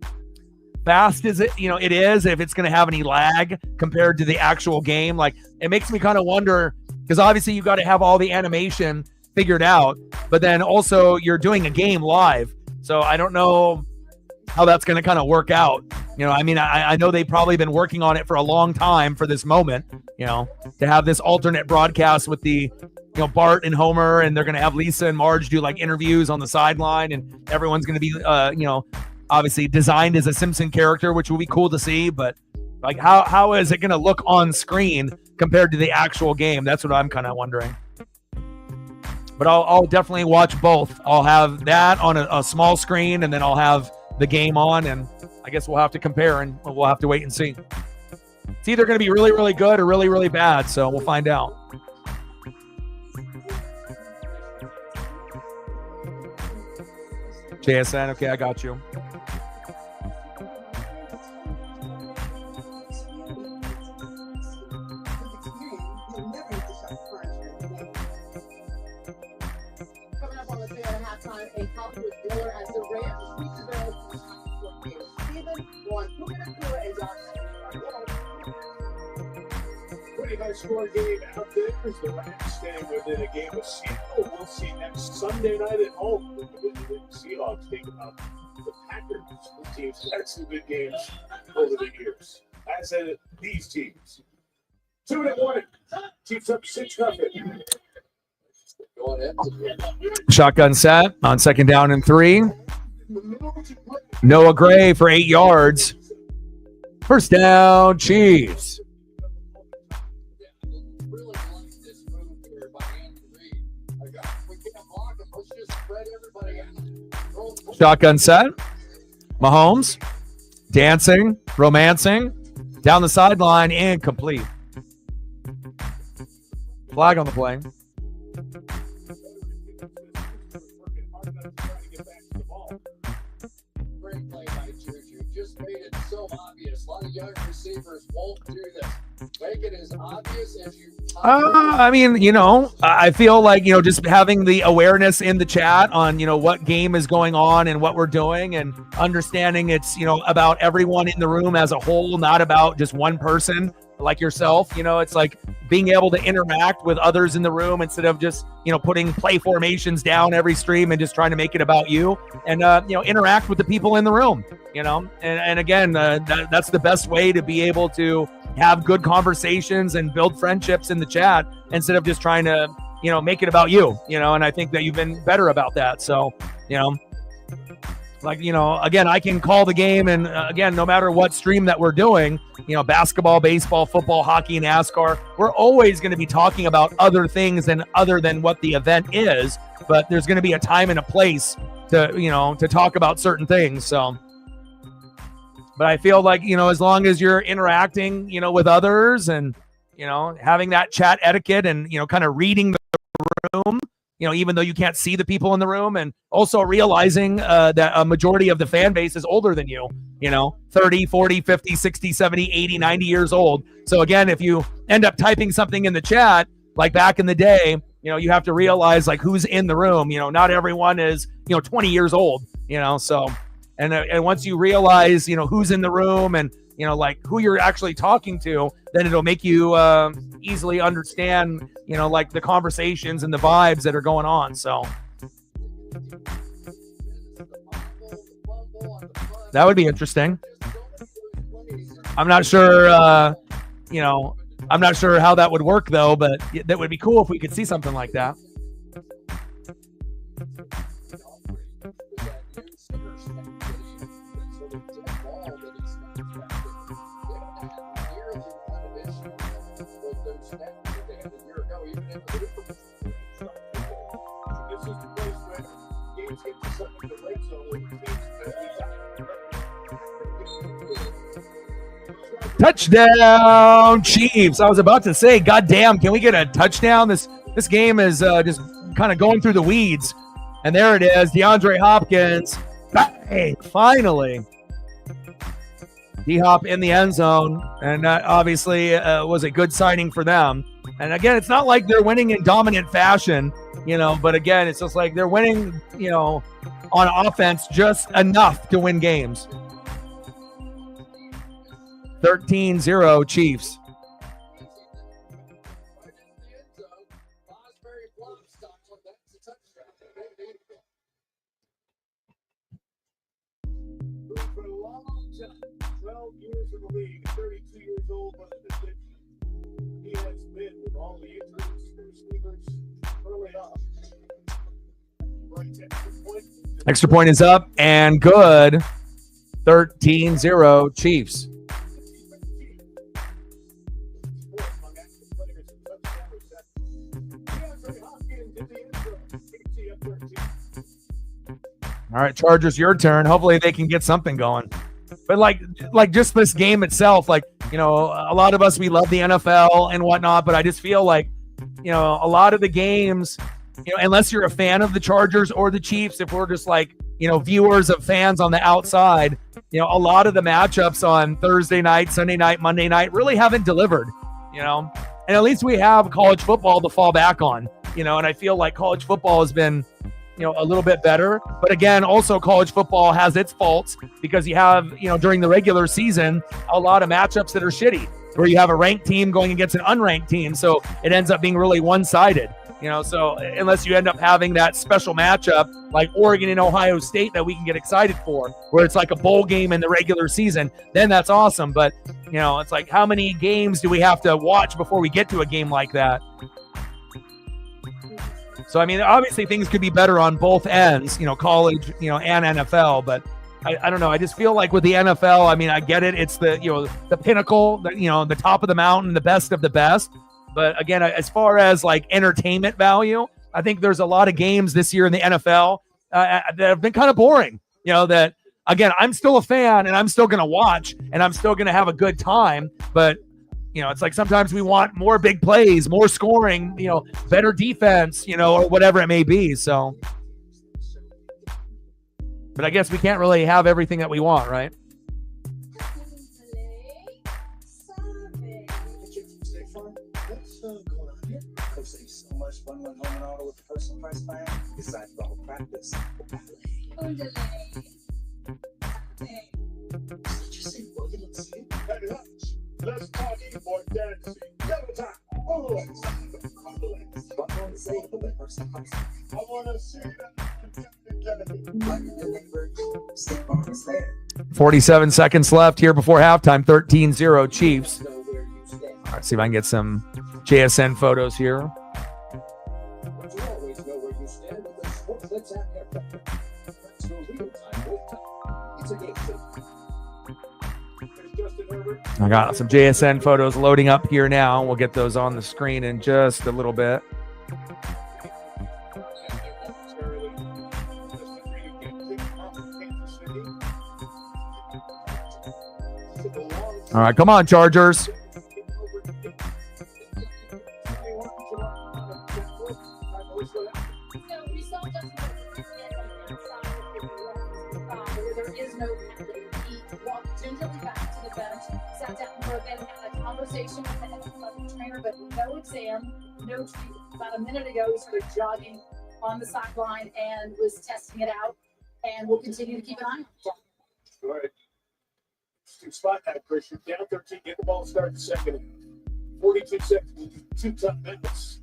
fast is it, it is, if it's going to have any lag compared to the actual game. Like, it makes me kind of wonder, because obviously you got to have all the animation figured out, but then also you're doing a game live. So I don't know how that's going to kind of work out. I know they've probably been working on it for a long time for this moment, to have this alternate broadcast with the, Bart and Homer, and they're going to have Lisa and Marge do like interviews on the sideline, and everyone's going to be, obviously designed as a Simpson character, which will be cool to see. But like, how is it going to look on screen compared to the actual game? That's what I'm kind of wondering. But I'll definitely watch both. I'll have that on a small screen, and then I'll have the game on, and I guess we'll have to compare, and we'll have to wait and see. It's either going to be really, really good or really, really bad, so we'll find out. JSN, okay, I got you. Coming up on the fair at halftime, a Hollywood thriller as the Rams beat the Bears. Stephen won Puka and Josh. Pretty high score game out there as the Rams staying within a game of Seattle. We'll see next Sunday night at home. The Seahawks take on the Packers. Both teams had some good games over the years. As in these teams. 2-1. Chiefs up 6-0. Going in. Shotgun set on 2nd down and 3. Noah Gray for 8 yards. First down, Chiefs. Really like this move here by Andy Reid. We can't block him. Let's just spread everybody out. Shotgun set. Mahomes dancing, romancing, down the sideline, incomplete. Flag on the play. Great play by Juju. Just made it so obvious. A lot of young receivers won't do this. Make it as obvious as you I feel like, just having the awareness in the chat on, what game is going on and what we're doing, and understanding it's, about everyone in the room as a whole, not about just one person like yourself. It's like being able to interact with others in the room instead of just, putting play formations down every stream and just trying to make it about you, and, interact with the people in the room, and again, that's the best way to be able to have good conversations and build friendships in the chat instead of just trying to, make it about you, and I think that you've been better about that. So, again, I can call the game, and again, no matter what stream that we're doing, basketball, baseball, football, hockey, NASCAR, we're always going to be talking about other things other than what the event is, but there's going to be a time and a place to talk about certain things. So, but I feel like, as long as you're interacting, with others, and, having that chat etiquette, and, kind of reading the room, even though you can't see the people in the room, and also realizing that a majority of the fan base is older than you, 30, 40, 50, 60, 70, 80, 90 years old. So again, if you end up typing something in the chat, like back in the day, you have to realize like who's in the room. Not everyone is, 20 years old, so, and once you realize, who's in the room, and, like who you're actually talking to, then it'll make you easily understand, like the conversations and the vibes that are going on. So that would be interesting. I'm not sure, I'm not sure how that would work though, but that would be cool if we could see something like that. snap that they had a year ago, even in the Super Bowl. This is the place where games get to something the red zone with teams Touchdown, Chiefs. I was about to say, goddamn, can we get a touchdown? This game is just kind of going through the weeds. And there it is, DeAndre Hopkins. Bang! Finally. D-Hop in the end zone. And that obviously was a good signing for them. And again, it's not like they're winning in dominant fashion, but again, it's just like they're winning, on offense just enough to win games. 13-0 Chiefs. for a long time. 12 years in the league, 32 years old, but he has been with all the injuries for receivers early on. Extra point is up and good. 13-0 Chiefs. All right, Chargers, your turn. Hopefully they can get something going. But like just this game itself, a lot of us, we love the NFL and whatnot, but I just feel like, a lot of the games, unless you're a fan of the Chargers or the Chiefs, if we're just viewers of fans on the outside, a lot of the matchups on Thursday night, Sunday night, Monday night really haven't delivered, and at least we have college football to fall back on, and I feel like college football has been, a little bit better. But again, also college football has its faults because you have, during the regular season, a lot of matchups that are shitty where you have a ranked team going against an unranked team. So it ends up being really one-sided, so unless you end up having that special matchup like Oregon and Ohio State that we can get excited for, where it's like a bowl game in the regular season, then that's awesome. But, it's like, how many games do we have to watch before we get to a game like that? So, obviously things could be better on both ends, college, and NFL, but I don't know. I just feel like with the NFL, I get it. It's the pinnacle, the top of the mountain, the best of the best. But again, as far as entertainment value, I think there's a lot of games this year in the NFL that have been kind of boring, that again, I'm still a fan and I'm still going to watch and I'm still going to have a good time. But it's like sometimes we want more big plays, more scoring, better defense, or whatever it may be. So, but I guess we can't really have everything that we want, right? What's going on here? Coach said he's so much fun when home and auto with the personal price plan. Besides the whole practice. Did you say Boogie? Let's see. Let's talk e-board fantasy. Double time. Oh, I want to see that. 47 seconds left here before halftime. 13-0 Chiefs. All right, see if I can get some JSN photos here. You always know where you stand with the sports that's at there. That's no real time, real time. It's a game show. I got some JSN photos loading up here now. We'll get those on the screen in just a little bit. All right, come on, Chargers. Conversation with the NFL trainer, but no exam, no treatment. About a minute ago, he started jogging on the sideline and was testing it out, and we'll continue to keep an eye on it. All right. Spot that, Christian. Down 13, get the ball started second. 42 seconds, 2 tough minutes.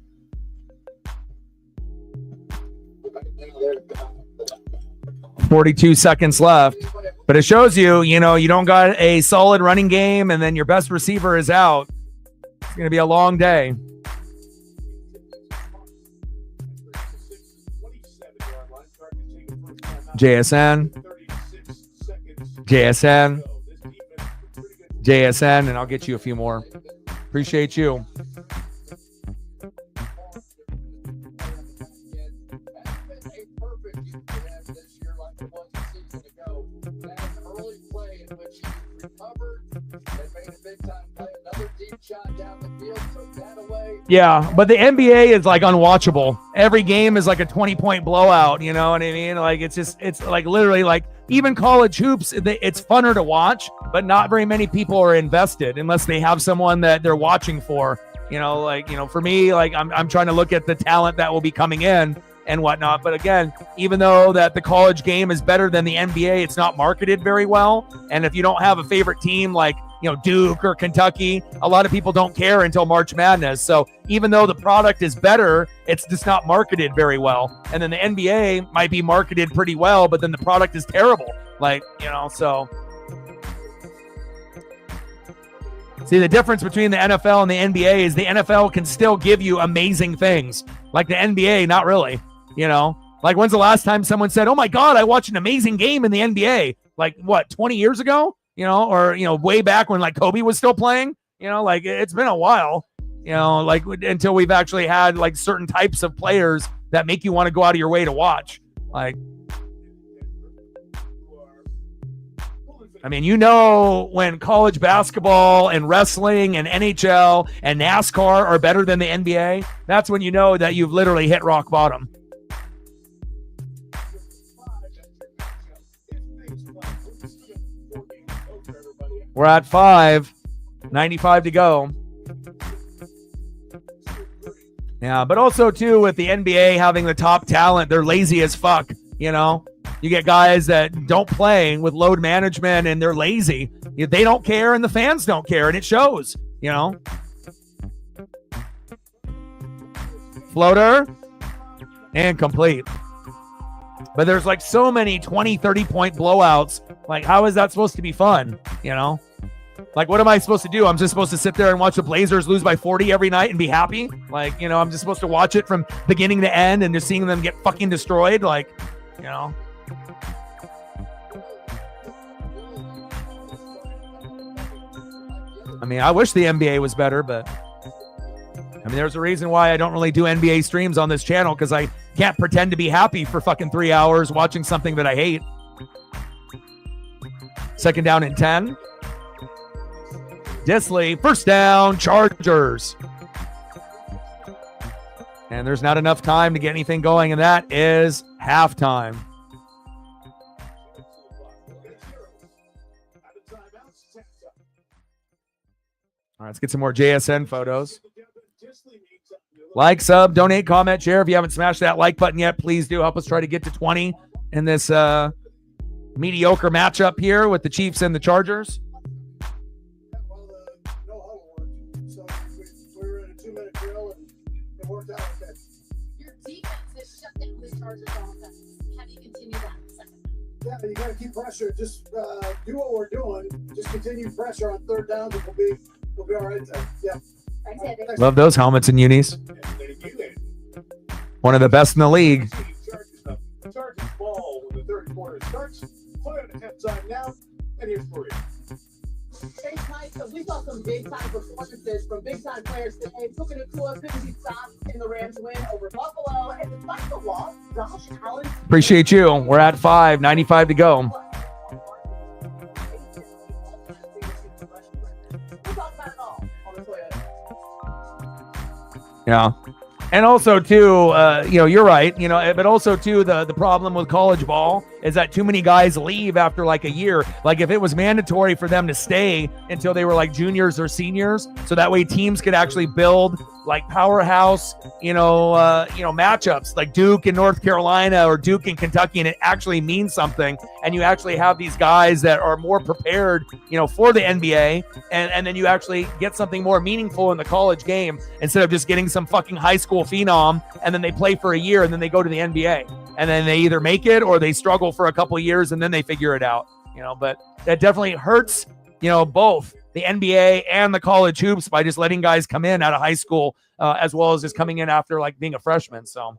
42 seconds left. But it shows you, you don't got a solid running game and then your best receiver is out. It's going to be a long day. JSN, and I'll get you a few more. Appreciate you. Yeah, but the NBA is like unwatchable. Every game is like a 20-point blowout. You know what I mean? Like it's like literally like even college hoops. It's funner to watch, but not very many people are invested unless they have someone that they're watching for. You know, like for me, like I'm trying to look at the talent that will be coming in and whatnot. But again, even though that the college game is better than the NBA, it's not marketed very well. And if you don't have a favorite team like Duke or Kentucky, a lot of people don't care until March Madness. So even though the product is better, it's just not marketed very well. And then the NBA might be marketed pretty well, but then the product is terrible. So see, the difference between the NFL and the NBA is the NFL can still give you amazing things. Like the NBA, not really. Like when's the last time someone said, "Oh my God, I watched an amazing game in the NBA"? Like what, 20 years ago? Or way back when like Kobe was still playing, like it's been a while, like until we've actually had like certain types of players that make you want to go out of your way to watch. Like, I mean, when college basketball and wrestling and NHL and NASCAR are better than the NBA, that's when you know that you've literally hit rock bottom. We're at 5, 95 to go. Yeah, but also too with the NBA having the top talent, they're lazy as fuck. You get guys that don't play with load management and they're lazy. They don't care and the fans don't care, and it shows. Floater and complete. But there's like so many 20, 30-point blowouts. Like, how is that supposed to be fun? Like, what am I supposed to do? I'm just supposed to sit there and watch the Blazers lose by 40 every night and be happy? Like, I'm just supposed to watch it from beginning to end and just seeing them get fucking destroyed? Like, I mean, I wish the NBA was better, but I mean, there's a reason why I don't really do NBA streams on this channel, because I can't pretend to be happy for fucking 3 hours watching something that I hate. Second down and 10. Disley, first down, Chargers. And there's not enough time to get anything going, and that is halftime. All right, let's get some more JSN photos. Like, sub, donate, comment, share. If you haven't smashed that like button yet, please do. Help us try to get to 20 in this mediocre matchup here with the Chiefs and the Chargers. So we were in a 2-minute drill and it worked out okay. Your defense has shut down the Chargers offense. How do you continue that in the second? Yeah, you got to keep pressure. Just do what we're doing. Just continue pressure on third downs, and we'll be all right. Yeah. Thanks, Andy. Love those helmets and unis. One of the best in the league. Chargers ball when the third quarter starts. Play on the halftime now, and here's Maria. Thanks, Mike. So we saw some big-time performances from big-time players today. Puka Nacua couldn't be stopped in the Rams win over Buffalo. And despite the loss, Josh Allen... Appreciate you. We're at 5, 95 to go. We'll talk about it all on the Toyota. Yeah. And also, too, you're right, but also, too, the problem with college ball is that too many guys leave after like a year. Like if it was mandatory for them to stay until they were like juniors or seniors, so that way teams could actually build like powerhouse, matchups like Duke and North Carolina or Duke and Kentucky, and it actually means something. And you actually have these guys that are more prepared, for the NBA, and then you actually get something more meaningful in the college game instead of just getting some fucking high school phenom and then they play for a year and then they go to the NBA and then they either make it or they struggle for a couple of years and then they figure it out. But that definitely hurts, both the NBA and the college hoops by just letting guys come in out of high school as well as just coming in after like being a freshman. So.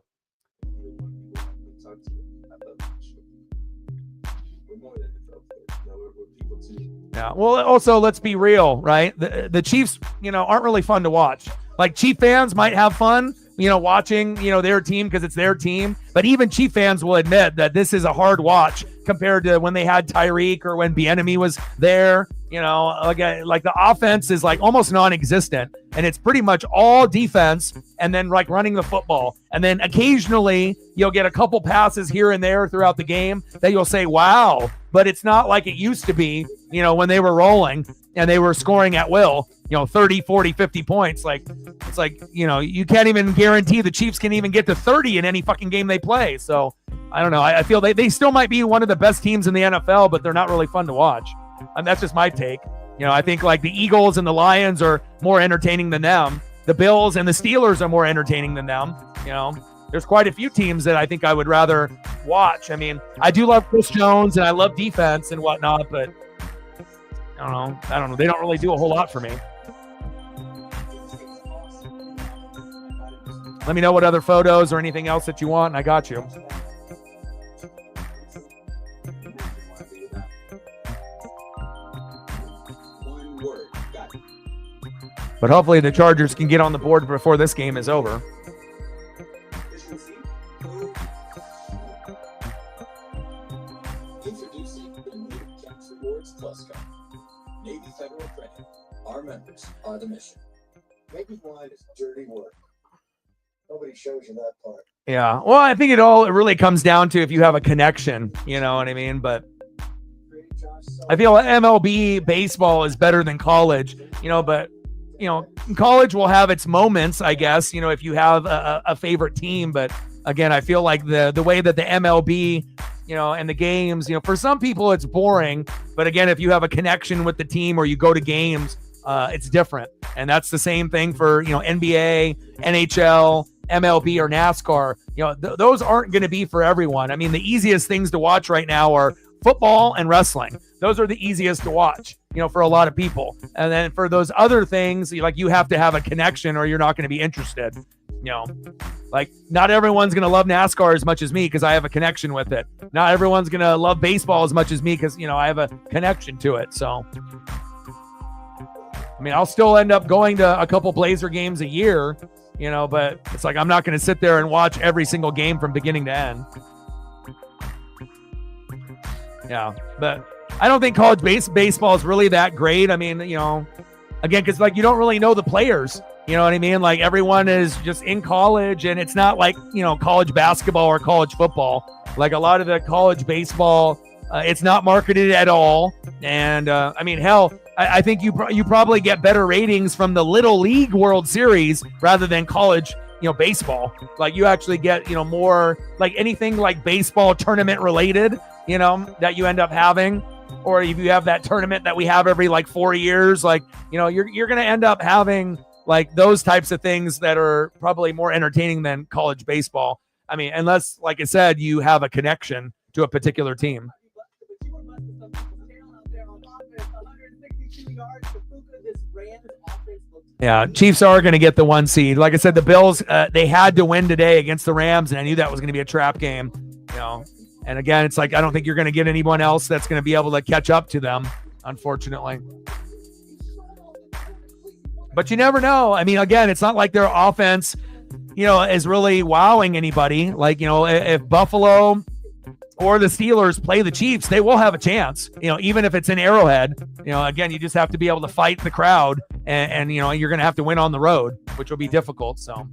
Yeah. Well, also let's be real, right? The Chiefs, aren't really fun to watch. Like Chief fans might have fun, watching, their team because it's their team. But even Chief fans will admit that this is a hard watch compared to when they had Tyreek or when Bieniemy was there. Like the offense is like almost non-existent, and it's pretty much all defense and then like running the football. And then occasionally you'll get a couple passes here and there throughout the game that you'll say, wow, but it's not like it used to be, when they were rolling and they were scoring at will, 30, 40, 50 points. Like, it's like, you can't even guarantee the Chiefs can even get to 30 in any fucking game they play. So I don't know. I feel they still might be one of the best teams in the NFL, but they're not really fun to watch. And that's just my take. I think like the Eagles and the Lions are more entertaining than them. The Bills and the Steelers are more entertaining than them. There's quite a few teams that I think I would rather watch. I mean, I do love Chris Jones and I love defense and whatnot, but I don't know. They don't really do a whole lot for me. Let me know what other photos or anything else that you want, and I got you. But hopefully the Chargers can get on the board before this game is over. Introducing the new Caps Rewards Plus card. Navy Federal Credit. Our members are the mission. Making wine is dirty work. Nobody shows you that part. Yeah. Well, I think it really comes down to if you have a connection, you know what I mean? But I feel MLB baseball is better than college, but college will have its moments, I guess, if you have a favorite team. But again, I feel like the way that the MLB, and the games, for some people it's boring. But again, if you have a connection with the team or you go to games, it's different. And that's the same thing for, NBA, NHL, MLB, or NASCAR. Those aren't going to be for everyone. I mean, the easiest things to watch right now are football and wrestling. Those are the easiest to watch, for a lot of people. And then for those other things, like you have to have a connection or you're not going to be interested. Like not everyone's going to love NASCAR as much as me because I have a connection with it. Not everyone's going to love baseball as much as me because, I have a connection to it. So, I mean, I'll still end up going to a couple Blazer games a year, but it's like I'm not going to sit there and watch every single game from beginning to end. Yeah, but I don't think college baseball is really that great. I mean, again, because like you don't really know the players. You know what I mean? Like everyone is just in college, and it's not like college basketball or college football. Like a lot of the college baseball, it's not marketed at all. And I mean, hell, I think you probably get better ratings from the Little League World Series rather than college baseball. Like you actually get more like anything like baseball tournament related. That you end up having, or if you have that tournament that we have every like 4 years, like, you're going to end up having like those types of things that are probably more entertaining than college baseball. I mean, unless, like I said, you have a connection to a particular team. Yeah, Chiefs are going to get the 1 seed. Like I said, the Bills, they had to win today against the Rams, and I knew that was going to be a trap game, And again, it's like I don't think you're going to get anyone else that's going to be able to catch up to them, unfortunately. But you never know. I mean, again, it's not like their offense, is really wowing anybody. Like, if Buffalo or the Steelers play the Chiefs, they will have a chance, even if it's in Arrowhead. Again, you just have to be able to fight the crowd and you're going to have to win on the road, which will be difficult. So.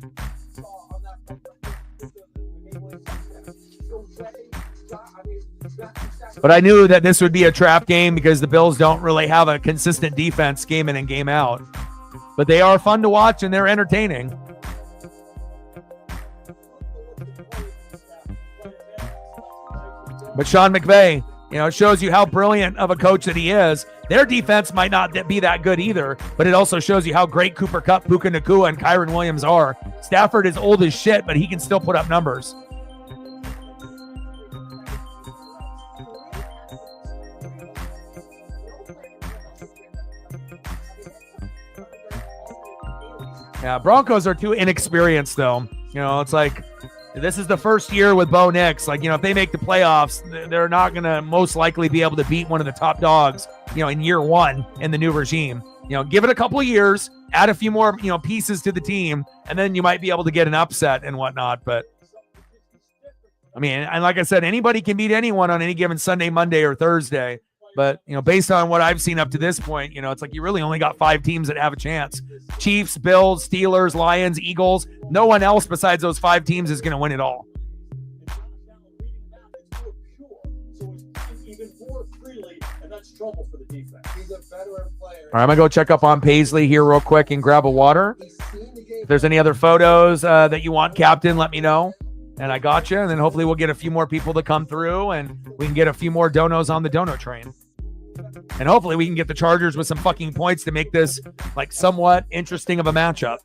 But I knew that this would be a trap game because the Bills don't really have a consistent defense game in and game out. But they are fun to watch and they're entertaining. But Sean McVay, it shows you how brilliant of a coach that he is. Their defense might not be that good either, but it also shows you how great Cooper Kupp, Puka Nacua, and Kyron Williams are. Stafford is old as shit, but he can still put up numbers. Yeah, Broncos are too inexperienced, though. It's like This is the first year with Bo Nix. Like, if they make the playoffs, they're not going to most likely be able to beat one of the top dogs, in year one in the new regime. Give it a couple of years, add a few more, pieces to the team, and then you might be able to get an upset and whatnot. But I mean, and like I said, anybody can beat anyone on any given Sunday, Monday, or Thursday. But, based on what I've seen up to this point, it's like you really only got 5 teams that have a chance. Chiefs, Bills, Steelers, Lions, Eagles. No one else besides those 5 teams is going to win it all. Even more freely, and that's trouble for the defense. He's a veteran player. All right, I'm going to go check up on Paisley here real quick and grab a water. He's seen the game. If there's any other photos that you want, Captain, let me know. And I got you. And then hopefully we'll get a few more people to come through and we can get a few more donos on the dono train. And hopefully we can get the Chargers with some fucking points to make this like somewhat interesting of a matchup.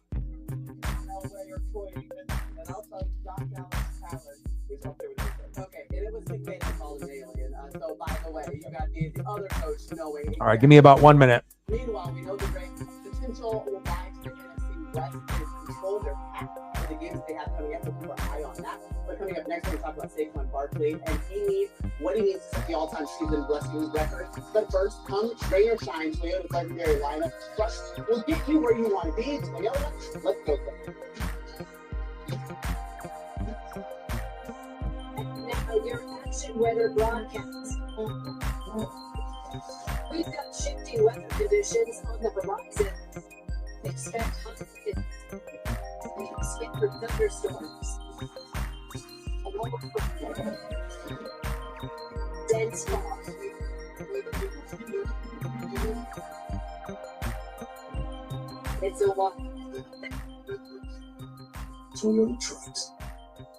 Okay, and it was McVay that called an alien. So by the way, you got the other coach knowing. All right, give me about 1 minute. Meanwhile, we know the great potential lives for NFC West is control their path for the games they have coming up. We're high on that. But coming up next, we're going to talk about Saquon Barkley and what he needs to set the all-time season blessing record. But first, come train or shine. Toyota's legendary lineup. Trust will get you where you want to be. Toyota, let's go. Now your action weather broadcast. We've got shifting weather conditions on the horizon. Expect high winds. We expect thunderstorms. Dense fog. It's a walk. Toyota trucks.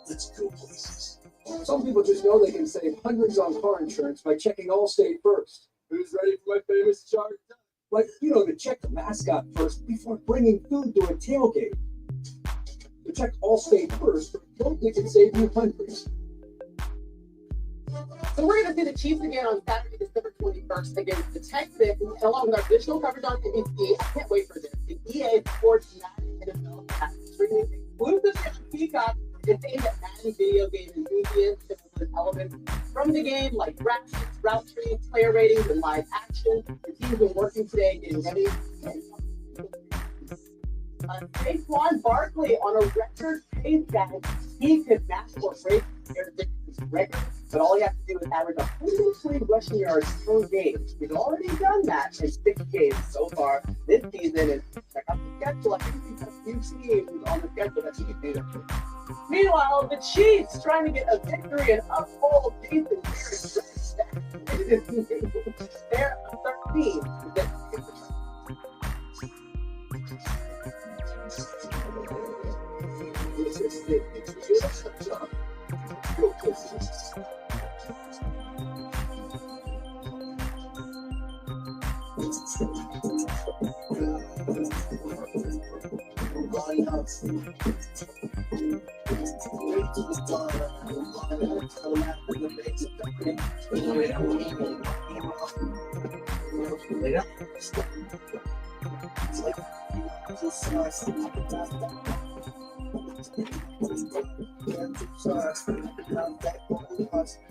Let's go places. Some people just know they can save hundreds on car insurance by checking Allstate first. Who's ready for my famous chart? Like, to check the mascot first before bringing food to a tailgate. To check Allstate first, don't think it save you hundreds. So we're going to see the Chiefs again on Saturday, December 21st against the Texans, along with our additional coverage on NBC. I can't wait for this. The EA Sports Madden NFL Pass streaming exclusively on Peacock. It's aimed at Madden video game enthusiasts with elements from the game like graphics, route trees, player ratings, and live action. The team's been working today, getting ready. Saquon Barkley on a record pace that he could match or break his record, but all he has to do is average 103 rushing yards per game. He's already done that in 6 games so far this season, and check out the schedule. I think he's got a few teams on the schedule that he can do that. Meanwhile, the Chiefs trying to get a victory and uphold Jason They're 13.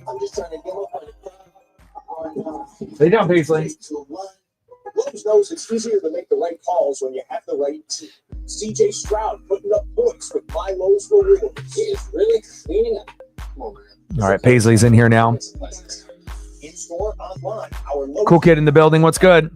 I'm just trying to get up on Lay down, Paisley. Williams knows it's easier to make the right calls when you have the right team. CJ Stroud putting up points with buy lows for real. He is really cleaning up. All right, Paisley's in here now. In store, online, our local Cool kid in the building. What's good?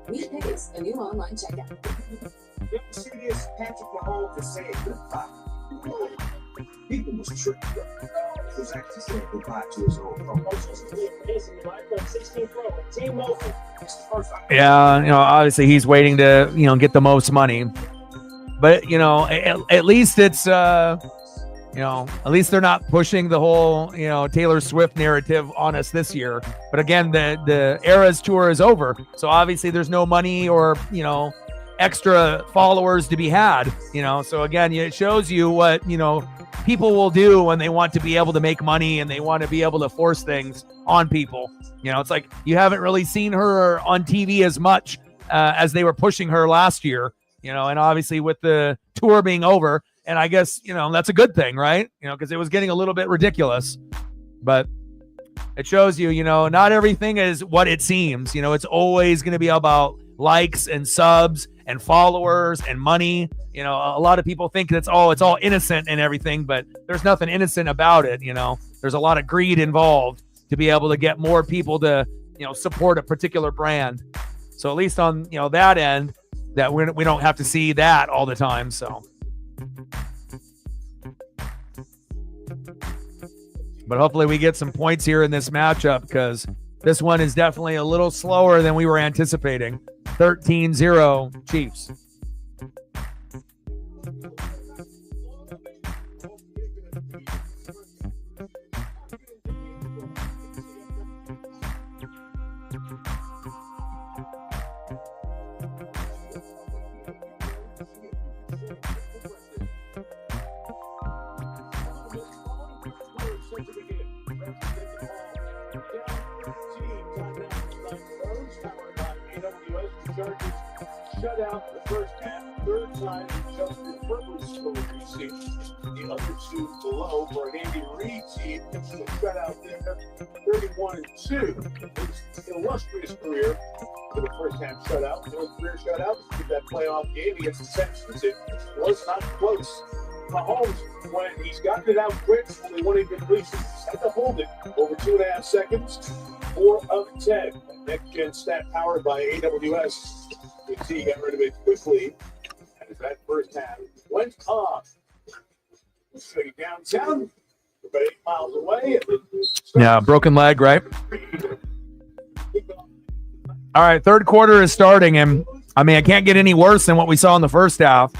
Weekdays, a new online checkout. Never see this Patrick Mahomes to say goodbye. People was tricked. was actually saying goodbye to his old phone. Yeah, obviously he's waiting to, get the most money. But, at least it's, at least they're not pushing the whole, Taylor Swift narrative on us this year. But again, the Eras tour is over. So obviously there's no money or, extra followers to be had, So again, it shows you what, people will do when they want to be able to make money and they want to be able to force things on people. It's like you haven't really seen her on TV as much as they were pushing her last year, and obviously with the tour being over, and I guess, that's a good thing, right? Because it was getting a little bit ridiculous, but it shows you, not everything is what it seems. It's always going to be about likes and subs and followers and money. A lot of people think it's all innocent and everything, but there's nothing innocent about it. There's a lot of greed involved to be able to get more people to, support a particular brand. So at least on, that end, that we don't have to see that all the time. So, but hopefully we get some points here in this matchup, because this one is definitely a little slower than we were anticipating. 13-0 Chiefs. Shut out the first half, third time Justin Herbert's scored receipt. The other two below for an Andy Reid team. Shut out there, 31-2. His illustrious career for the first half shutout. No career shutout. That playoff game against the Texans, it was not close. Mahomes, when he's gotten it out quick, only one incompletion. He's had to hold it over 2.5 seconds. 4 of 10. Next gen stat powered by AWS. You see, he got rid of it quickly as that first half went off. Straight downtown, about 8 miles away. Yeah, broken leg, right? All right, third quarter is starting, and I can't get any worse than what we saw in the first half.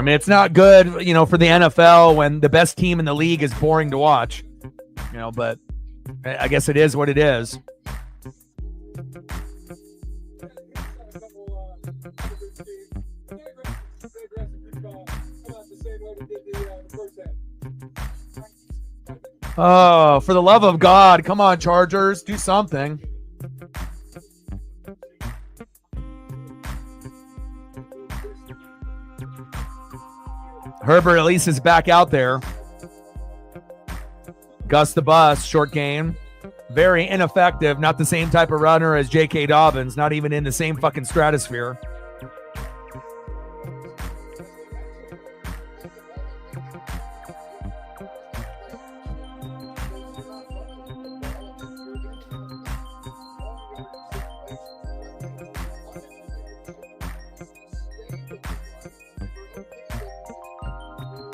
It's not good, for the NFL when the best team in the league is boring to watch, but I guess it is what it is. Oh, for the love of God, come on, Chargers, do something. Herbert at least is back out there. Gus the Bus, short game. Very ineffective. Not the same type of runner as J.K. Dobbins. Not even in the same fucking stratosphere.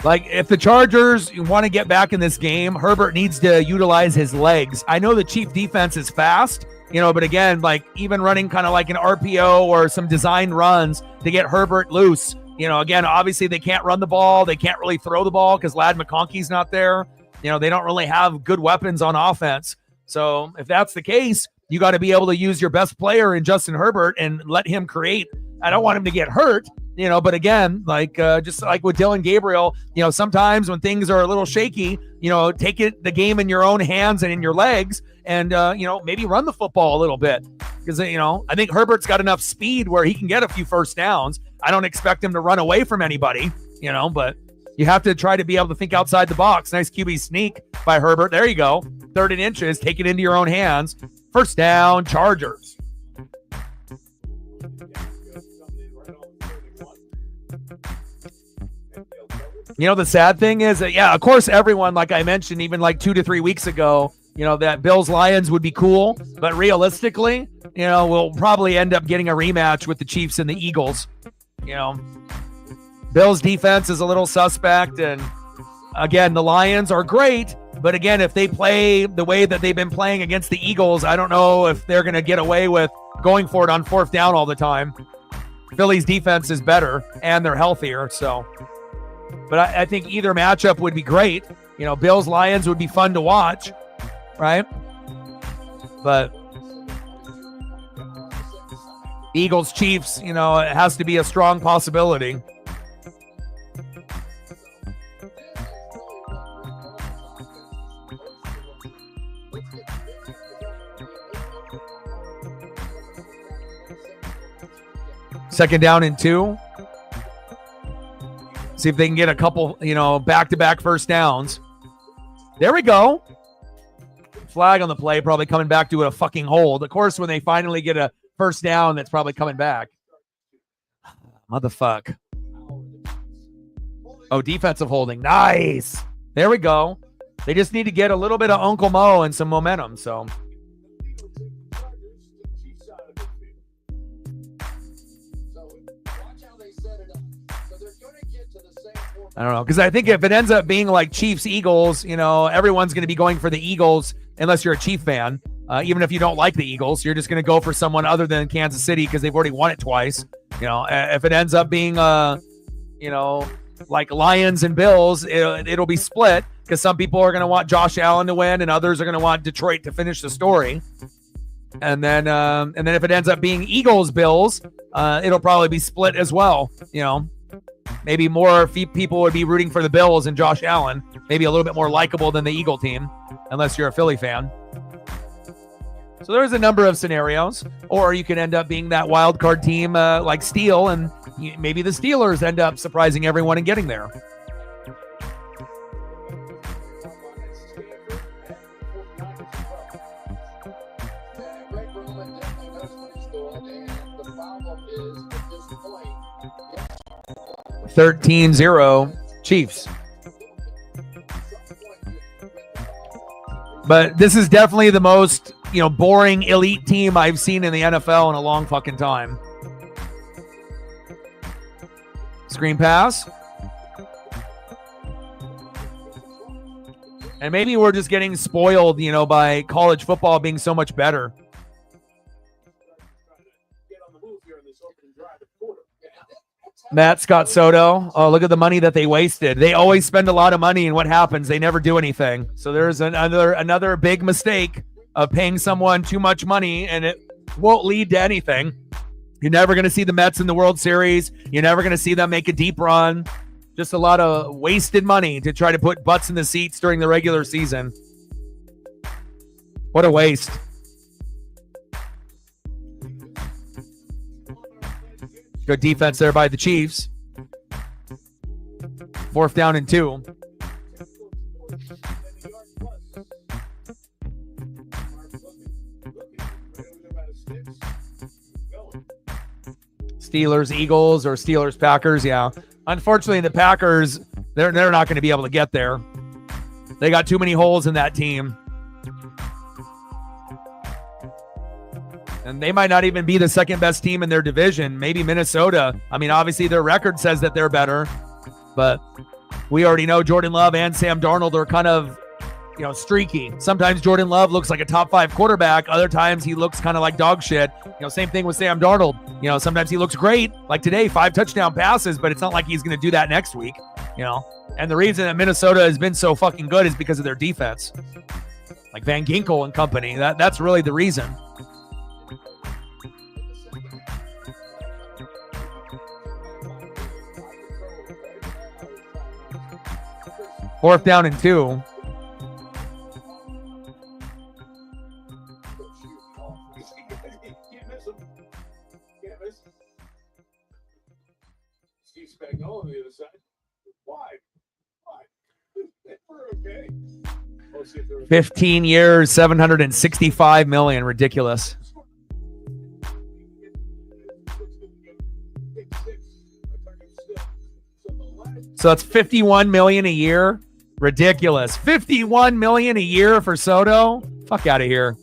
Like, if the Chargers want to get back in this game, Herbert needs to utilize his legs. I know the Chief defense is fast, but again, like even running kind of like an RPO or some designed runs to get Herbert loose. Again, obviously they can't run the ball. They can't really throw the ball because Ladd McConkey's not there. They don't really have good weapons on offense. So if that's the case, you got to be able to use your best player in Justin Herbert and let him create. I don't want him to get hurt. But again, like just like with Dylan Gabriel, sometimes when things are a little shaky, take the game in your own hands and in your legs and, maybe run the football a little bit because, I think Herbert's got enough speed where he can get a few first downs. I don't expect him to run away from anybody, but you have to try to be able to think outside the box. Nice QB sneak by Herbert. There you go. 3rd and inches. Take it into your own hands. First down, Chargers. The sad thing is that, of course, everyone, like I mentioned, even like 2 to 3 weeks ago, that Bills Lions would be cool, but realistically, we'll probably end up getting a rematch with the Chiefs and the Eagles. Bills defense is a little suspect, and again, the Lions are great, but again, if they play the way that they've been playing against the Eagles, I don't know if they're going to get away with going for it on fourth down all the time. Philly's defense is better, and they're healthier, so. But I think either matchup would be great. Bills Lions would be fun to watch, right? But Eagles Chiefs, it has to be a strong possibility. Second down and 2. See if they can get a couple, back-to-back first downs. There we go. Flag on the play, probably coming back to a fucking hold. Of course, when they finally get a first down, that's probably coming back. Motherfuck. Oh, defensive holding. Nice. There we go. They just need to get a little bit of Uncle Mo and some momentum, so. I don't know, because I think if it ends up being like Chiefs-Eagles, everyone's going to be going for the Eagles unless you're a Chief fan. Even if you don't like the Eagles, you're just going to go for someone other than Kansas City because they've already won it twice. If it ends up being, like Lions and Bills, it'll be split because some people are going to want Josh Allen to win and others are going to want Detroit to finish the story. And then if it ends up being Eagles-Bills, it'll probably be split as well, Maybe more people would be rooting for the Bills and Josh Allen. Maybe a little bit more likable than the Eagle team, unless you're a Philly fan. So there's a number of scenarios. Or you can end up being that wild card team like Steel, and maybe the Steelers end up surprising everyone and getting there. Greg Roman definitely knows what he's doing, and the problem is at this point, 13-0 Chiefs. But this is definitely the most, boring elite team I've seen in the NFL in a long fucking time. Screen pass. And maybe we're just getting spoiled, by college football being so much better. Matt Scott Soto. Oh, look at the money that they wasted. They always spend a lot of money, and what happens? They never do anything. So there's another big mistake of paying someone too much money, and it won't lead to anything. You're never going to see the Mets in the World Series. You're never going to see them make a deep run. Just a lot of wasted money to try to put butts in the seats during the regular season. What a waste. Good defense there by the Chiefs. 4th down and 2. Steelers, Eagles, or Steelers, Packers. Yeah. Unfortunately, the Packers, they're not going to be able to get there. They got too many holes in that team. And they might not even be the second best team in their division. Maybe Minnesota. I mean, obviously their record says that they're better, but we already know Jordan Love and Sam Darnold are kind of, streaky. Sometimes Jordan Love looks like a top 5 quarterback. Other times he looks kind of like dog shit. Same thing with Sam Darnold. Sometimes he looks great. Like today, 5 touchdown passes, but it's not like he's going to do that next week, And the reason that Minnesota has been so fucking good is because of their defense. Like Van Ginkel and company. That's really the reason. Fourth down and 2. Steve Spagnuolo on the other side. Why? We're okay. 15 years, $765 million. Ridiculous. So that's $51 million a year Ridiculous. $51 million a year for Soto. Fuck out of here.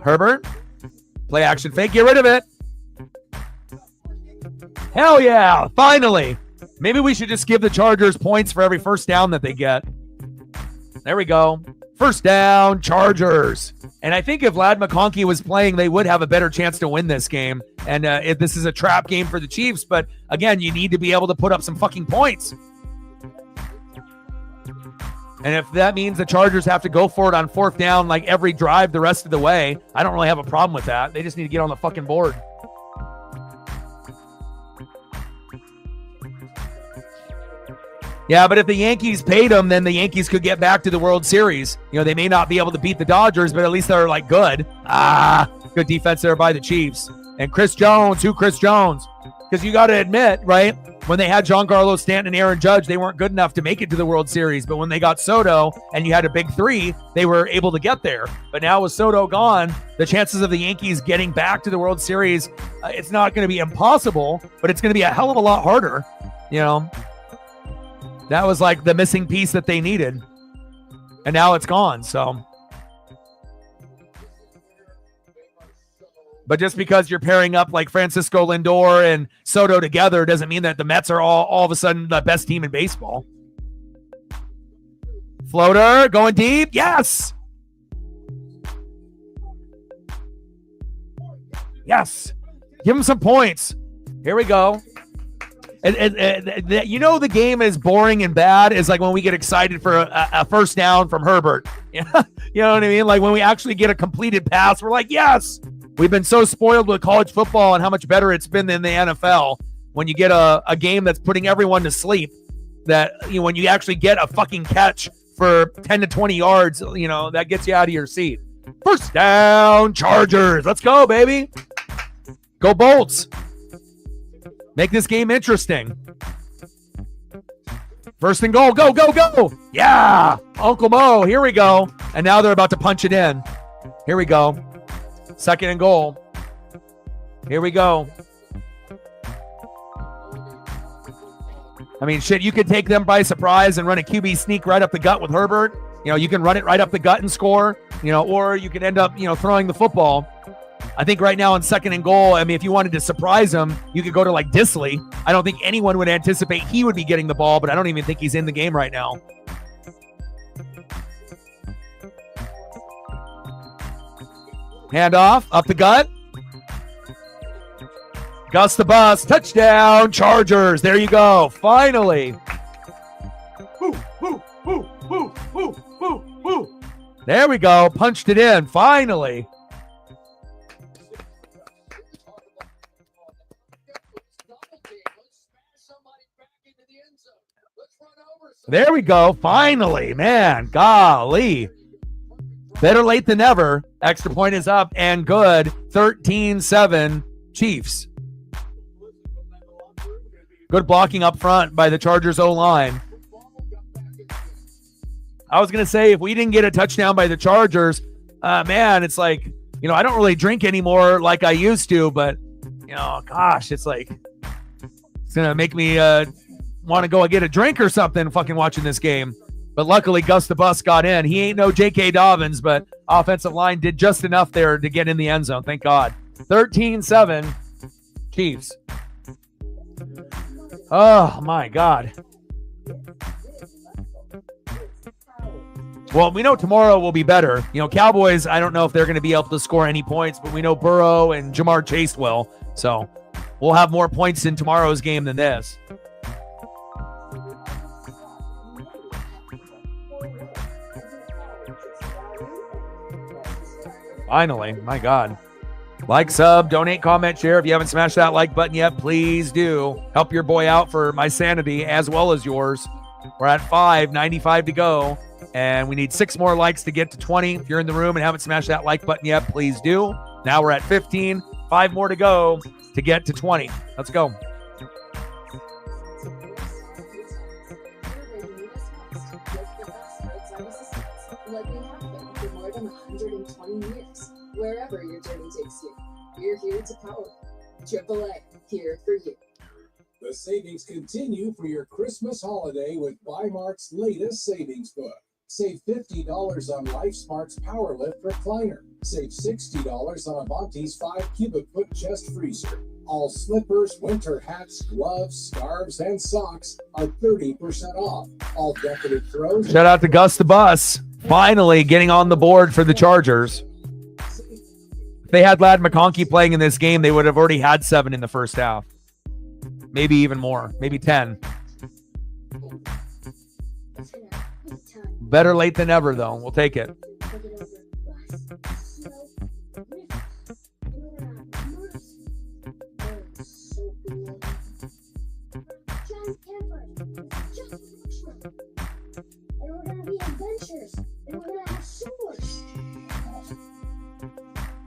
Herbert. Play action fake. Get rid of it. Hell yeah. Finally. Maybe we should just give the Chargers points for every first down that they get. There we go. First down, Chargers. And I think if Ladd McConkey was playing, they would have a better chance to win this game. And if this is a trap game for the Chiefs, but again, you need to be able to put up some fucking points. And if that means the Chargers have to go for it on fourth down like every drive the rest of the way, I don't really have a problem with that. They just need to get on the fucking board. Yeah, but if the Yankees paid them, then the Yankees could get back to the World Series. You know, they may not be able to beat the Dodgers, but at least they're like good. Good defense there by the Chiefs. And Chris Jones, Chris Jones? Because you got to admit, right, when they had Giancarlo Stanton and Aaron Judge, they weren't good enough to make it to the World Series. But when they got Soto and you had a big three, they were able to get there. But now with Soto gone, the chances of the Yankees getting back to the World Series, it's not going to be impossible, but it's going to be a hell of a lot harder, you know. That was like the missing piece that they needed. And now it's gone, so. But just because you're pairing up like Francisco Lindor and Soto together doesn't mean that the Mets are all of a sudden the best team in baseball. Floater going deep. Yes. Yes. Give him some points. Here we go. You know the game is boring and bad is like when we get excited for a first down from Herbert. You know what I mean? Like when we actually get a completed pass, we're like, yes. We've been so spoiled with college football and how much better it's been than the NFL. When you get a game that's putting everyone to sleep, that when you actually get a fucking catch for 10 to 20 yards, that gets you out of your seat. First down, Chargers. Let's go, baby. Go Bolts. Make this game interesting. First and goal. Go, go, go. Yeah. Uncle Mo. Here we go. And now they're about to punch it in. Here we go. Second and goal. Here we go. I mean, shit, you could take them by surprise and run a QB sneak right up the gut with Herbert. You can run it right up the gut and score, or you could end up, throwing the football. I think right now on second and goal, I mean, if you wanted to surprise him, you could go to like Disley. I don't think anyone would anticipate he would be getting the ball, but I don't even think he's in the game right now. Handoff, up the gut. Gus the Bus, touchdown, Chargers. There you go, finally. Woo, woo, woo, woo, woo, woo, woo. There we go, punched it in, finally. There we go. Finally, man. Golly. Better late than never. Extra point is up and good. 13-7 Chiefs. Good blocking up front by the Chargers O-line. I was going to say, if we didn't get a touchdown by the Chargers, man, it's like, I don't really drink anymore like I used to, but, gosh, it's like, it's going to make me want to go and get a drink or something fucking watching this game. But luckily, Gus the Bus got in. He ain't no J.K. Dobbins, but offensive line did just enough there to get in the end zone. Thank God. 13-7 Chiefs. Oh, my God. Well, we know tomorrow will be better. Cowboys, I don't know if they're going to be able to score any points, but we know Burrow and Jamar Chase will. So we'll have more points in tomorrow's game than this. Finally, my God. Like, sub, donate, comment, share. If you haven't smashed that like button yet, please do. Help your boy out for my sanity as well as yours. We're at 5:95 to go, and we need 6 more likes to get to 20. If you're in the room and haven't smashed that like button yet, please do. Now we're at 15. 5 more to go to get to 20. Let's go. Wherever your journey takes you, we're here to power. AAA, here for you. The savings continue for your Christmas holiday with Bi-Mart's latest savings book. Save $50 on LifeSmart's PowerLift recliner. Save $60 on Avanti's 5 cubic foot chest freezer. All slippers, winter hats, gloves, scarves, and socks are 30% off. All decorative throws. Shout out to Gus the Bus. Finally getting on the board for the Chargers. If they had Ladd McConkey playing in this game, they would have already had 7 in the first half. Maybe even more. Maybe 10. Better late than ever, though. We'll take it.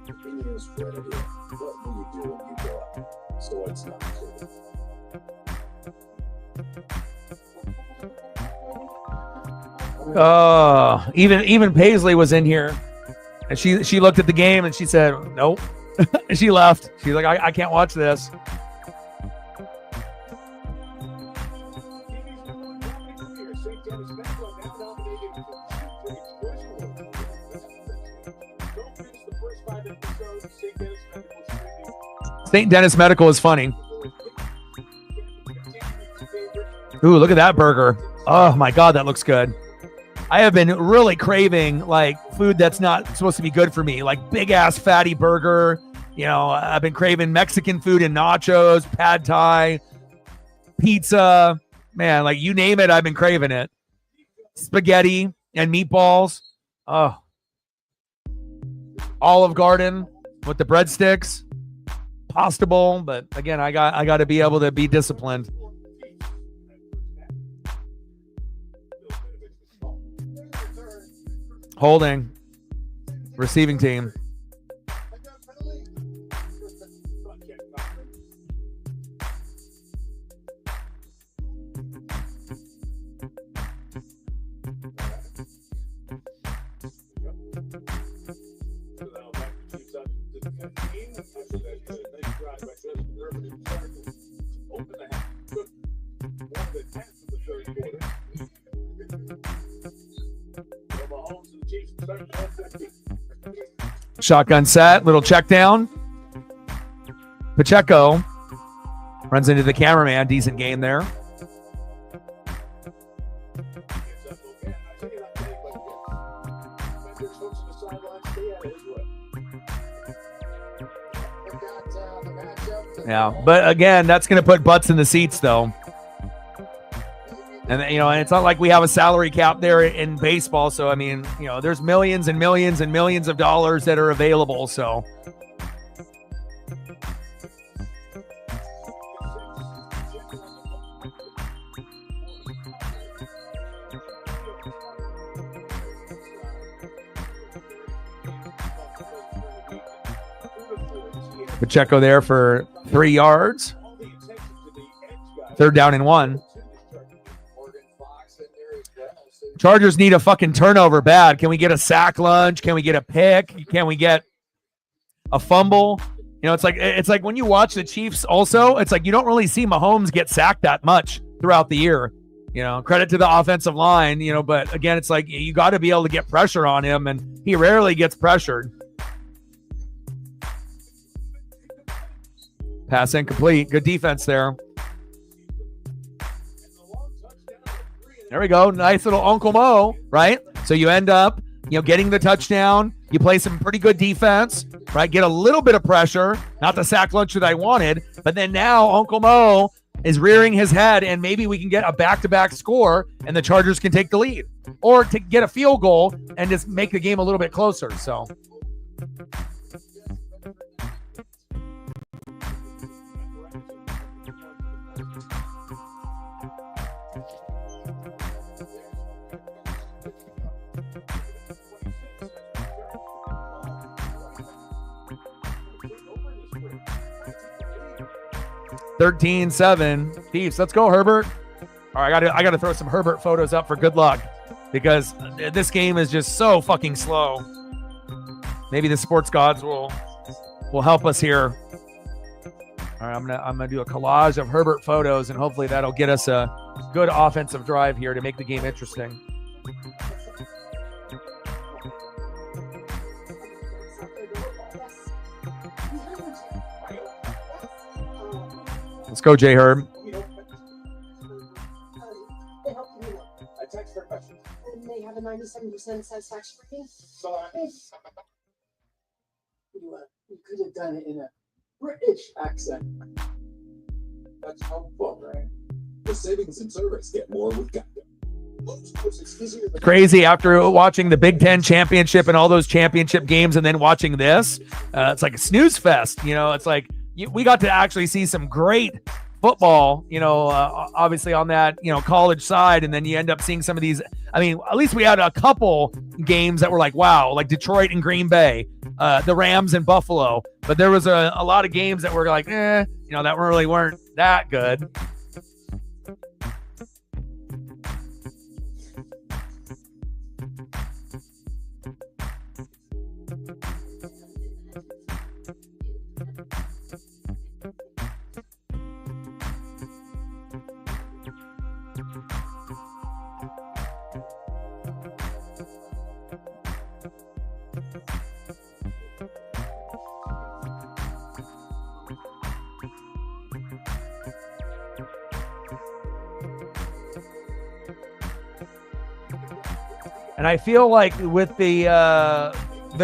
Opinions spread here. What will you do when you go out? So it's not cool. Even Paisley was in here, and she looked at the game and she said, "Nope." And she left. She's like, I can't watch this. St. Dennis Medical is funny. Ooh, look at that burger. Oh my God, that looks good. I have been really craving like food that's not supposed to be good for me, like big ass fatty burger. You know, I've been craving Mexican food and nachos, pad thai, pizza, man, like you name it, I've been craving it. Spaghetti and meatballs. Oh, Olive Garden with the breadsticks, pasta bowl. But again, I got to be able to be disciplined. Holding. Receiving team. Shotgun set, little check down. Pacheco runs into the cameraman. Decent game there. Yeah, but again, that's going to put butts in the seats, though. And, you know, and it's not like we have a salary cap there in baseball. So, I mean, you know, there's millions and millions and millions of dollars that are available. So, Pacheco there for 3 yards. 3rd down and 1. Chargers need a fucking turnover bad. Can we get a sack lunch? Can we get a pick? Can we get a fumble? You know, it's like when you watch the Chiefs also, it's like you don't really see Mahomes get sacked that much throughout the year. You know, credit to the offensive line, you know, but again, it's like you got to be able to get pressure on him, and he rarely gets pressured. Pass incomplete. Good defense there. There we go. Nice little Uncle Mo, right? So you end up, you know, getting the touchdown. You play some pretty good defense, right? Get a little bit of pressure. Not the sack lunch that I wanted, but then now Uncle Mo is rearing his head, and maybe we can get a back-to-back score, and the Chargers can take the lead. Or to get a field goal and just make the game a little bit closer, so... (13-7) Chiefs. Let's go, Herbert. All right, I gotta throw some Herbert photos up for good luck, because this game is just so fucking slow. Maybe the sports gods will help us here. All right, I'm gonna do a collage of Herbert photos, and hopefully that'll get us a good offensive drive here to make the game interesting. Let's go, J Herb. A text for question. And they have a 97% satisfaction rating. So you could have done it in a British accent. That's helpful, right? The savings and service get more with Geico. Crazy after watching the Big Ten championship and all those championship games, and then watching this. It's like a snooze fest. You know, it's like we got to actually see some great football, you know, obviously on that, you know, college side. And then you end up seeing some of these. I mean, at least we had a couple games that were like, wow, like Detroit and Green Bay, the Rams and Buffalo. But there was a lot of games that were like, you know, that really weren't that good. And I feel like with the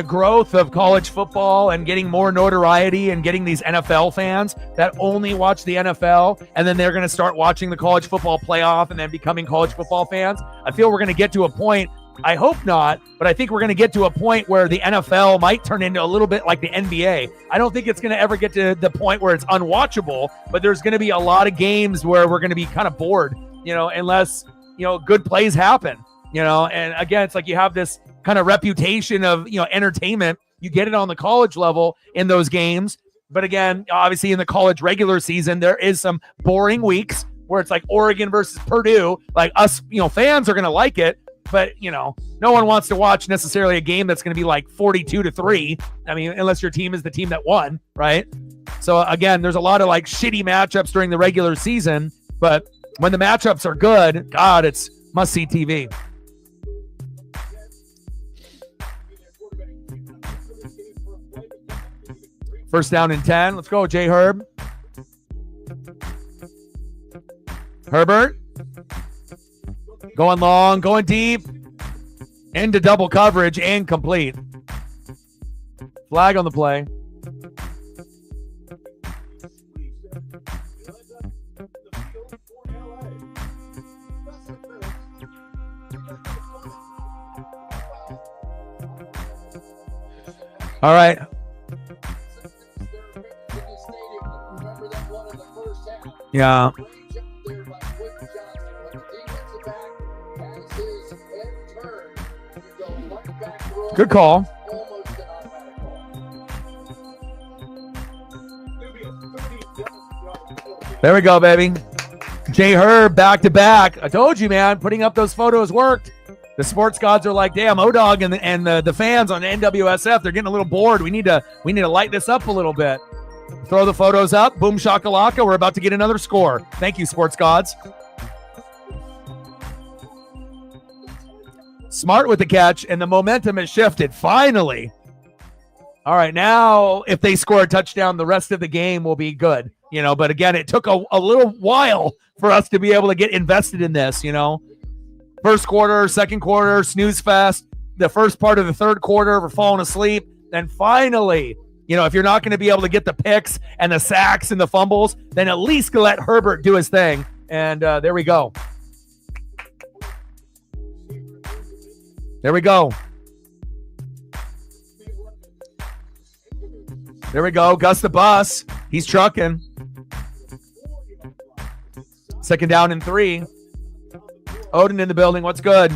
growth of college football and getting more notoriety and getting these NFL fans that only watch the NFL, and then they're going to start watching the college football playoff and then becoming college football fans, I feel we're going to get to a point, I hope not, but I think we're going to get to a point where the NFL might turn into a little bit like the NBA. I don't think it's going to ever get to the point where it's unwatchable, but there's going to be a lot of games where we're going to be kind of bored, you know, unless, you know, good plays happen. You know, and again, it's like you have this kind of reputation of, you know, entertainment. You get it on the college level in those games. But again, obviously in the college regular season, there is some boring weeks where it's like Oregon versus Purdue. Like us, you know, fans are going to like it. But, you know, no one wants to watch necessarily a game that's going to be like 42-3. I mean, unless your team is the team that won, right? So again, there's a lot of like shitty matchups during the regular season. But when the matchups are good, God, it's must-see TV. First down and 10. Let's go, J Herb. Herbert. Going long, going deep. Into double coverage and complete. Flag on the play. All right. Yeah. Good call. There we go, baby. J Herb back to back. I told you, man, putting up those photos worked. The sports gods are like, damn, O-Dog and the fans on NWSF, they're getting a little bored. We need to light this up a little bit. Throw the photos up. Boom shakalaka. We're about to get another score. Thank you, sports gods. Smart with the catch, and the momentum has shifted. Finally. All right, now if they score a touchdown, the rest of the game will be good. You know, but again, it took a little while for us to be able to get invested in this, you know. First quarter, second quarter, snooze fest. The first part of the third quarter, we're falling asleep. Then finally, you know, if you're not going to be able to get the picks and the sacks and the fumbles, then at least let Herbert do his thing. And there we go. There we go. There we go. Gus the Bus. He's trucking. Second down and 3. Odin in the building. What's good?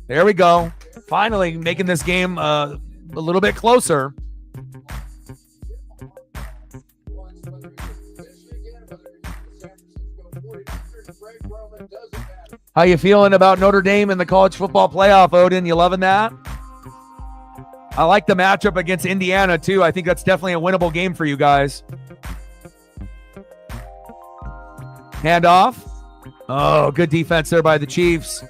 There we go. Finally making this game a little bit closer. How you feeling about Notre Dame in the college football playoff, Odin? You loving that? I like the matchup against Indiana, too. I think that's definitely a winnable game for you guys. Handoff. Oh, good defense there by the Chiefs.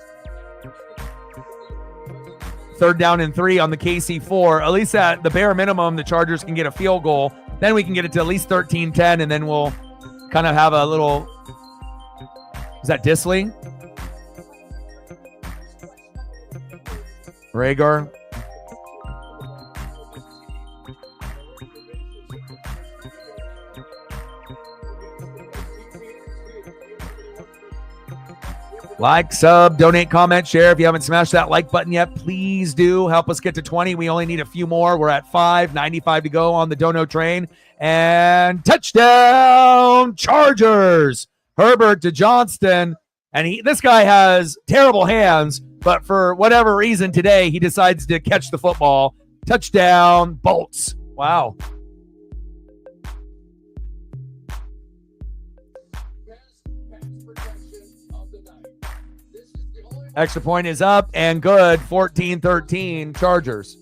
3rd down and 3 on the KC4. At least at the bare minimum, the Chargers can get a field goal. Then we can get it to at least 13-10, and then we'll kind of have a little... Is that Disley? Rhaegar. Like, sub, donate, comment, share. If you haven't smashed that like button yet, please do. Help us get to 20. We only need a few more. We're at 5, 95 to go on the Dono train. And touchdown, Chargers. Herbert to Johnston. And this guy has terrible hands, but for whatever reason today, he decides to catch the football. Touchdown, Bolts. Wow. Extra point is up and good. 14-13 Chargers.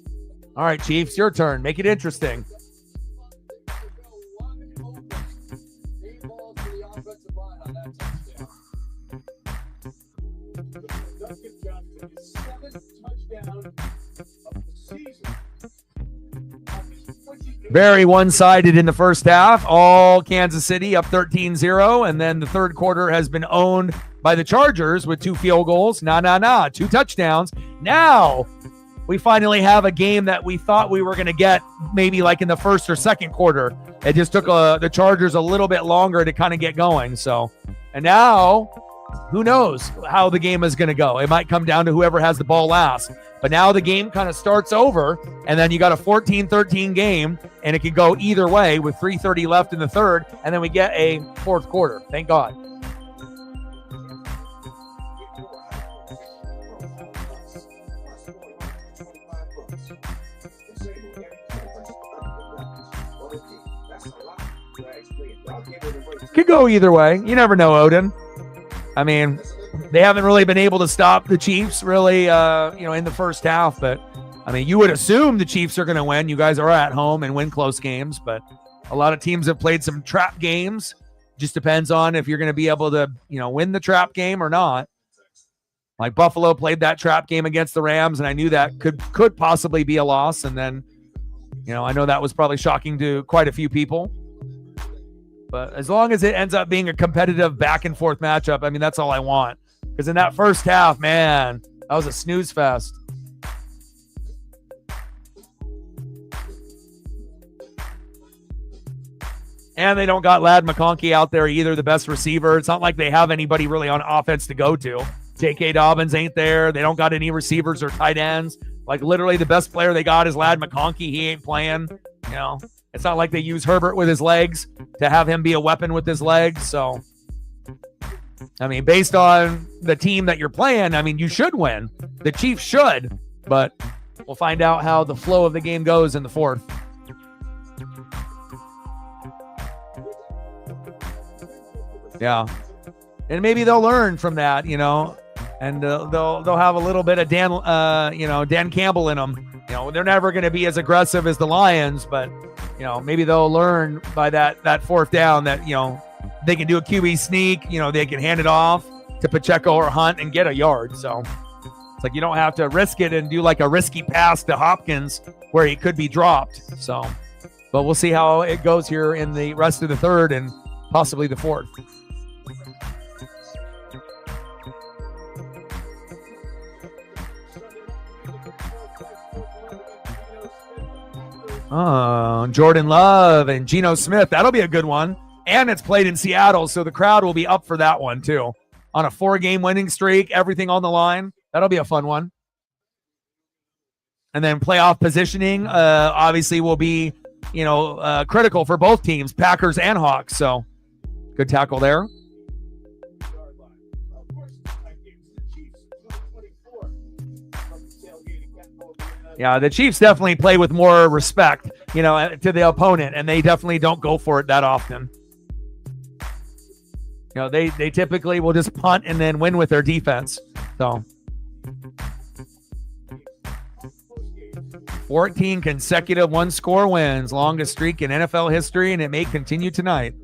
All right, Chiefs, your turn. Make it interesting. Duncan Johnson, his 7th touchdown of the season. Very one-sided in the first half. All Kansas City up 13-0, and then the third quarter has been owned by the Chargers with 2 field goals. 2 touchdowns. Now we finally have a game that we thought we were going to get maybe like in the first or second quarter. It just took the Chargers a little bit longer to kind of get going. So, and now who knows how the game is going to go. It might come down to whoever has the ball last. But now the game kind of starts over, and then you got a 14-13 game, and it can go either way with 3:30 left in the third, and then we get a fourth quarter. Thank God. Could go either way. You never know, Odin. I mean, they haven't really been able to stop the Chiefs really, in the first half. But, I mean, you would assume the Chiefs are going to win. You guys are at home and win close games. But a lot of teams have played some trap games. Just depends on if you're going to be able to, win the trap game or not. Like Buffalo played that trap game against the Rams, and I knew that could possibly be a loss. And then, I know that was probably shocking to quite a few people. But as long as it ends up being a competitive back and forth matchup, I mean, that's all I want. Because in that first half, man, that was a snooze fest. And they don't got Ladd McConkey out there either, the best receiver. It's not like they have anybody really on offense to go to. J.K. Dobbins ain't there. They don't got any receivers or tight ends. Like, literally the best player they got is Ladd McConkey. He ain't playing, It's not like they use Herbert with his legs to have him be a weapon with his legs. So, I mean, based on the team that you're playing, I mean, you should win. The Chiefs should, but we'll find out how the flow of the game goes in the fourth. Yeah. And maybe they'll learn from that, and they'll have a little bit of Dan Campbell in them. They're never going to be as aggressive as the Lions, but maybe they'll learn by that fourth down that, they can do a QB sneak, they can hand it off to Pacheco or Hunt and get a yard. So it's like you don't have to risk it and do like a risky pass to Hopkins where he could be dropped. So, but we'll see how it goes here in the rest of the third and possibly the fourth. Oh, Jordan Love and Geno Smith. That'll be a good one. And it's played in Seattle, so the crowd will be up for that one too. On a 4-game winning streak, everything on the line. That'll be a fun one. And then playoff positioning, obviously will be, critical for both teams, Packers and Hawks. So good tackle there. Yeah, the Chiefs definitely play with more respect, to the opponent, and they definitely don't go for it that often. They typically will just punt and then win with their defense. So 14 consecutive one-score wins, longest streak in NFL history, and it may continue tonight.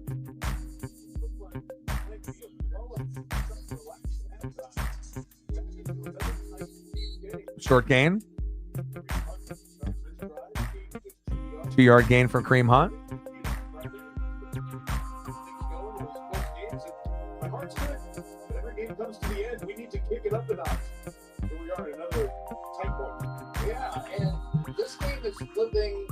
short gain. 2-yard gain for Kareem Hunt. My heart's good. But every game comes to the end. We need to kick it up a notch. Here we are, another tight one. Yeah, and this game is flipping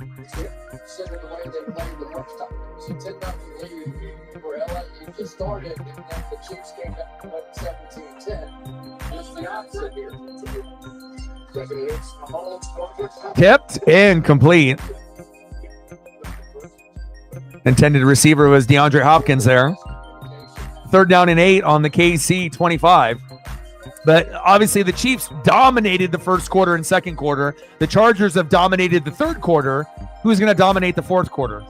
similar to the way they played the first time. It's a 10-0 lead for LSU just started, and then the Chiefs came back and went 17-10. It's the opposite here. Tipped, incomplete. Intended receiver was DeAndre Hopkins there. 3rd down and 8 on the KC 25. But obviously the Chiefs dominated the first quarter and second quarter. The Chargers have dominated the third quarter. Who's going to dominate the fourth quarter?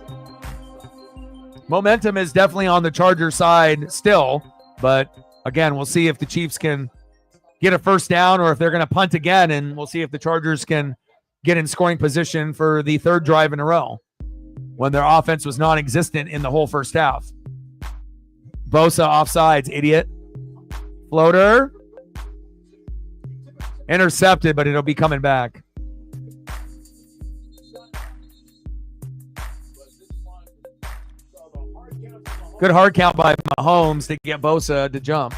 Momentum is definitely on the Charger side still. But again, we'll see if the Chiefs can get a first down or if they're going to punt again. And we'll see if the Chargers can get in scoring position for the third drive in a row when their offense was non-existent in the whole first half. Bosa offsides, idiot. Floater. Intercepted, but it'll be coming back. Good hard count by Mahomes to get Bosa to jump.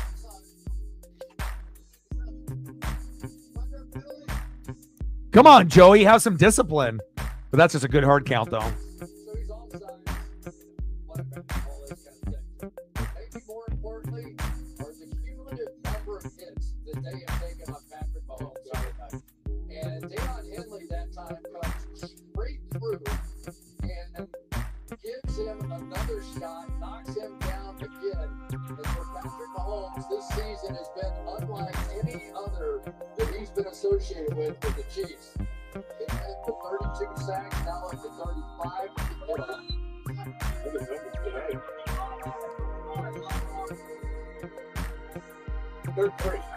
Come on, Joey, have some discipline. But that's just a good hard count, though. So he's offside. All this kind of thing. Maybe more importantly, are the cumulative number of hits that they have taken on Patrick Mahomes. And Deion Henley that time comes straight through and gives him another shot, knocks him down again. And for Patrick Mahomes, this season has been unlike any other that he's been associated with the Chiefs. They had the 32 sacks, now up to 35.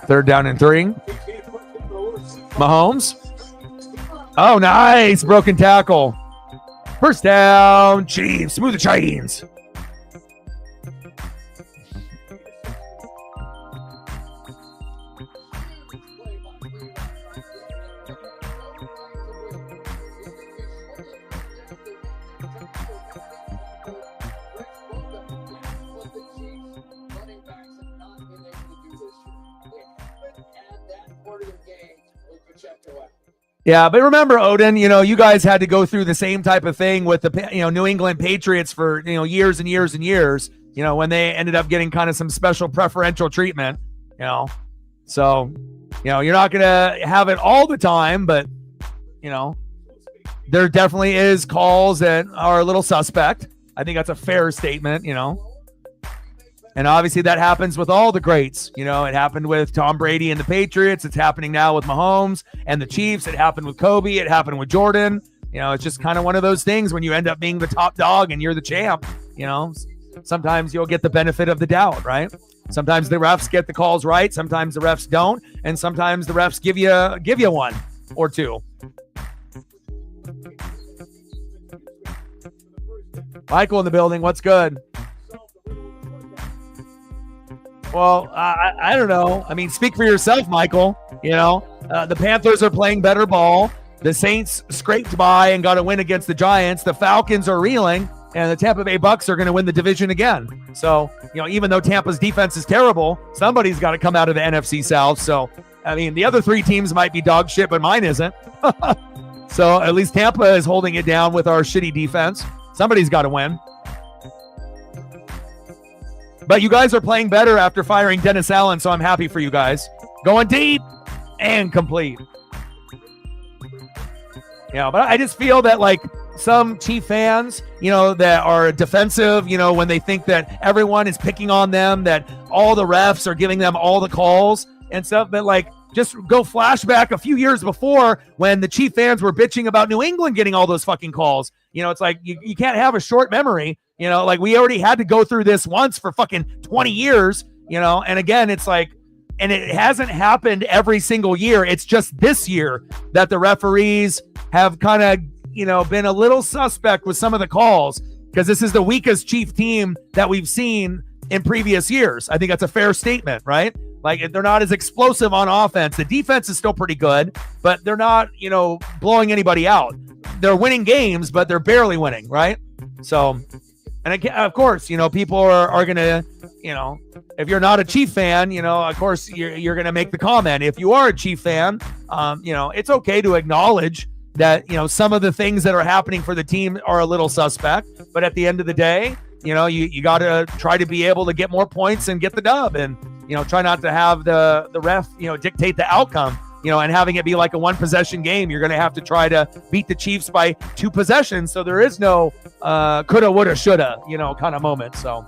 Third down and 3. Mahomes. Oh, nice. Broken tackle. First down, Chiefs. Smooth the chains. Yeah, but remember, Odin, you guys had to go through the same type of thing with the, New England Patriots for, years and years and years, when they ended up getting kind of some special preferential treatment, So, you're not going to have it all the time, but, there definitely is calls that are a little suspect. I think that's a fair statement, And obviously that happens with all the greats. It happened with Tom Brady and the Patriots. It's happening now with Mahomes and the Chiefs. It happened with Kobe. It happened with Jordan. It's just kind of one of those things when you end up being the top dog and you're the champ. Sometimes you'll get the benefit of the doubt, right? Sometimes the refs get the calls right. Sometimes the refs don't. And sometimes the refs give you one or two. Michael in the building. What's good? Well, I don't know. I mean, speak for yourself, Michael. The Panthers are playing better ball. The Saints scraped by and got a win against the Giants. The Falcons are reeling, and the Tampa Bay Bucks are going to win the division again. So, even though Tampa's defense is terrible, somebody's got to come out of the NFC South. So, I mean, the other 3 teams might be dog shit, but mine isn't. So, at least Tampa is holding it down with our shitty defense. Somebody's got to win. But you guys are playing better after firing Dennis Allen, so I'm happy for you guys. Going deep and complete. But I just feel that, some Chief fans, that are defensive, when they think that everyone is picking on them, that all the refs are giving them all the calls and stuff. But, just go flashback a few years before when the Chief fans were bitching about New England getting all those fucking calls. It's like you can't have a short memory. We already had to go through this once for fucking 20 years, and again, it's and it hasn't happened every single year. It's just this year that the referees have kind of, been a little suspect with some of the calls because this is the weakest Chief team that we've seen in previous years. I think that's a fair statement, right? Like they're not as explosive on offense. The defense is still pretty good, but they're not, blowing anybody out. They're winning games, but they're barely winning, right? So, and again, of course, people are going to, if you're not a Chief fan, of course, you're going to make the comment. If you are a Chief fan, it's okay to acknowledge that, some of the things that are happening for the team are a little suspect. But at the end of the day, you got to try to be able to get more points and get the dub, and, try not to have the ref, dictate the outcome, and having it be like a 1-possession game. You're going to have to try to beat the Chiefs by 2 possessions. So there is no coulda, woulda, shoulda, kind of moment. So.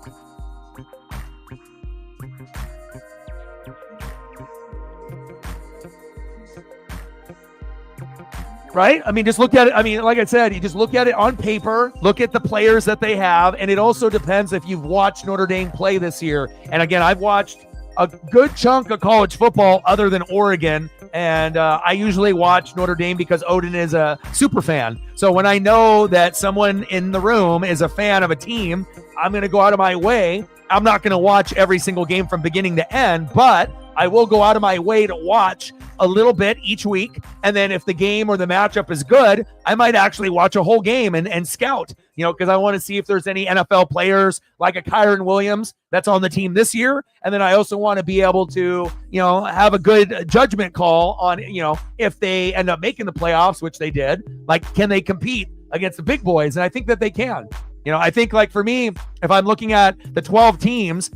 Right? I mean, just look at it. I mean, like I said, you just look at it on paper, look at the players that they have. And it also depends if you've watched Notre Dame play this year. And again, I've watched a good chunk of college football other than Oregon. And I usually watch Notre Dame because Odin is a super fan. So when I know that someone in the room is a fan of a team, I'm going to go out of my way. I'm not going to watch every single game from beginning to end, but I will go out of my way to watch a little bit each week. And then if the game or the matchup is good, I might actually watch a whole game and scout, because I want to see if there's any NFL players like a Kyron Williams that's on the team this year. And then I also want to be able to, have a good judgment call on, if they end up making the playoffs, which they did, like, can they compete against the big boys? And I think that they can. I think, like, for me, if I'm looking at the 12 teams,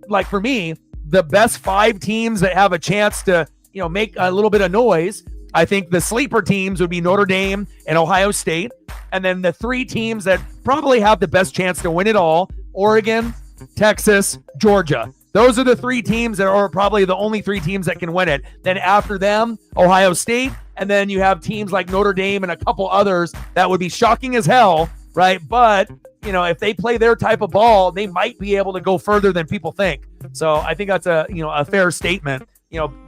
like, for me, the best 5 teams that have a chance to, make a little bit of noise, I think the sleeper teams would be Notre Dame and Ohio State. And then the 3 teams that probably have the best chance to win it all, Oregon, Texas, Georgia. Those are the 3 teams that are probably the only 3 teams that can win it. Then after them, Ohio State. And then you have teams like Notre Dame and a couple others that would be shocking as hell, right? But, if they play their type of ball, they might be able to go further than people think. So I think that's a fair statement,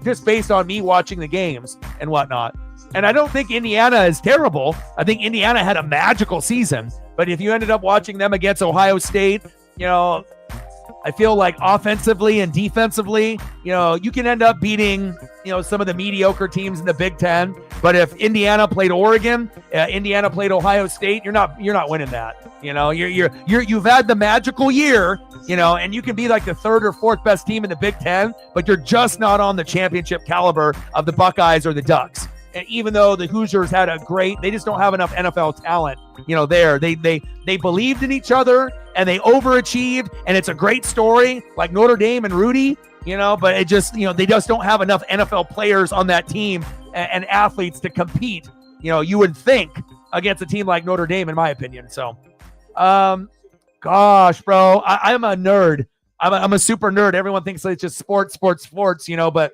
just based on me watching the games and whatnot. And I don't think Indiana is terrible. I think Indiana had a magical season. But if you ended up watching them against Ohio State, I feel like offensively and defensively, you can end up beating, some of the mediocre teams in the Big Ten. But if Indiana played Oregon, Indiana played Ohio State, you're not winning that. You've had the magical year, and you can be like the 3rd or 4th best team in the Big Ten, but you're just not on the championship caliber of the Buckeyes or the Ducks. And even though the Hoosiers had they just don't have enough NFL talent, there. They believed in each other and they overachieved, and it's a great story, like Notre Dame and Rudy, but it just, they just don't have enough NFL players on that team and athletes to compete, you would think, against a team like Notre Dame, in my opinion. So, gosh, bro, I'm a nerd. I'm a super nerd. Everyone thinks it's just sports, but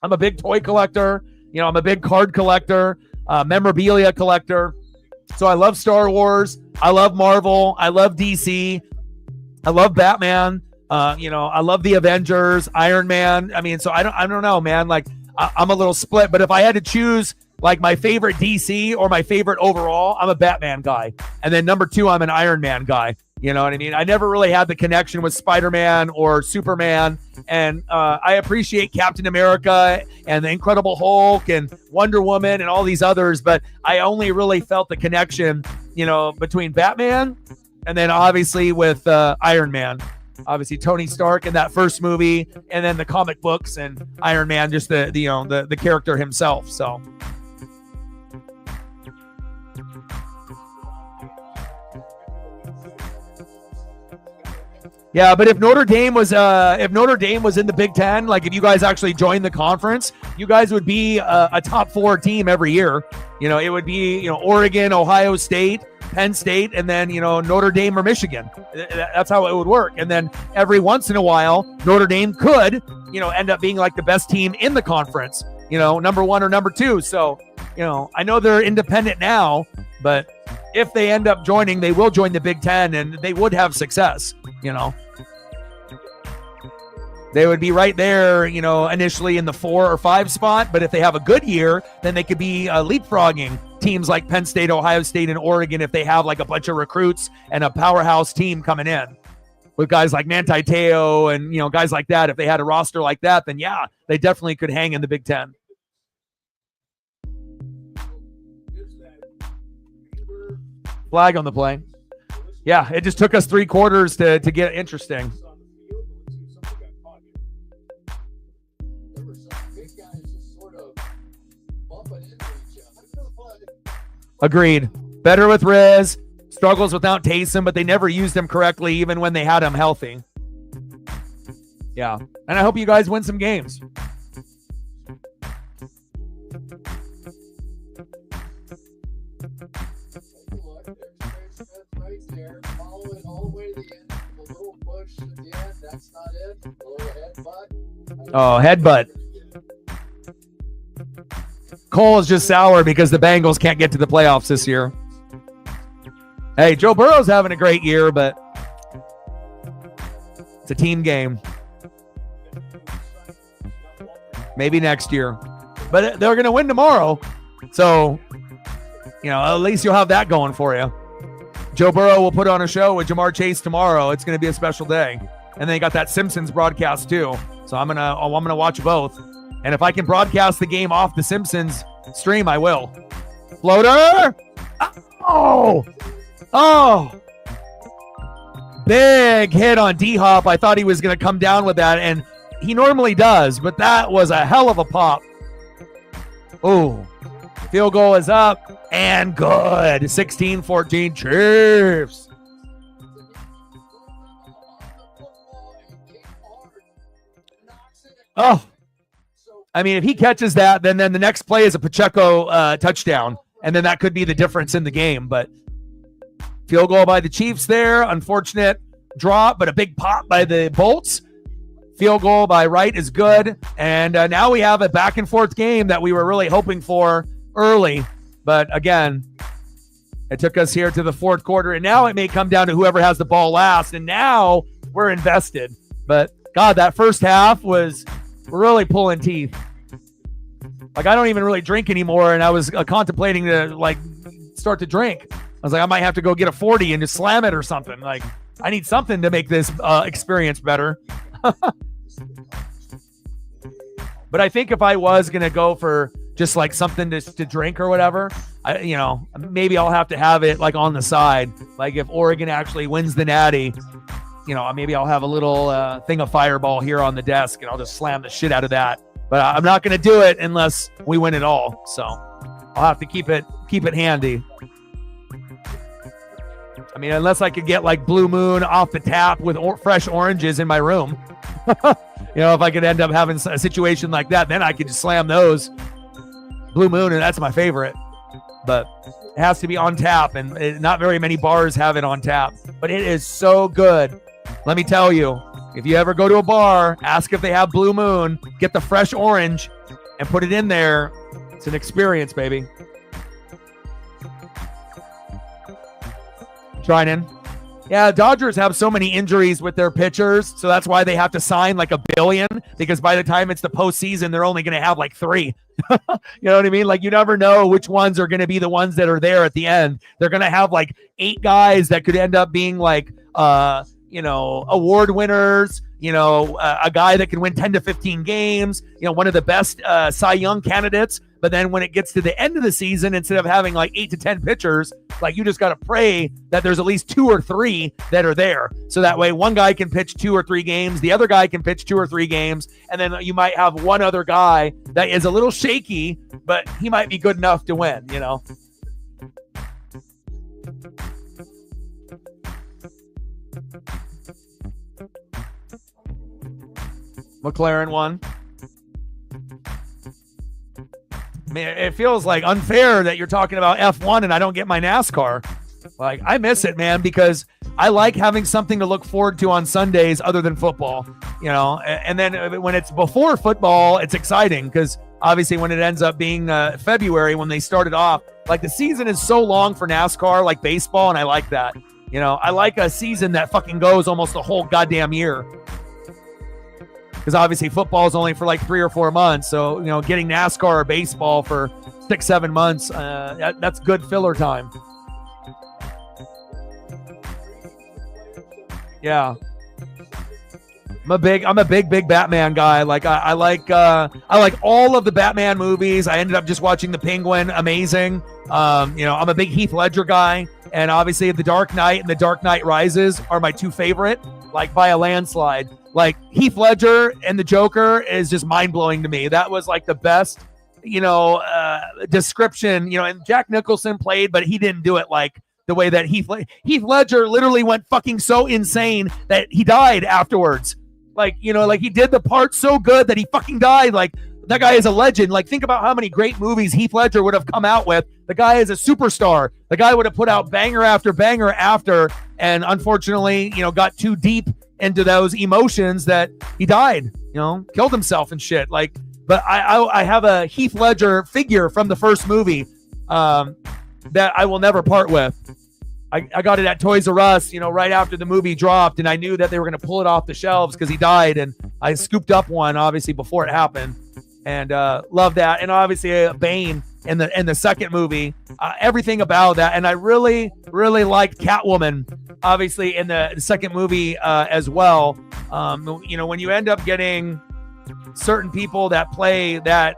I'm a big toy collector. I'm a big card collector, memorabilia collector. So I love Star Wars. I love Marvel. I love DC. I love Batman. I love the Avengers, Iron Man. I mean, so I don't know, man. Like, I'm a little split, but if I had to choose like my favorite DC or my favorite overall, I'm a Batman guy. And then number 2, I'm an Iron Man guy. You know what I mean? I never really had the connection with Spider-Man or Superman. And I appreciate Captain America and the Incredible Hulk and Wonder Woman and all these others. But I only really felt the connection, between Batman and then obviously with Iron Man. Obviously Tony Stark in that first movie, and then the comic books and Iron Man, just the character himself. So. Yeah, but if Notre Dame was in the Big Ten, like if you guys actually joined the conference, you guys would be a top 4 team every year. It would be Oregon, Ohio State, Penn State, and then Notre Dame or Michigan. That's how it would work. And then every once in a while, Notre Dame could end up being like the best team in the conference. Number 1 or number 2. So I know they're independent now, but if they end up joining, they will join the Big Ten, and they would have success. They would be right there, initially in the 4 or 5 spot. But if they have a good year, then they could be leapfrogging teams like Penn State, Ohio State, and Oregon if they have like a bunch of recruits and a powerhouse team coming in. with guys like Manti Te'o and, guys like that. If they had a roster like that, then yeah, they definitely could hang in the Big Ten. Flag on the play. Yeah, it just took us 3 quarters to get interesting. There were some big guys just sort of bumping into each other. Agreed. Better with Riz. Struggles without Taysom, but they never used him correctly even when they had him healthy. Yeah. And I hope you guys win some games. Right there, following all the way to the end. A little push at the end. That's not it. A little headbutt. Oh, headbutt. Cole is just sour because the Bengals can't get to the playoffs this year. Hey, Joe Burrow's having a great year, but it's a team game. Maybe next year. But they're going to win tomorrow. So, at least you'll have that going for you. Joe Burrow will put on a show with Jamar Chase tomorrow. It's going to be a special day. And then they got that Simpsons broadcast too. So I'm gonna watch both. And if I can broadcast the game off the Simpsons stream, I will. Floater! Oh! Big hit on D-Hop. I thought he was going to come down with that, and he normally does, but that was a hell of a pop. Oh, field goal is up and good. 16-14 Chiefs. Oh, I mean, if he catches that, then the next play is a Pacheco touchdown, and then that could be the difference in the game. But field goal by the Chiefs there. Unfortunate drop, but a big pop by the Bolts. Field goal by Wright is good. And now we have a back-and-forth game that we were really hoping for early. But again, it took us here to the fourth quarter. And now it may come down to whoever has the ball last. And now we're invested. But, God, that first half was really pulling teeth. Like, I don't even really drink anymore. And I was contemplating to, start to drink. I was like, I might have to go get a 40 and just slam it or something. Like, I need something to make this experience better. But I think if I was going to go for just something to drink or whatever, maybe I'll have to have it on the side. Like if Oregon actually wins the Natty, maybe I'll have a little thing of Fireball here on the desk and I'll just slam the shit out of that. But I'm not going to do it unless we win it all. So I'll have to keep it handy. I mean, unless I could get Blue Moon off the tap with fresh oranges in my room. If I could end up having a situation like that, then I could just slam those. Blue Moon, and that's my favorite. But it has to be on tap, and not very many bars have it on tap. But it is so good. Let me tell you, if you ever go to a bar, ask if they have Blue Moon, get the fresh orange, and put it in there. It's an experience, baby. Trinan. Yeah, Dodgers have so many injuries with their pitchers, so that's why they have to sign $1 billion, because by the time it's the postseason, they're only going to have 3. You know what I mean? You never know which ones are going to be the ones that are there at the end. They're going to have 8 guys that could end up being award winners, a guy that can win 10 to 15 games, one of the best Cy Young candidates. But then when it gets to the end of the season, instead of having 8 to 10 pitchers, you just got to pray that there's at least 2 or 3 that are there. So that way one guy can pitch 2 or 3 games, the other guy can pitch 2 or 3 games, and then you might have one other guy that is a little shaky, but he might be good enough to win, McLaren won. I mean, it feels unfair that you're talking about F1 and I don't get my NASCAR. I miss it, man, because I like having something to look forward to on Sundays other than football, and then when it's before football, it's exciting because obviously when it ends up being February when they started off, the season is so long for NASCAR, like baseball, and I like that. I like a season that fucking goes almost the whole goddamn year. Because obviously football is only for 3 or 4 months. So, getting NASCAR or baseball for 6-7 months, that's good filler time. Yeah. I'm a big Batman guy. Like I like all of the Batman movies. I ended up just watching The Penguin. Amazing. I'm a big Heath Ledger guy, and obviously The Dark Knight and The Dark Knight Rises are my two favorite, like by a landslide. Like Heath Ledger and the Joker is just mind blowing to me. That was like the best, description. And Jack Nicholson played, but he didn't do it like the way that Heath Ledger literally went fucking so insane that he died afterwards. Like he did the part so good that he fucking died. Like, that guy is a legend. Like, think about how many great movies Heath Ledger would have come out with. The guy is a superstar. The guy would have put out banger after banger after, and unfortunately, got too deep into those emotions that he died, killed himself and shit. Like, but I have a Heath Ledger figure from the first movie that I will never part with. I got it at Toys R Us, right after the movie dropped, and I knew that they were going to pull it off the shelves because he died, and I scooped up one, obviously, before it happened, and love that. And obviously, Bane in the second movie, everything about that, and I really, really liked Catwoman, obviously, in the second movie as well. When you end up getting certain people that play that,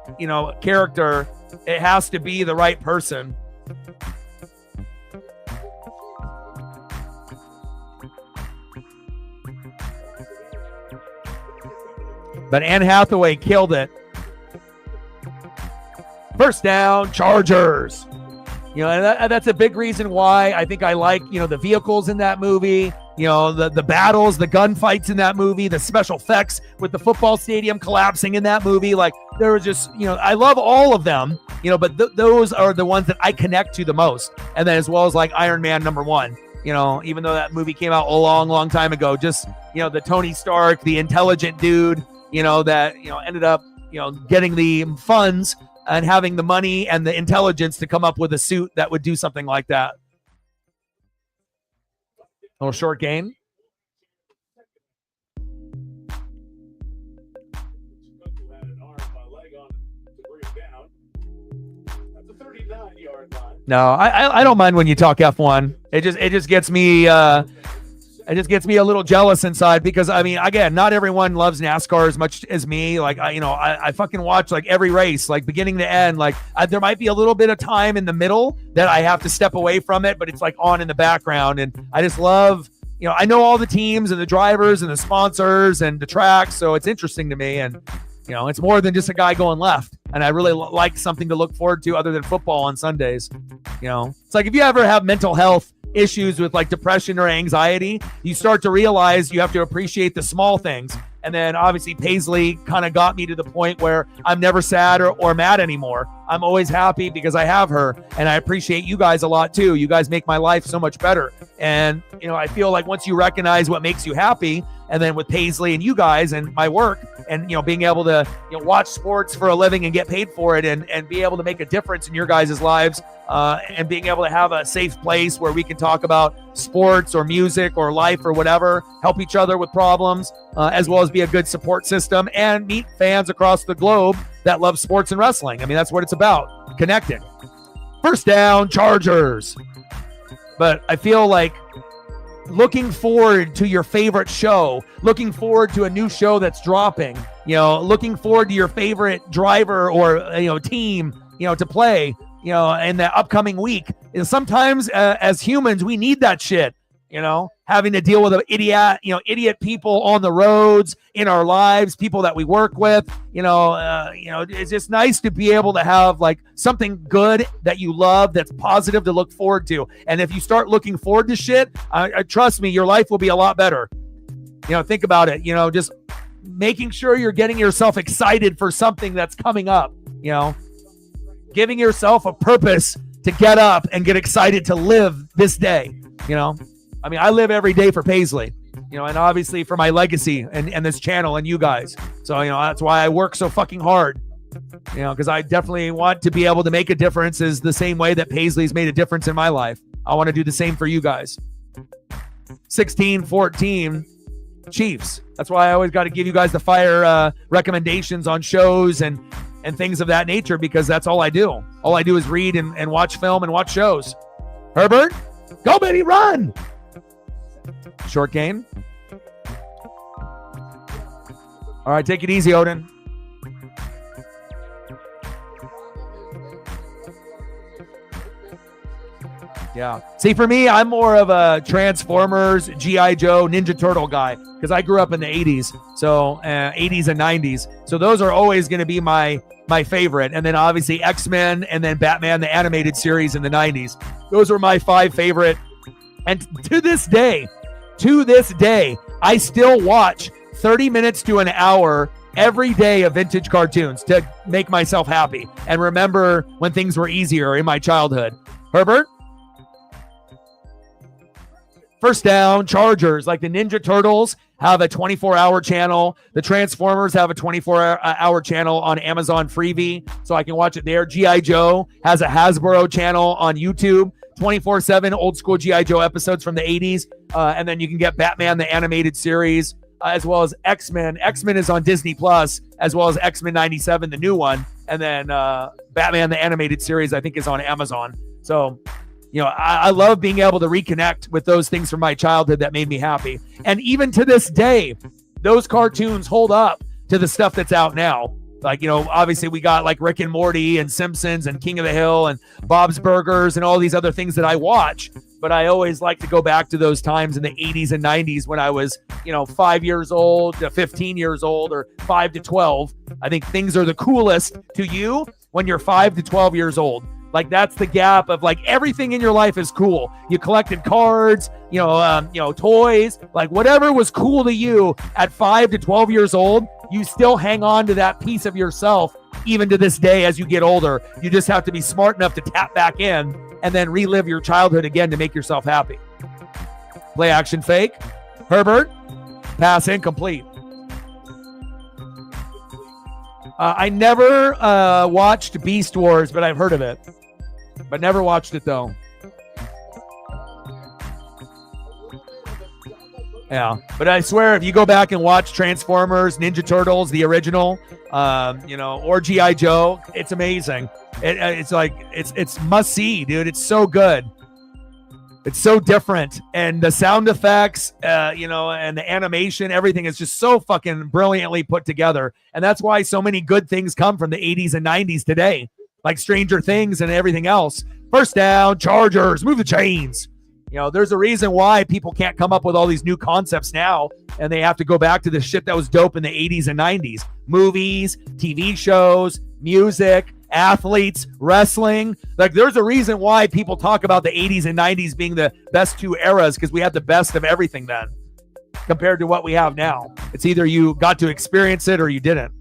character, it has to be the right person. But Anne Hathaway killed it. First down, Chargers. And that's a big reason why I think I like, the vehicles in that movie, the battles, the gunfights in that movie, the special effects with the football stadium collapsing in that movie. Like, there was just, I love all of them, but those are the ones that I connect to the most. And then as well as like Iron Man #1, even though that movie came out a long, long time ago, just, the Tony Stark, the intelligent dude, that, ended up, getting the funds and having the money and the intelligence to come up with a suit that would do something like that. A little short gain. No, I don't mind when you talk F1. It just gets me it just gets me a little jealous inside because, I mean, again, not everyone loves NASCAR as much as me. Like, I fucking watch like every race, like beginning to end. Like, there might be a little bit of time in the middle that I have to step away from it, but it's like on in the background. And I just love, I know all the teams and the drivers and the sponsors and the tracks. So it's interesting to me. And, it's more than just a guy going left. And I really like something to look forward to other than football on Sundays. It's like if you ever have mental health issues with like depression or anxiety, you start to realize you have to appreciate the small things. And then obviously Paisley kind of got me to the point where I'm never sad or mad anymore. I'm always happy because I have her, and I appreciate you guys a lot too. You guys make my life so much better. And, I feel like once you recognize what makes you happy, and then with Paisley and you guys and my work and, being able to, watch sports for a living and get paid for it and be able to make a difference in your guys' lives, and being able to have a safe place where we can talk about sports or music or life or whatever, help each other with problems, as well as be a good support system and meet fans across the globe that love sports and wrestling. I mean, that's what it's about, connecting. First down, Chargers. But I feel like looking forward to your favorite show, looking forward to a new show that's dropping, looking forward to your favorite driver or, team, to play, in the upcoming week. Sometimes as humans, we need that shit, having to deal with idiot people on the roads in our lives, people that we work with, it's just nice to be able to have like something good that you love, that's positive to look forward to. And if you start looking forward to shit, trust me, your life will be a lot better. Think about it, just making sure you're getting yourself excited for something that's coming up, giving yourself a purpose to get up and get excited to live this day, I mean, I live every day for Paisley, and obviously for my legacy and this channel and you guys. So, that's why I work so fucking hard, because I definitely want to be able to make a difference is the same way that Paisley's made a difference in my life. I want to do the same for you guys. 16-14 Chiefs. That's why I always got to give you guys the fire recommendations on shows and things of that nature, because that's all I do. All I do is read and watch film and watch shows. Herbert, go baby, run! Short gain. All right, take it easy, Odin. Yeah. See, for me, I'm more of a Transformers, G.I. Joe, Ninja Turtle guy because I grew up in the 80s, so 80s and 90s. So those are always going to be my favorite. And then obviously X-Men and then Batman, the animated series in the 90s. Those were my 5 favorite. And to this day, I still watch 30 minutes to an hour every day of vintage cartoons to make myself happy and remember when things were easier in my childhood. Herbert? First down, Chargers. Like the Ninja Turtles have a 24-hour channel. The Transformers have a 24-hour channel on Amazon Freevee, so I can watch it there. G.I. Joe has a Hasbro channel on YouTube, 24/7 old school G.I. Joe episodes from the 80s. And then you can get Batman, the animated series, as well as X-Men. X-Men is on Disney Plus, as well as X-Men 97, the new one. And then Batman, the animated series, I think is on Amazon. So, you know, I love being able to reconnect with those things from my childhood that made me happy. And even to this day, those cartoons hold up to the stuff that's out now. Like, you know, obviously we got like Rick and Morty and Simpsons and King of the Hill and Bob's Burgers and all these other things that I watch. But I always like to go back to those times in the 80s and 90s when I was, you know, 5 years old to 15 years old or 5 to 12. I think things are the coolest to you when you're 5 to 12 years old. Like that's the gap of like everything in your life is cool. You collected cards, toys, like whatever was cool to you at 5 to 12 years old, you still hang on to that piece of yourself even to this day as you get older. You just have to be smart enough to tap back in and then relive your childhood again to make yourself happy. Play action fake. Herbert, pass incomplete. I never watched Beast Wars, but I've heard of it. But never watched it though. Yeah, but I swear if you go back and watch Transformers, Ninja Turtles, the original, or G.I. Joe, it's amazing. It's must see, dude. It's so good. It's so different, and the sound effects, and the animation, everything is just so fucking brilliantly put together. And that's why so many good things come from the 80s and 90s today, like Stranger Things and everything else. First down, Chargers, move the chains. You know, there's a reason why people can't come up with all these new concepts now, and they have to go back to the shit that was dope in the 80s and 90s. Movies, TV shows, music, athletes, wrestling. Like there's a reason why people talk about the 80s and 90s being the best two eras, because we had the best of everything then compared to what we have now. It's either you got to experience it or you didn't.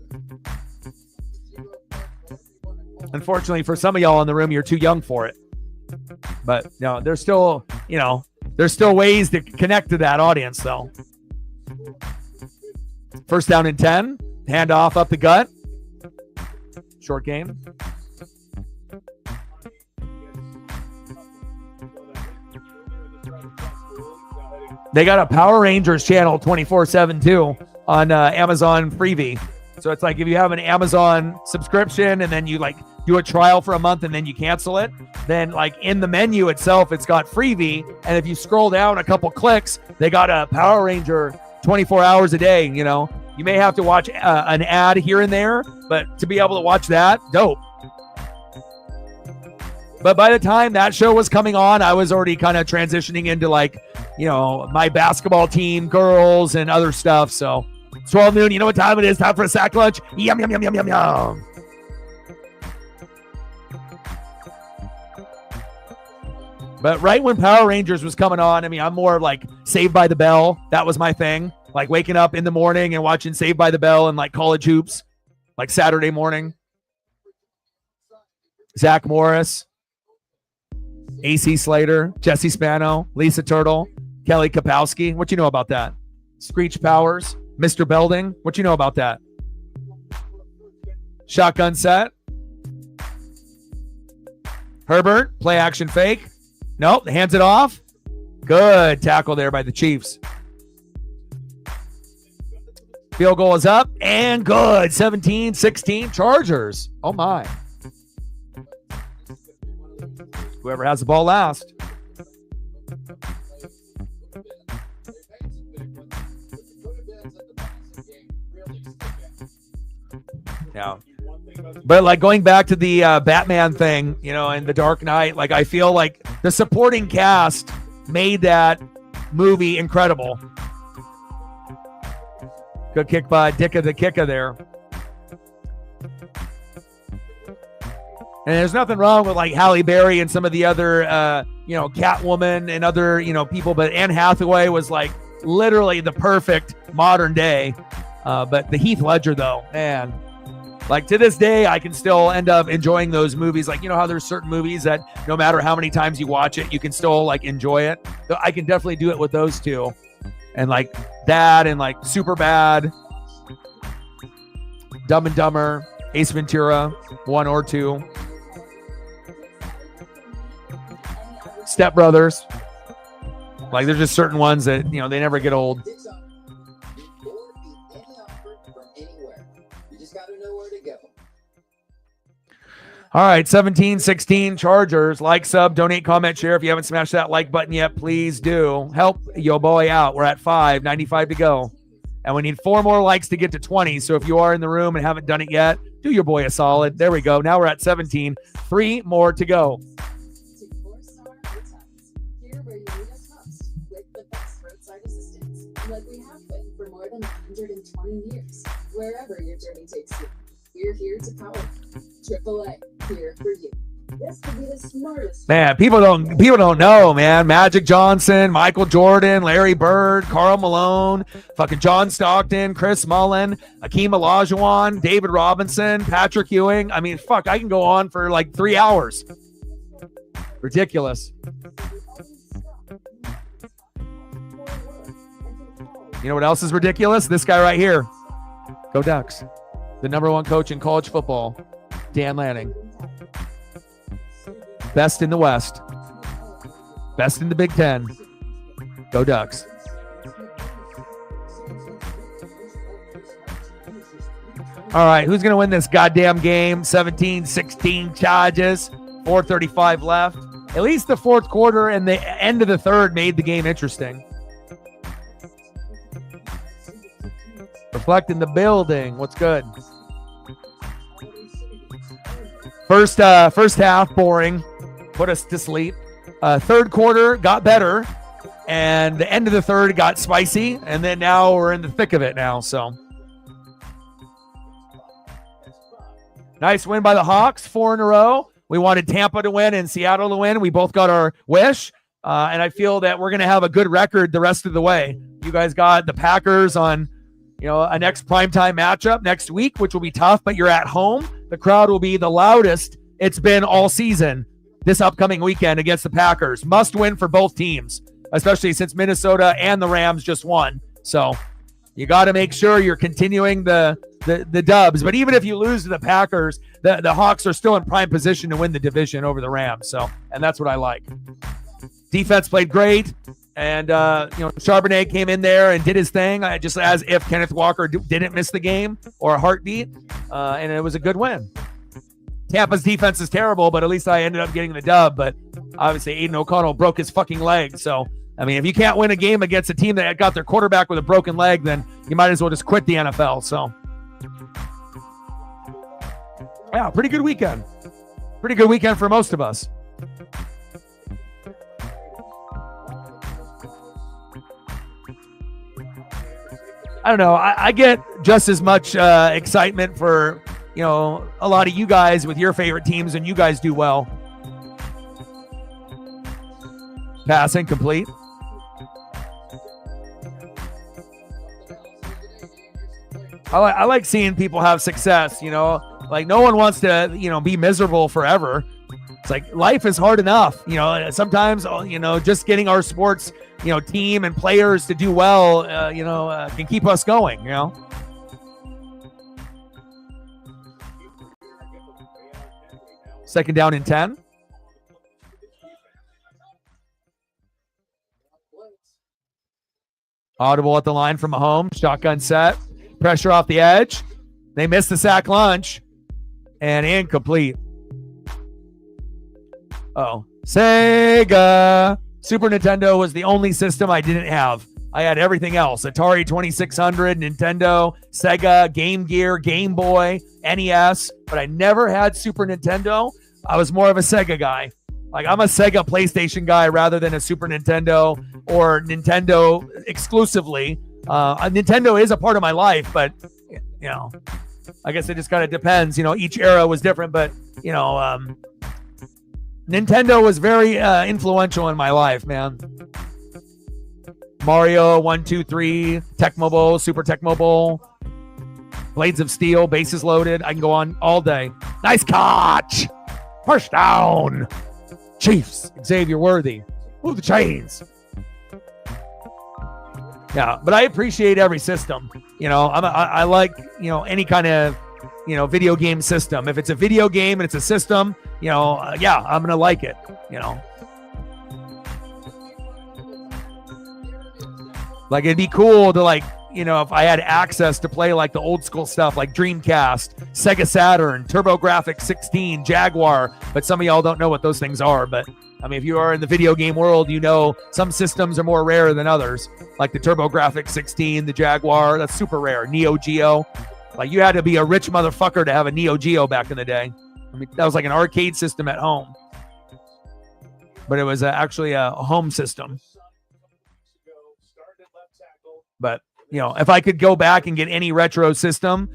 Unfortunately for some of y'all in the room, you're too young for it. But no, there's still ways to connect to that audience though. First down and 10, handoff up the gut. Short game. They got a Power Rangers channel 24/7 too on Amazon Freevee. So it's like if you have an Amazon subscription and then you like do a trial for a month and then you cancel it, then like in the menu itself, it's got Freevee. And if you scroll down a couple clicks, they got a Power Ranger 24 hours a day. You know, you may have to watch an ad here and there, but to be able to watch that, dope. But by the time that show was coming on, I was already kind of transitioning into like, my basketball team, girls, and other stuff. So it's 12 noon. You know what time it is? Time for a sack lunch. Yum, yum, yum, yum, yum, yum. But right when Power Rangers was coming on, I mean, I'm more like Saved by the Bell. That was my thing. Like waking up in the morning and watching Saved by the Bell and like college hoops, like Saturday morning. Zach Morris, AC Slater, Jesse Spano, Lisa Turtle, Kelly Kapowski. What you know about that? Screech Powers, Mr. Belding. What you know about that? Shotgun set. Herbert, play action fake. Nope, hands it off. Good tackle there by the Chiefs. Field goal is up and good. 17-16 Chargers. Oh my. Whoever has the ball last. Yeah. But like going back to the Batman thing, you know, and the Dark Knight, like I feel like the supporting cast made that movie incredible. Good kick by Dicka the Kicka there. And there's nothing wrong with like Halle Berry and some of the other, you know, Catwoman and other, you know, people. But Anne Hathaway was like literally the perfect modern day. But the Heath Ledger, though, man, like to this day, I can still end up enjoying those movies. Like, you know how there's certain movies that no matter how many times you watch it, you can still like enjoy it. So I can definitely do it with those two. And like that and like Superbad, Dumb and Dumber, Ace Ventura, 1 or 2. Step Brothers. Like there's just certain ones that, you know, they never get old. All right, 17-16 Chargers. Like, sub, donate, comment, share. If you haven't smashed that like button yet, please do. Help your boy out. We're at 5, 95 to go. And we need 4 more likes to get to 20. So if you are in the room and haven't done it yet, do your boy a solid. There we go. Now we're at 17. 3 more to go. Like we have been for more than 120 years. Wherever your journey takes you, we're here to power. AAA, here for you. This could be the smartest. Man, people don't know, man. Magic Johnson, Michael Jordan, Larry Bird, Karl Malone, fucking John Stockton, Chris Mullin, Akeem Olajuwon, David Robinson, Patrick Ewing. I mean, fuck, I can go on for like 3 hours. Ridiculous. You know what else is ridiculous? This guy right here. Go Ducks. The #1 coach in college football, Dan Lanning. Best in the West. Best in the Big Ten. Go Ducks. All right, who's going to win this goddamn game? 17-16 Chargers. 4:35 left. At least the fourth quarter and the end of the third made the game interesting. Reflect in the building. What's good? First half, boring. Put us to sleep. Third quarter got better. And the end of the third got spicy. And then now we're in the thick of it now. So nice win by the Hawks. 4 in a row. We wanted Tampa to win and Seattle to win. We both got our wish. And I feel that we're going to have a good record the rest of the way. You guys got the Packers on, you know, a next primetime matchup next week, which will be tough, but you're at home. The crowd will be the loudest it's been all season this upcoming weekend against the Packers. Must win for both teams, especially since Minnesota and the Rams just won. So you got to make sure you're continuing the dubs. But even if you lose to the Packers, the Hawks are still in prime position to win the division over the Rams. So, and that's what I like. Defense played great. And, you know, Charbonnet came in there and did his thing, just as if Kenneth Walker didn't miss the game or a heartbeat. And it was a good win. Tampa's defense is terrible, but at least I ended up getting the dub. But obviously, Aiden O'Connell broke his fucking leg. So, I mean, if you can't win a game against a team that got their quarterback with a broken leg, then you might as well just quit the NFL. So, yeah, pretty good weekend. Pretty good weekend for most of us. I don't know. I get just as much excitement for, you know, a lot of you guys with your favorite teams, and you guys do well. Pass incomplete. I like seeing people have success, you know. Like, no one wants to, you know, be miserable forever. It's like life is hard enough, you know. Sometimes, you know, just getting our sports, you know, team and players to do well, you know, can keep us going, you know. Second down and 10. Audible at the line from Mahomes. Shotgun set. Pressure off the edge. They missed the sack lunch. And incomplete. Oh. Sega. Super Nintendo was the only system I didn't have. I had everything else: Atari 2600, Nintendo, Sega, Game Gear, Game Boy, NES, but I never had Super Nintendo. I was more of a Sega guy. Like, I'm a Sega PlayStation guy rather than a Super Nintendo or Nintendo exclusively. Nintendo is a part of my life, but, you know, I guess it just kind of depends. You know, each era was different, but, you know, Nintendo was very influential in my life, man. Mario 1, 2, 3, Tecmo Bowl, Super Tecmo Bowl, Blades of Steel, Bases Loaded. I can go on all day. Nice catch. First down. Chiefs, Xavier Worthy. Move the chains. Yeah, but I appreciate every system. You know, I like, you know, any kind of, you know, video game system. If it's a video game and it's a system, you know, yeah, I'm going to like it, you know. Like, it'd be cool to, like, you know, if I had access to play like the old school stuff like Dreamcast, Sega Saturn, TurboGrafx 16, Jaguar, but some of y'all don't know what those things are. But I mean, if you are in the video game world, you know some systems are more rare than others, like the TurboGrafx 16, the Jaguar, that's super rare. Neo Geo, like you had to be a rich motherfucker to have a Neo Geo back in the day. I mean, that was like an arcade system at home, but it was actually a home system. But you know, if I could go back and get any retro system,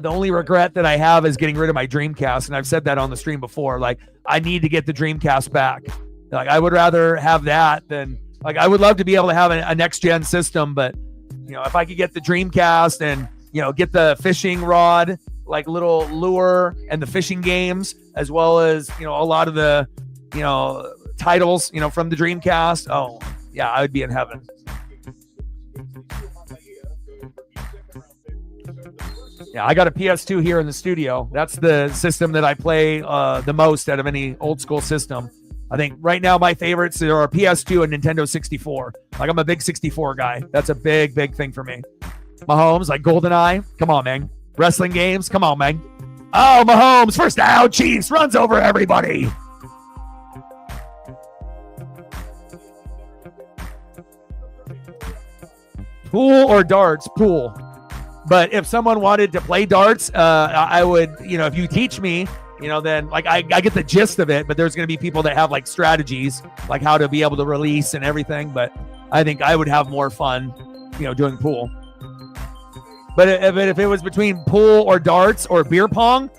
the only regret that I have is getting rid of my Dreamcast. And I've said that on the stream before. Like, I need to get the Dreamcast back. Like, I would rather have that than, like, I would love to be able to have a next-gen system. But, you know, if I could get the Dreamcast and, you know, get the fishing rod, like little lure and the fishing games, as well as, you know, a lot of the, you know, titles, you know, from the Dreamcast. Oh, yeah, I would be in heaven. Yeah, I got a PS2 here in the studio. That's the system that I play the most out of any old school system. I think right now my favorites are a PS2 and Nintendo 64. Like, I'm a big 64 guy. That's a big, big thing for me. Mahomes, like GoldenEye. Come on, man. Wrestling games. Come on, man. Oh, Mahomes, first down. Chiefs runs over everybody. Pool or darts? Pool. But if someone wanted to play darts, I would, you know, if you teach me, you know, then like I get the gist of it, but there's going to be people that have like strategies, like how to be able to release and everything. But I think I would have more fun, you know, doing pool. But if it was between pool or darts or beer pong.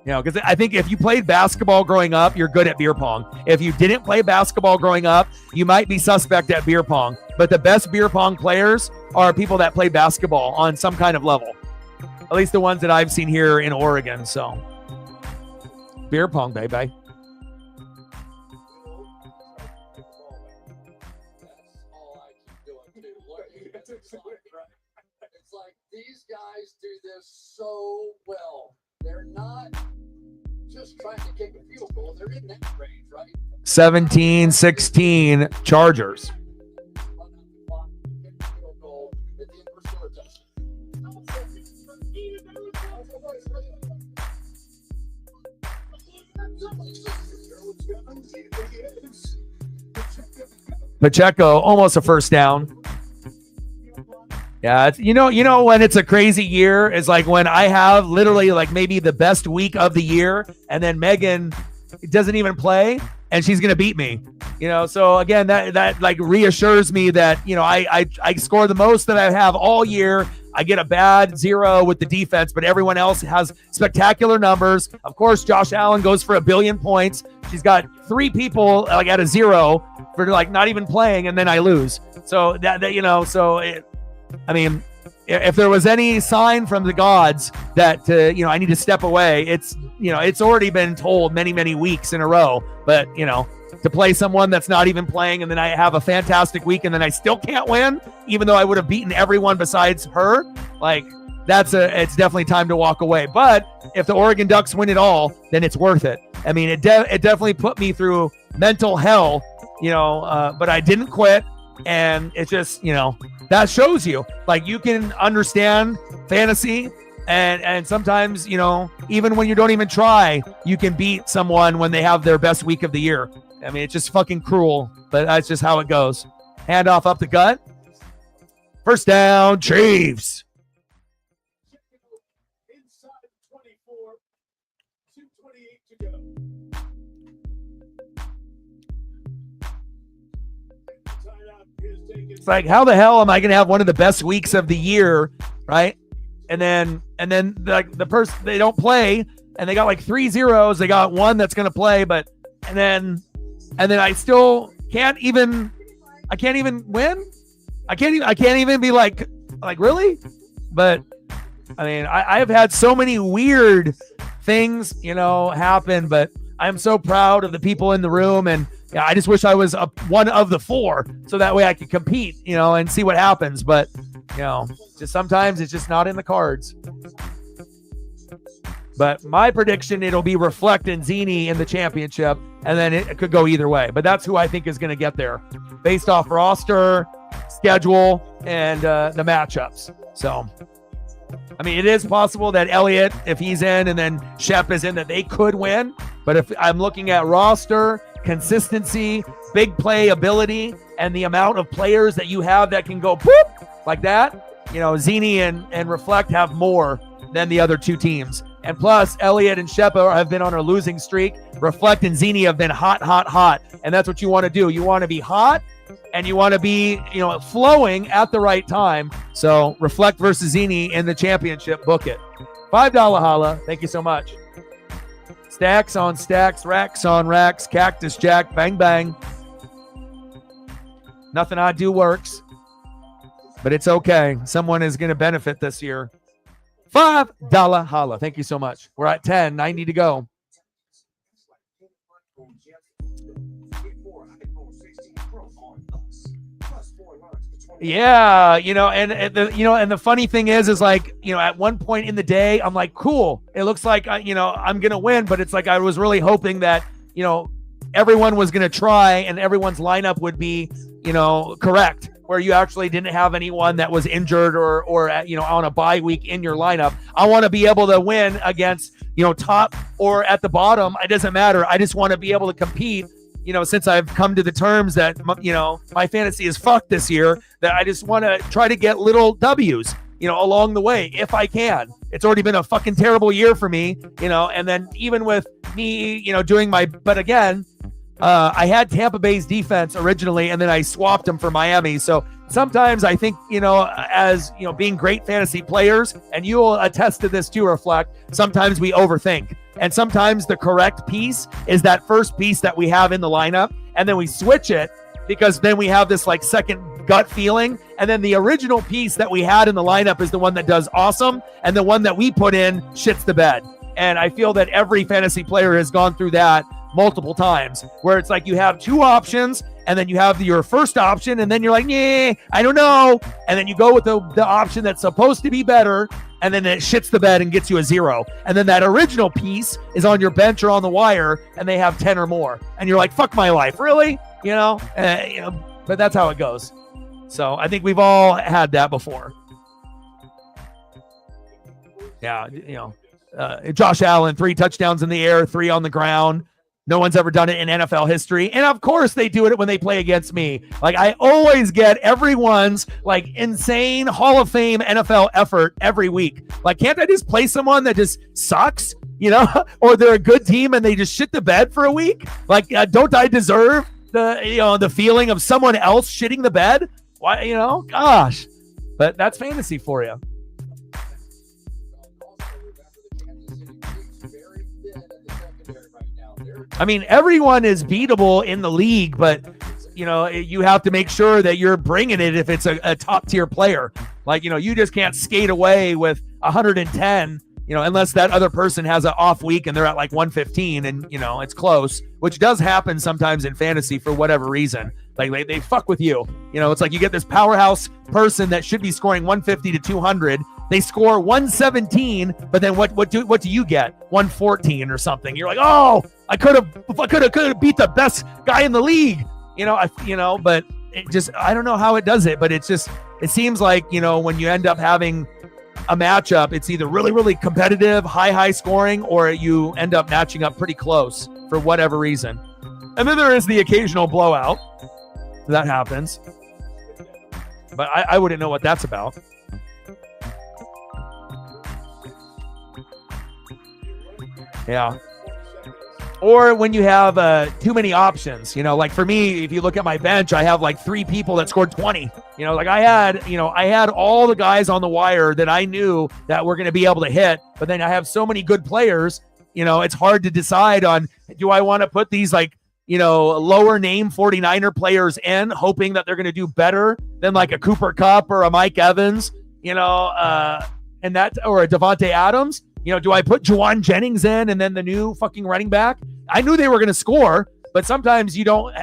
You know, because I think if you played basketball growing up, you're good at beer pong. If you didn't play basketball growing up, you might be suspect at beer pong. But the best beer pong players are people that play basketball on some kind of level. At least the ones that I've seen here in Oregon. So, beer pong, baby. That's all I keep doing too. It's like these guys do this so well. They're not just trying to kick a field goal. They're in that range, right? 17-16 Chargers. Pacheco, almost a first down. Yeah, you know when it's a crazy year is like when I have literally like maybe the best week of the year, and then Megan doesn't even play, and she's gonna beat me. You know, so again, that like reassures me that, you know, I score the most that I have all year. I get a bad 0 with the defense, but everyone else has spectacular numbers. Of course, Josh Allen goes for 1 billion points. She's got 3 people like at a 0 for like not even playing, and then I lose. So that you know, so I mean, if there was any sign from the gods that you know, I need to step away, it's, you know, it's already been told many weeks in a row. But you know, to play someone that's not even playing, and then I have a fantastic week, and then I still can't win, even though I would have beaten everyone besides her, like it's definitely time to walk away. But if the Oregon Ducks win it all, then it's worth it. I mean, it definitely put me through mental hell, you know, but I didn't quit, and it's just, you know, that shows you like you can understand fantasy, and sometimes, you know, even when you don't even try, you can beat someone when they have their best week of the year. I mean, it's just fucking cruel, but that's just how it goes. Handoff up the gut. First down, Chiefs. Inside 24. 2:28 to go. Timeout is taken. It's like, how the hell am I going to have one of the best weeks of the year, right? And then like the person, they don't play, and they got like 3 zeros. They got one that's going to play, and then I still can't even win. I can't even be like really. But I mean, I have had so many weird things, happen, but I'm so proud of the people in the room, and yeah, I just wish I was one of the 4, so that way I could compete, and see what happens. But just sometimes it's just not in the cards. But my prediction, it'll be Reflect and Zini in the championship, and then it could go either way. But that's who I think is going to get there, based off roster, schedule, and the matchups. So, I mean, it is possible that Elliott, if he's in, and then Shep is in, that they could win. But if I'm looking at roster, consistency, big play ability, and the amount of players that you have that can go boop like that, Zini and Reflect have more than the other 2 teams. And plus, Elliott and Shepa have been on a losing streak. Reflect and Zini have been hot. And that's what you want to do. You want to be hot, and you want to be, flowing at the right time. So Reflect versus Zini in the championship. Book it. $5 holla. Thank you so much. Stacks on stacks, racks on racks, Cactus Jack, bang, bang. Nothing I do works, but it's okay. Someone is going to benefit this year. $5 holla. Thank you so much. We're at 10, 90 to go. Yeah, and the funny thing is like, at one point in the day, I'm like, cool. It looks like I'm gonna win, but it's like I was really hoping that everyone was gonna try and everyone's lineup would be correct, where you actually didn't have anyone that was injured or on a bye week in your lineup. I want to be able to win against top or at the bottom. It doesn't matter. I just want to be able to compete. Since I've come to the terms that, my fantasy is fucked this year, that I just want to try to get little W's, along the way, if I can. It's already been a fucking terrible year for me, and then even with me, doing but again, I had Tampa Bay's defense originally, and then I swapped them for Miami. So sometimes I think, as, being great fantasy players, and you will attest to this too, Reflect, sometimes we overthink. And sometimes the correct piece is that first piece that we have in the lineup, and then we switch it because then we have this like second gut feeling. And then the original piece that we had in the lineup is the one that does awesome, and the one that we put in shits the bed. And I feel that every fantasy player has gone through that multiple times, where it's like you have 2 options, and then you have your first option, and then you're like, yeah, I don't know. And then you go with the option that's supposed to be better, and then it shits the bed and gets you a 0. And then that original piece is on your bench or on the wire, and they have 10 or more. And you're like, fuck my life, really? But that's how it goes. So I think we've all had that before. Yeah, Josh Allen, 3 touchdowns in the air, 3 on the ground. No one's ever done it in NFL history. And of course they do it when they play against me. Like, I always get everyone's like insane Hall of Fame NFL effort every week. Like, can't I just play someone that just sucks, or they're a good team and they just shit the bed for a week? Like, don't I deserve the feeling of someone else shitting the bed? Why, gosh, but that's fantasy for you. I mean, everyone is beatable in the league, but you have to make sure that you're bringing it if it's a top tier player. Like, you just can't skate away with 110, unless that other person has an off week and they're at like 115 and, it's close, which does happen sometimes in fantasy for whatever reason. Like they fuck with you. It's like you get this powerhouse person that should be scoring 150 to 200. They score 117, but then what do you get? 114 or something. You're like, oh, I could have beat the best guy in the league. But it just, I don't know how it does it, but it seems like, when you end up having a matchup, it's either really, really competitive, high scoring, or you end up matching up pretty close for whatever reason. And then there is the occasional blowout. That happens. But I wouldn't know what that's about. Yeah. Or when you have too many options, like for me, if you look at my bench, I have like 3 people that scored 20. Like I had all the guys on the wire that I knew that were going to be able to hit, but then I have so many good players, it's hard to decide on, do I want to put these lower name 49er players in, hoping that they're going to do better than like a Cooper Kupp or a Mike Evans, and that, or a Devontae Adams. Do I put Juwan Jennings in and then the new fucking running back? I knew they were going to score, but sometimes you don't,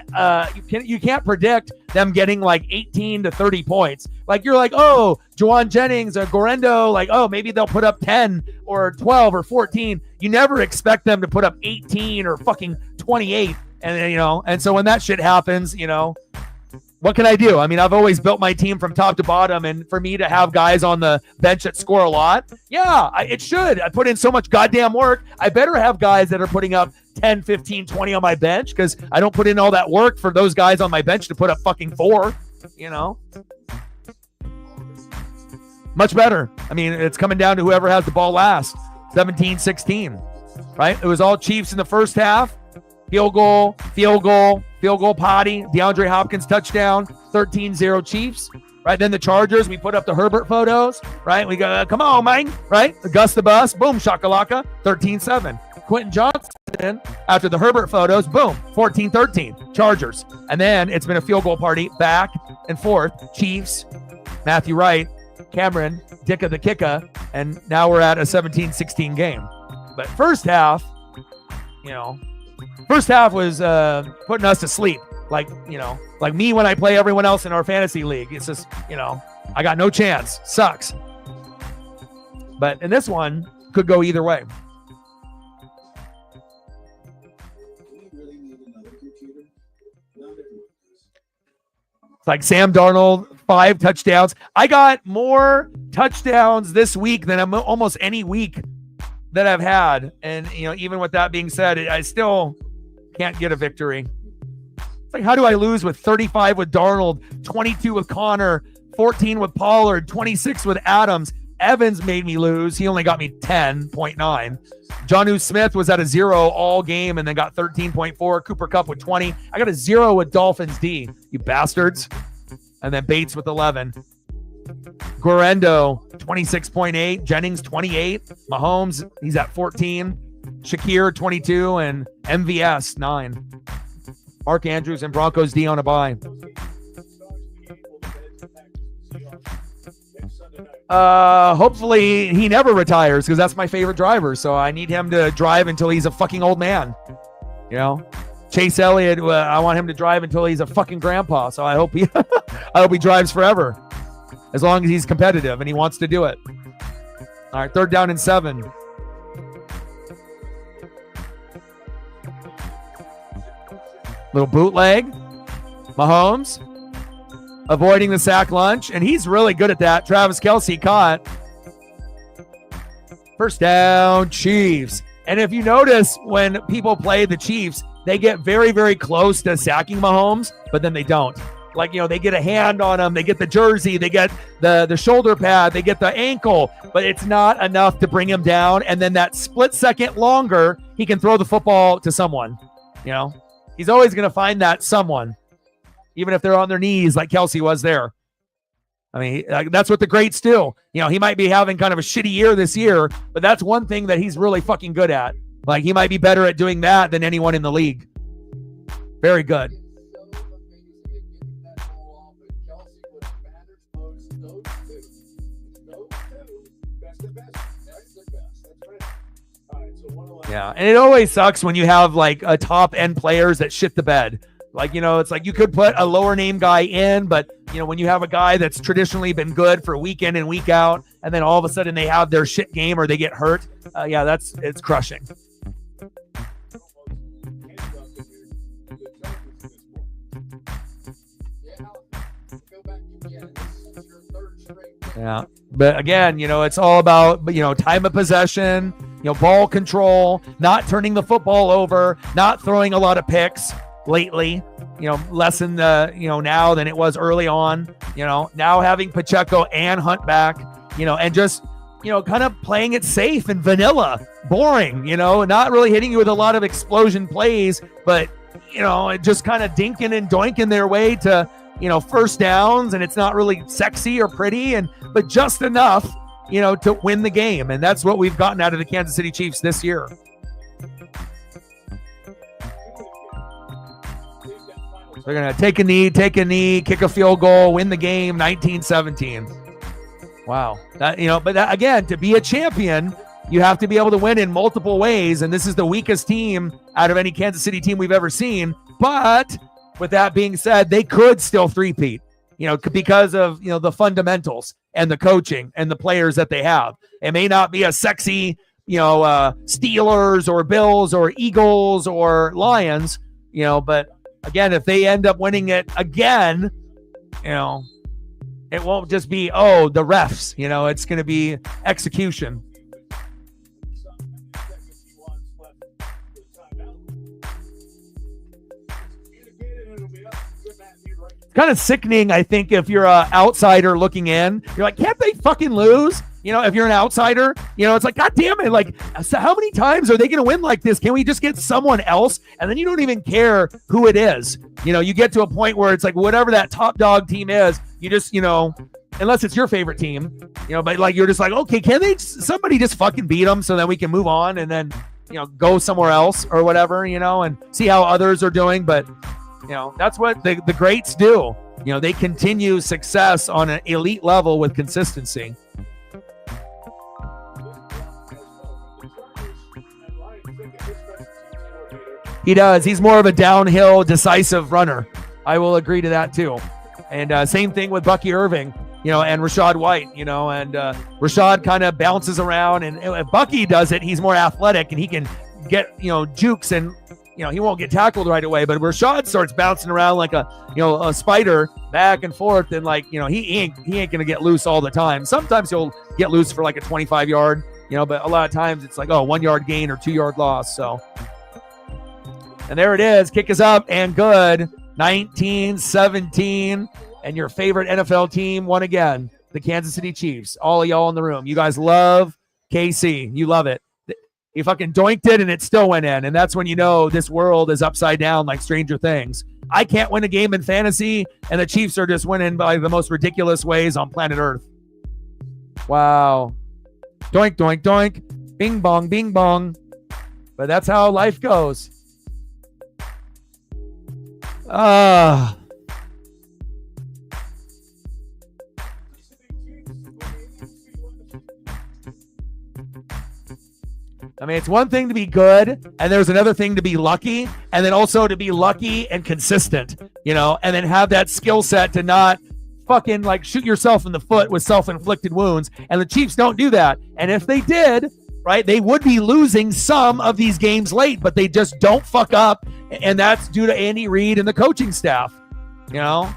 you can't predict them getting like 18 to 30 points. Like you're like, oh, Juwan Jennings or Gorendo, like, oh, maybe they'll put up 10 or 12 or 14. You never expect them to put up 18 or fucking 28. And, and so when that shit happens, what can I do? I mean, I've always built my team from top to bottom, and for me to have guys on the bench that score a lot, it should. I put in so much goddamn work. I better have guys that are putting up 10, 15, 20 on my bench, because I don't put in all that work for those guys on my bench to put up fucking 4, Much better. I mean, it's coming down to whoever has the ball last. 17-16, right? It was all Chiefs in the first half. Field goal, potty, DeAndre Hopkins touchdown, 13-0 Chiefs, right? Then the Chargers, we put up the Herbert photos, right? We go, come on, man, right? Gus the Bus, boom, shakalaka, 13-7. Quentin Johnson, after the Herbert photos, boom, 14-13, Chargers. And then it's been a field goal party back and forth, Chiefs, Matthew Wright, Cameron, Dicka the Kicka, and now we're at a 17-16 game. But first half was putting us to sleep. Like me when I play everyone else in our fantasy league. It's just, I got no chance. Sucks. But in this one, could go either way. It's like Sam Darnold, 5 touchdowns. I got more touchdowns this week than almost any week that I've had. And, even with that being said, I still can't get a victory. It's like, how do I lose with 35 with Darnold, 22 with Connor, 14 with Pollard, 26 with Adams? Evans made me lose. He only got me 10.9. Jonnu Smith was at a 0 all game and then got 13.4. Cooper Kupp with 20. I got a 0 with Dolphins D, you bastards. And then Bates with 11. Gorendo, 26.8. Jennings, 28. Mahomes, he's at 14. Shakir, 22. And MVS, 9. Mark Andrews and Broncos D on a bye. Hopefully he never retires, because that's my favorite driver. So I need him to drive until he's a fucking old man. Chase Elliott, I want him to drive until he's a fucking grandpa. So I hope he drives forever, as long as he's competitive and he wants to do it. All right, 3rd down and 7. Little bootleg. Mahomes avoiding the sack lunch, and he's really good at that. Travis Kelce caught. First down, Chiefs. And if you notice, when people play the Chiefs, they get very, very close to sacking Mahomes, but then they don't. Like, they get a hand on him, they get the jersey, they get the shoulder pad, they get the ankle, but it's not enough to bring him down. And then that split second longer, he can throw the football to someone. He's always going to find that someone, even if they're on their knees like Kelce was there. I mean, that's what the greats do. He might be having kind of a shitty year this year, but that's one thing that he's really fucking good at. Like, he might be better at doing that than anyone in the league. Very good. Yeah, and it always sucks when you have like a top end players that shit the bed. Like, it's like you could put a lower name guy in, but when you have a guy that's traditionally been good for week in and week out, and then all of a sudden they have their shit game or they get hurt, it's crushing. Yeah, but again, it's all about, time of possession, ball control, not turning the football over, not throwing a lot of picks. lately, less in the, now than it was early on, now having Pacheco and Hunt back, and just, kind of playing it safe and vanilla, boring, not really hitting you with a lot of explosion plays, but, just kind of dinking and doinking their way to, first downs, and it's not really sexy or pretty, but just enough, to win the game. And that's what we've gotten out of the Kansas City Chiefs this year. They're going to take a knee, kick a field goal, win the game, 19-17. Wow. Again, to be a champion, you have to be able to win in multiple ways. And this is the weakest team out of any Kansas City team we've ever seen. But with that being said, they could still three-peat, because of, the fundamentals and the coaching and the players that they have. It may not be a sexy, Steelers or Bills or Eagles or Lions, but again, if they end up winning it again, it won't just be, the refs, it's going to be execution. Kind of sickening, I think, if you're an outsider looking in. You're like, can't they fucking lose? If you're an outsider, it's like, God damn it. Like, so how many times are they going to win like this? Can we just get someone else? And then you don't even care who it is. You get to a point where it's like, whatever that top dog team is, you just, unless it's your favorite team, but like, you're just like, okay, somebody just fucking beat them so that we can move on and then, go somewhere else or whatever, and see how others are doing. But, that's what the greats do. They continue success on an elite level with consistency. He does. He's more of a downhill, decisive runner. I will agree to that too. And same thing with Bucky Irving, and Rachaad White, and Rachaad kind of bounces around, and if Bucky does it, he's more athletic and he can get, jukes, and he won't get tackled right away. But Rachaad starts bouncing around like a spider back and forth, and like, he ain't gonna get loose all the time. Sometimes he'll get loose for like a 25-yard, but a lot of times it's like 1 yard gain or 2 yard loss. So, and there it is. Kick is up and good. 19-17. And your favorite NFL team won again. The Kansas City Chiefs. All of y'all in the room. You guys love KC. You love it. He fucking doinked it and it still went in. And that's when you know this world is upside down like Stranger Things. I can't win a game in fantasy, and the Chiefs are just winning by the most ridiculous ways on planet Earth. Wow. Doink, doink, doink. Bing bong, bing bong. But that's how life goes. I mean, it's one thing to be good, and there's another thing to be lucky, and then also to be lucky and consistent, and then have that skill set to not fucking like shoot yourself in the foot with self-inflicted wounds. And the Chiefs don't do that. And if they did, right, they would be losing some of these games late, but they just don't fuck up. And that's due to Andy Reid and the coaching staff, Wow.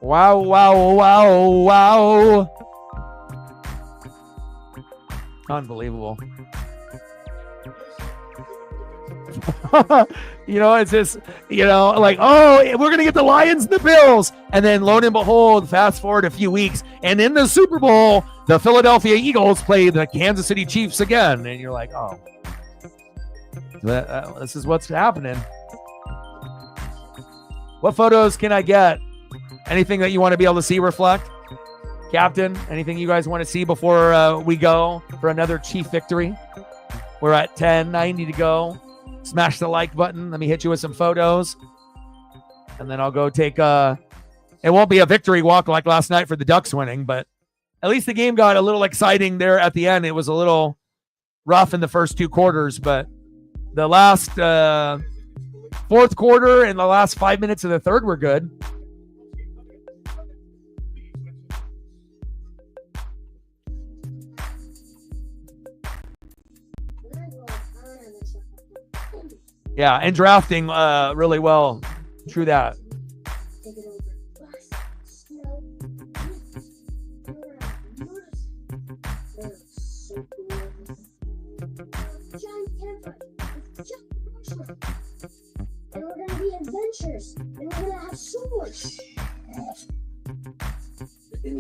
Wow, wow, wow, wow. Unbelievable. It's just, like, we're going to get the Lions and the Bills. And then lo and behold, fast forward a few weeks, and in the Super Bowl, the Philadelphia Eagles play the Kansas City Chiefs again. And you're like, this is what's happening. What photos can I get? Anything that you want to be able to see reflect? Captain, anything you guys want to see before we go for another Chief victory? We're at 10:90 to go. Smash the like button. Let me hit you with some photos. And then I'll go take it won't be a victory walk like last night for the Ducks winning, but at least the game got a little exciting there at the end. It was a little rough in the first 2 quarters, but the last fourth quarter and the last 5 minutes of the third were good. Yeah, and drafting really well. True that.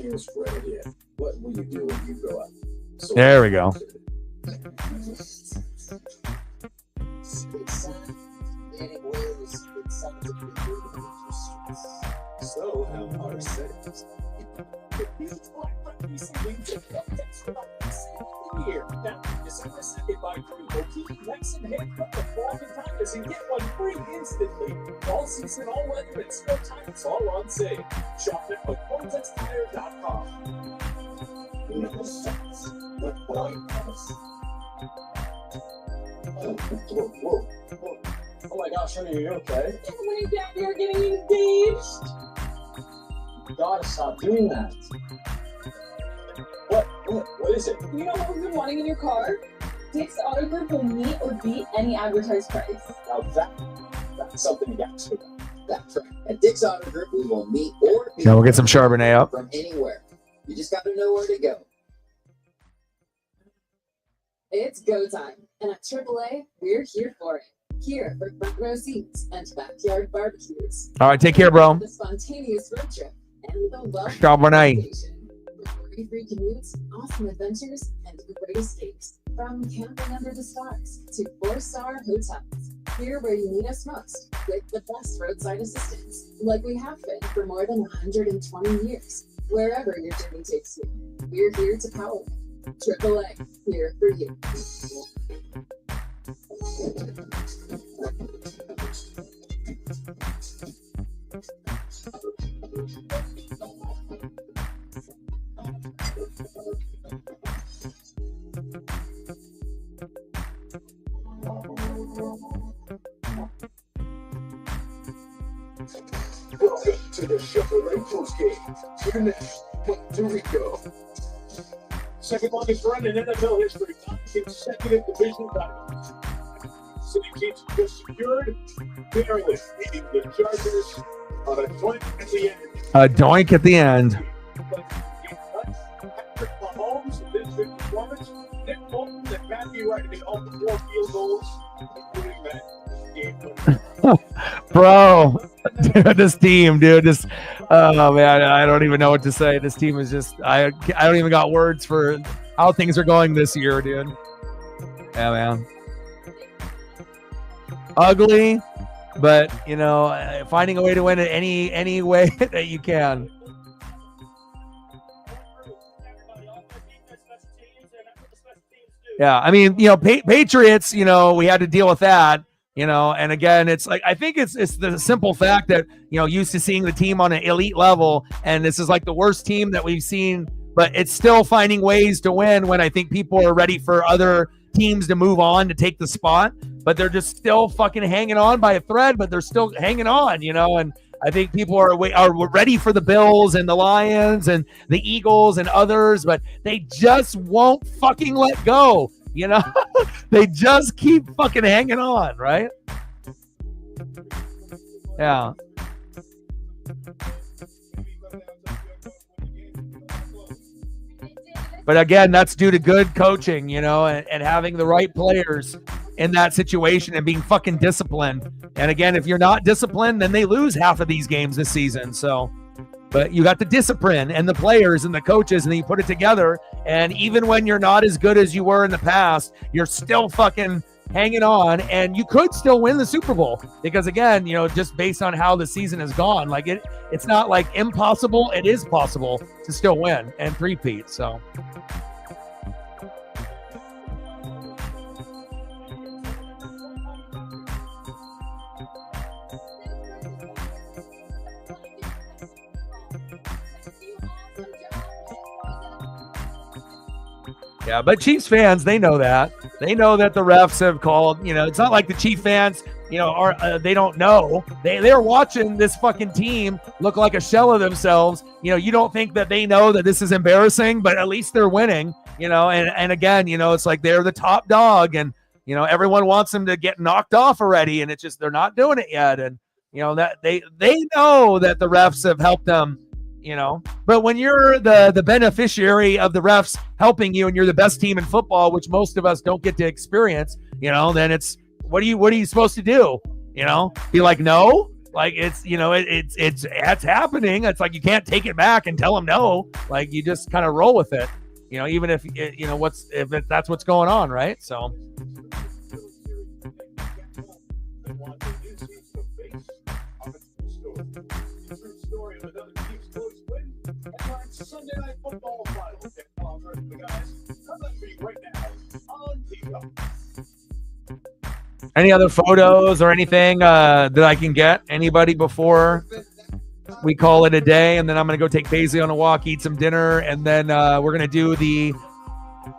years, Fred. Yeah. What will you do when you grow up? So There we go. So how are settings? Here. Now, December 2nd by 3, O'Keefe, Rex, and Head from the Fall and Tigers and get one free instantly. All season, all weather, and snow tires all on sale. Shop now at VortexTire.com. No sense. But boy, whoa. Oh my gosh, honey, are you okay? Oh my God, we are getting engaged. You gotta stop doing that. What is it? You know what we've been wanting in your car? Dick's Auto Group will meet or beat any advertised price. Now that's something you got to do. That's right. At Dick's Auto Group, we will meet or beat Now we'll get some Chardonnay up. from anywhere. You just got to know where to go. It's go time. And at AAA, we're here for it. Here for front row seats and backyard barbecues. All right, take care, bro. The spontaneous road trip and the love Chardonnay. vacation. With free commutes, awesome adventures, and great escapes. From camping under the stars to 4-star hotels. Here where you need us most, with the best roadside assistance, like we have been for more than 120 years. Wherever your journey takes you, we're here to power it. AAA, here for you. Welcome to the Chevrolet Post Game. Here next, Puerto Rico. Second longest run in NFL history, 9 consecutive division titles. City keeps it just secured, barely beating the Chargers on a doink at the end. A doink at the end. Patrick Mahomes, this big performance. Nick Bolton and Matthew Wright hit all the 4 field goals, including that game winner. Bro, dude, this team, dude, this, oh man, I don't even know what to say. This team is just, I don't even got words for how things are going this year, dude. Yeah, man. Ugly, but you know, finding a way to win it any way that you can. Yeah, I mean, you know, Patriots, you know, we had to deal with that. You know, and again, it's like, I think it's the simple fact that, you know, used to seeing the team on an elite level, and this is like the worst team that we've seen, but it's still finding ways to win when I think people are ready for other teams to move on to take the spot, but they're just still fucking hanging on by a thread, but they're still hanging on, you know, and I think people are ready for the Bills and the Lions and the Eagles and others, but they just won't fucking let go. You know, they just keep fucking hanging on, right? Yeah. But again, that's due to good coaching, you know, and having the right players in that situation and being fucking disciplined. And again, if you're not disciplined, then they lose half of these games this season. So, but you got the discipline and the players and the coaches, and then you put it together. And even when you're not as good as you were in the past, you're still fucking hanging on, and you could still win the Super Bowl, because again, you know, just based on how the season has gone, like it's not like impossible. It is possible to still win and three-peat. So. Yeah, but Chiefs fans, they know that. They know that the refs have called, you know, it's not like the Chief fans, you know, are they don't know. They're watching this fucking team look like a shell of themselves. You know, you don't think that they know that this is embarrassing, but at least they're winning, you know, and again, you know, it's like they're the top dog, and, you know, everyone wants them to get knocked off already, and it's just, they're not doing it yet. And, you know, that they know that the refs have helped them, you know, but when you're the beneficiary of the refs helping you, and you're the best team in football, which most of us don't get to experience, you know, then it's, what are you supposed to do? You know, be like, no, Like it's it's happening. It's like you can't take it back and tell them no. Like you just kind of roll with it. Even if that's what's going on, right? So. Sunday Night Football Finals. The guys coming for you right now on Peacock. Any other photos or anything that I can get? Anybody before we call it a day? And then I'm going to go take Paisley on a walk, eat some dinner, and then we're going to do the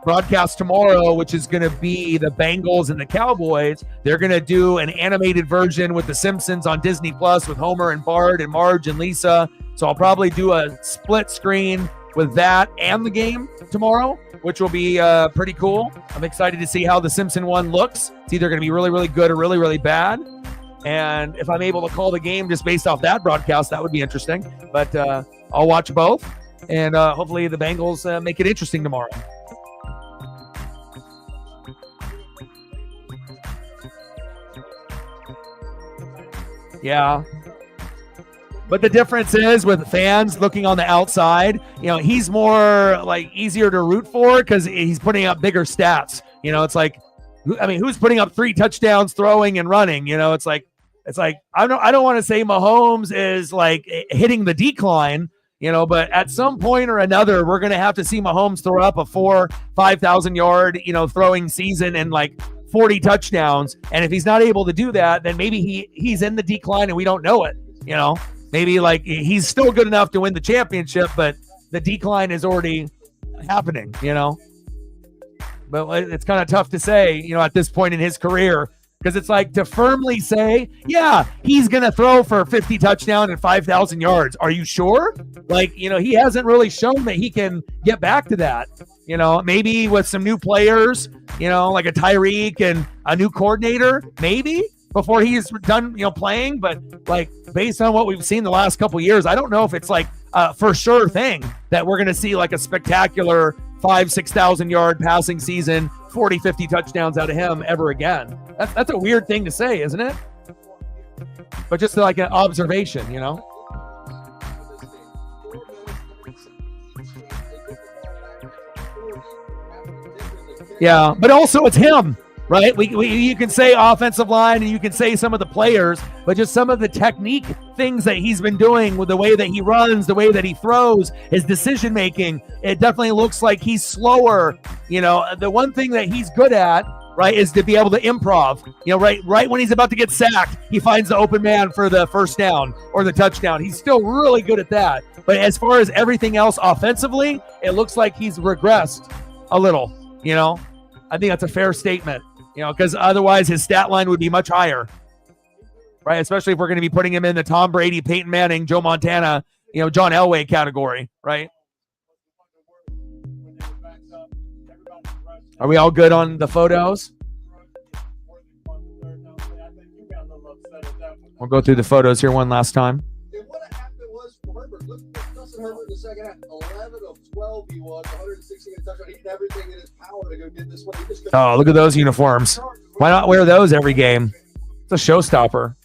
broadcast tomorrow, which is going to be the Bengals and the Cowboys. They're going to do an animated version with the Simpsons on Disney Plus with Homer and Bart and Marge and Lisa. So I'll probably do a split screen with that and the game tomorrow, which will be pretty cool. I'm excited to see how the Simpson one looks. It's either going to be really, really good or really, really bad. And if I'm able to call the game just based off that broadcast, that would be interesting. But I'll watch both. And hopefully the Bengals make it interesting tomorrow. Yeah. But the difference is with fans looking on the outside, he's more like easier to root for because he's putting up bigger stats. It's like, who's putting up 3 touchdowns throwing and running? It's like I don't want to say Mahomes is like hitting the decline, but at some point or another, we're going to have to see Mahomes throw up a 4,000-5,000 yard, throwing season and like 40 touchdowns. And if he's not able to do that, then maybe he's in the decline and we don't know it, Maybe like he's still good enough to win the championship, but the decline is already happening, But it's kind of tough to say, at this point in his career, because it's like to firmly say, yeah, he's going to throw for 50 touchdowns and 5,000 yards. Are you sure? Like, he hasn't really shown that he can get back to that. Maybe with some new players, like a Tyreek and a new coordinator, maybe. Before he's done, playing, but like based on what we've seen the last couple of years, I don't know if it's like a for sure thing that we're going to see like a spectacular 5,000-6,000 yard passing season, 40-50 touchdowns out of him ever again. That's a weird thing to say, isn't it? But just like an observation, Yeah, but also it's him. Right? You can say offensive line and you can say some of the players, but just some of the technique things that he's been doing with the way that he runs, the way that he throws, his decision making, it definitely looks like he's slower. The one thing that he's good at, right, is to be able to improv. Right when he's about to get sacked, he finds the open man for the first down or the touchdown. He's still really good at that. But as far as everything else offensively, it looks like he's regressed a little. I think that's a fair statement. Because otherwise his stat line would be much higher, right? Especially if we're going to be putting him in the Tom Brady, Peyton Manning, Joe Montana, John Elway category, right? Are we all good on the photos? We'll go through the photos here one last time. And what happened was for Herbert. Look at Justin Herbert in the second half. 11 of 12 he was, 116 touchdowns. He did everything in his power to go get this one. Oh, look at those uniforms. Why not wear those every game? It's a showstopper.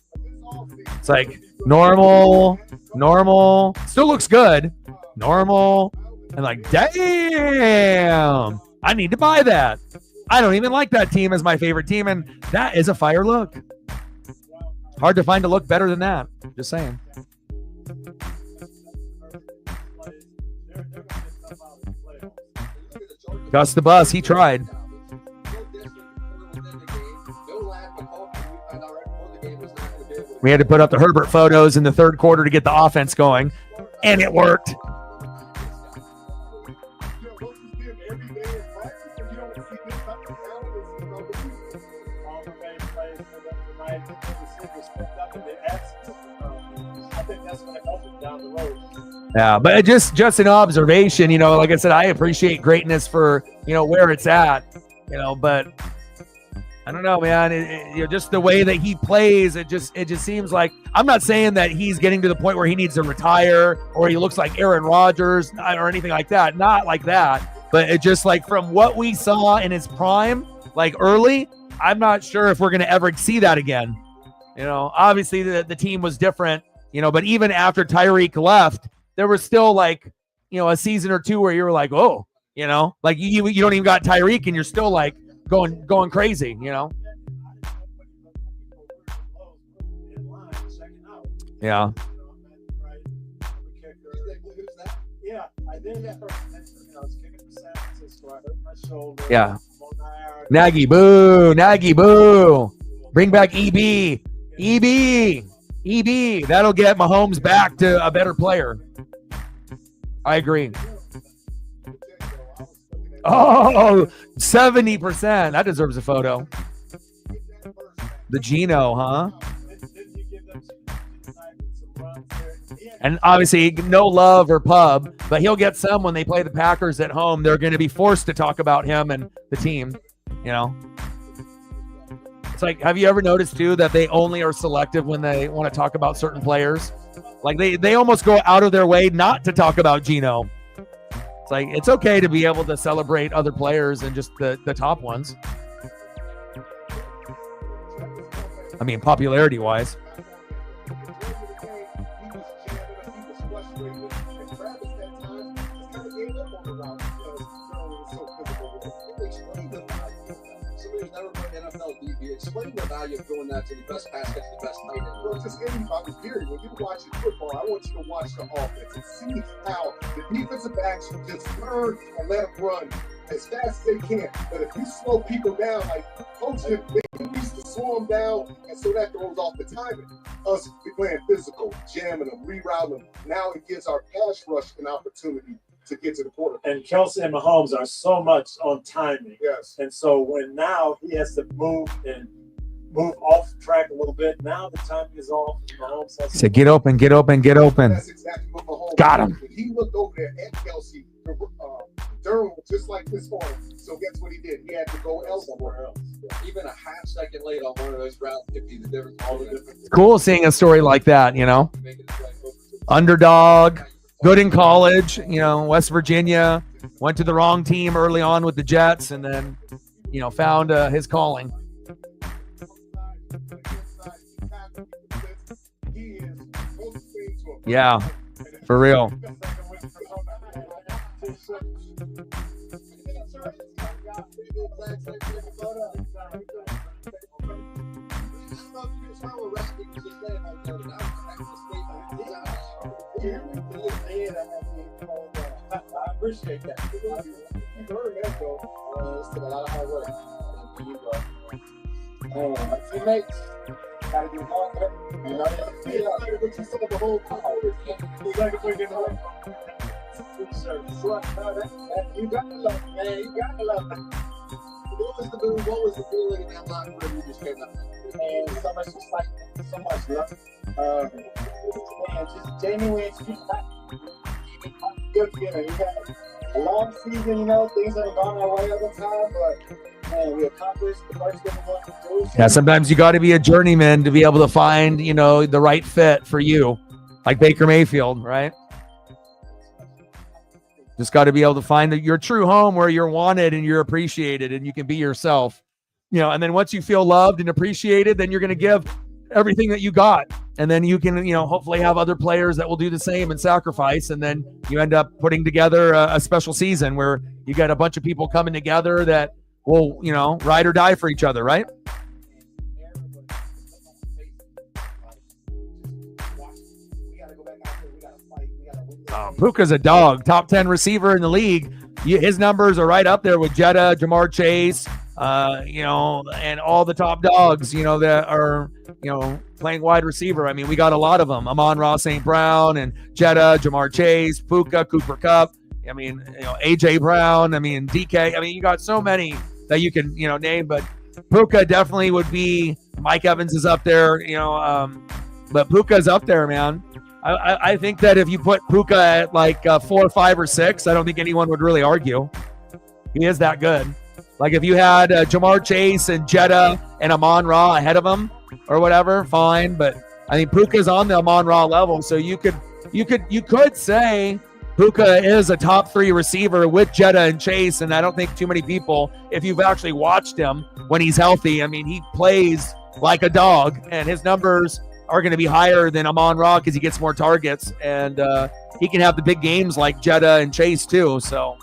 It's like normal. Still looks good. Normal. And like, damn, I need to buy that. I don't even like that team as my favorite team, and that is a fire look. Hard to find a look better than that. Just saying. Gus the Bus, he tried. We had to put up the Herbert photos in the third quarter to get the offense going, and it worked. Yeah, but just an observation, like I said, I appreciate greatness for, where it's at, but I don't know, man, just the way that he plays, it just seems like, I'm not saying that he's getting to the point where he needs to retire or he looks like Aaron Rodgers or anything like that. Not like that, but it just like from what we saw in his prime, like early, I'm not sure if we're going to ever see that again. You know, obviously the team was different, you know, but even after Tyreek left, there was still like, you know, a season or two where you were like, oh, you know, like you don't even got Tyreek and you're still like going crazy, you know? Yeah. Yeah, I did that. I was kicking for San Francisco. I hurt my shoulder. Yeah. I'm on IR. Nagy boo. Bring back EB. That'll get Mahomes back to a better player. I agree. Oh, 70%. That deserves a photo. The Geno, huh? And obviously, no love or pub, but he'll get some when they play the Packers at home. They're going to be forced to talk about him and the team, you know? It's like, have you ever noticed, too, that they only are selective when they want to talk about certain players? Like, they almost go out of their way not to talk about Geno. It's like, it's okay to be able to celebrate other players and just the top ones. I mean, popularity-wise. Explain the value of doing that to the best pass catcher, the best tight end. Well, just anybody, period. When you're watching football, I want you to watch the offense and see how the defensive backs will just turn and let them run as fast as they can. But if you slow people down, like coaches, they used to slow them down, and so that throws off the timing. Us playing physical, jamming them, rerouting them. Now it gives our pass rush an opportunity to get to the quarterback. And Kelsey and Mahomes are so much on timing. Yes. And so when now he has to move off track a little bit, now the timing is off. Mahomes has So get open. That's exactly what Mahomes Got him. did. He looked over there at Kelsey. Durham just like this for him. So guess what he did? He had to go elsewhere else. Even a half second late on one of those routes could be the difference. All the difference. Cool seeing a story like that, you know? Underdog, good in college, you know, West Virginia, went to the wrong team early on with the Jets, and then, you know, found his calling. Yeah, for real. I appreciate that. It's a lot of hard work. My teammates gotta do hard work. You know, but you saw the whole you gotta bring it on. You gotta love it, man. You gotta love it. What was the feeling in that locker room you just came up? And so much excitement, so much love. And just genuine feedback. Good feeling. We had a long season, you know, things that have gone our way all the time, but man, we accomplished the first thing we wanted to do. Yeah, sometimes you got to be a journeyman to be able to find, you know, the right fit for you, like Baker Mayfield, right? Just got to be able to find your true home where you're wanted and you're appreciated and you can be yourself, you know, and then once you feel loved and appreciated, then you're going to give everything that you got. And then you can, you know, hopefully have other players that will do the same and sacrifice. And then you end up putting together a special season where you got a bunch of people coming together that will, you know, ride or die for each other, right? Puka's a dog, top 10 receiver in the league. His numbers are right up there with Jetta, Jamar Chase, you know, and all the top dogs, you know, that are, you know, playing wide receiver. I mean, we got a lot of them. Amon-Ra St. Brown and Jetta, Jamar Chase, Puka, Cooper Kupp. I mean, you know, A.J. Brown. I mean, DK. I mean, you got so many that you can, you know, name. But Puka definitely would be. Mike Evans is up there, you know. But Puka's up there, man. I think that if you put Puka at like 4, 5, or 6, I don't think anyone would really argue. He is that good. Like if you had Jamar Chase and Jetta and Amon-Ra ahead of him or whatever, fine. But I think Puka's on the Amon-Ra level, so you could say Puka is a top 3 receiver with Jetta and Chase, and I don't think too many people, if you've actually watched him when he's healthy, I mean, he plays like a dog, and his numbers are going to be higher than Amon-Ra because he gets more targets, and he can have the big games like Jetta and Chase too. So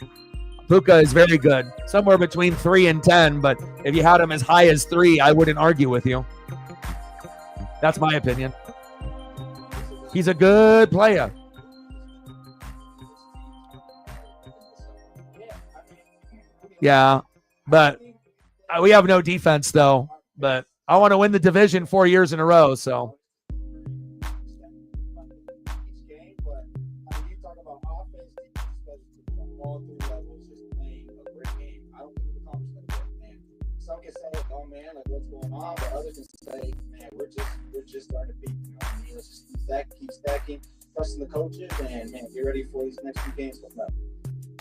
Puka is very good, somewhere between 3 and 10, but if you had him as high as 3, I wouldn't argue with you. That's my opinion. He's a good player. Yeah, but we have no defense though. But I want to win the division 4 years in a row. So some can say, "Oh man, like what's going on?" But others can say, "Man, we're just starting to beat. You know what I mean? Let's just keep stacking, trusting the coaches, and man, get ready for these next few games coming up."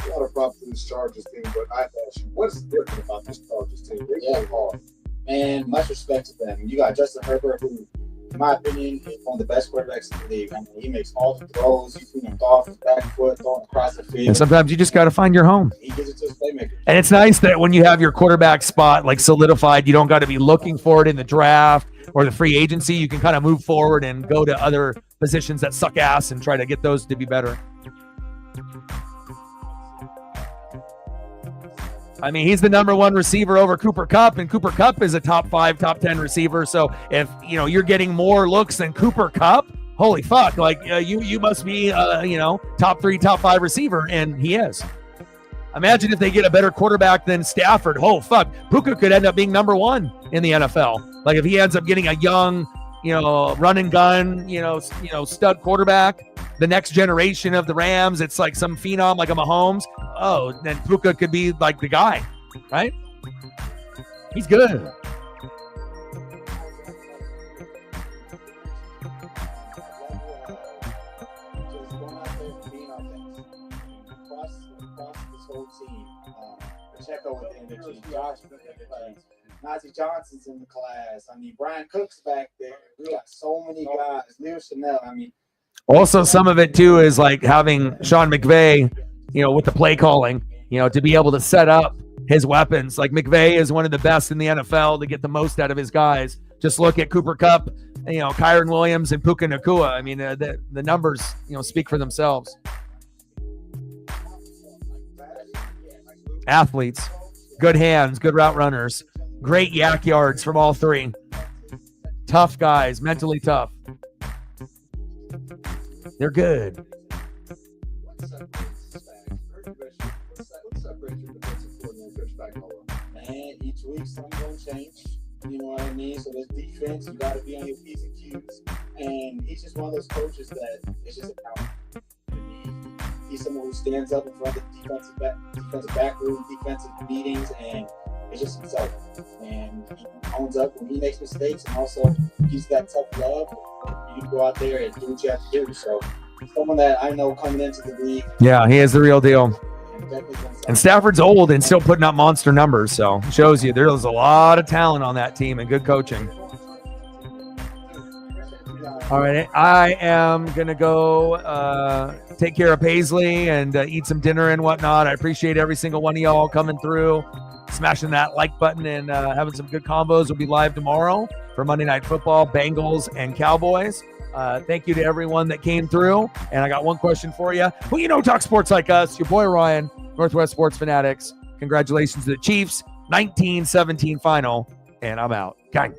A lot of props to this Chargers team, but I have to ask you, what is different about this Chargers team? They play hard. And much respect to them. You got Justin Herbert, who, in my opinion, is one of the best quarterbacks in the league. I mean, he makes all the throws. He's doing off his back foot, throwing across the field. and sometimes you just got to find your home. He gives it to his playmaker. And it's nice that when you have your quarterback spot like solidified, you don't got to be looking for it in the draft or the free agency. You can kind of move forward and go to other positions that suck ass and try to get those to be better. I mean, he's the number 1 receiver over Cooper Kupp, and Cooper Kupp is a top 5, top 10 receiver. So if you're getting more looks than Cooper Kupp, holy fuck! Like you must be top 3, top 5 receiver, and he is. Imagine if they get a better quarterback than Stafford. Oh fuck, Puka could end up being number 1 in the NFL. Like if he ends up getting a young, run and gun, stud quarterback, the next generation of the Rams. It's like some phenom like a Mahomes. Oh, then Puka could be like the guy, right? He's good. Pacheco with the energy, Josh with the energy, Najee Johnson's in the class. I mean, Brian Cook's back there. We got so many guys. Leo Chanel. I mean, also some of it too is like having Sean McVay, with the play calling, to be able to set up his weapons. Like McVay is one of the best in the NFL to get the most out of his guys. Just look at Cooper Kupp, Kyron Williams and Puka Nacua. I mean, the numbers, speak for themselves. Athletes, good hands, good route runners, great yak yards from all 3. Tough guys, mentally tough. They're good. Man, each week something gonna change. You know what I mean? So there's defense, you gotta be on your P's and Q's. And he's just one of those coaches that is just accountable. He's someone who stands up in front of the defensive back room, defensive meetings, and it's just himself. And he owns up when he makes mistakes, and also he's that tough love. You go out there and do what you have to do. So someone that I know coming into the league. Yeah, he is the real deal. And Stafford's old and still putting up monster numbers, so shows you there's a lot of talent on that team and good coaching. All right, I am going to go take care of Paisley and eat some dinner and whatnot. I appreciate every single one of y'all coming through, smashing that like button, and having some good combos. We'll be live tomorrow for Monday Night Football, Bengals and Cowboys. Thank you to everyone that came through. And I got one question for you. Well, talk sports like us. Your boy Ryan, Northwest Sports Fanatics. Congratulations to the Chiefs. 19-17 final. And I'm out. Gang.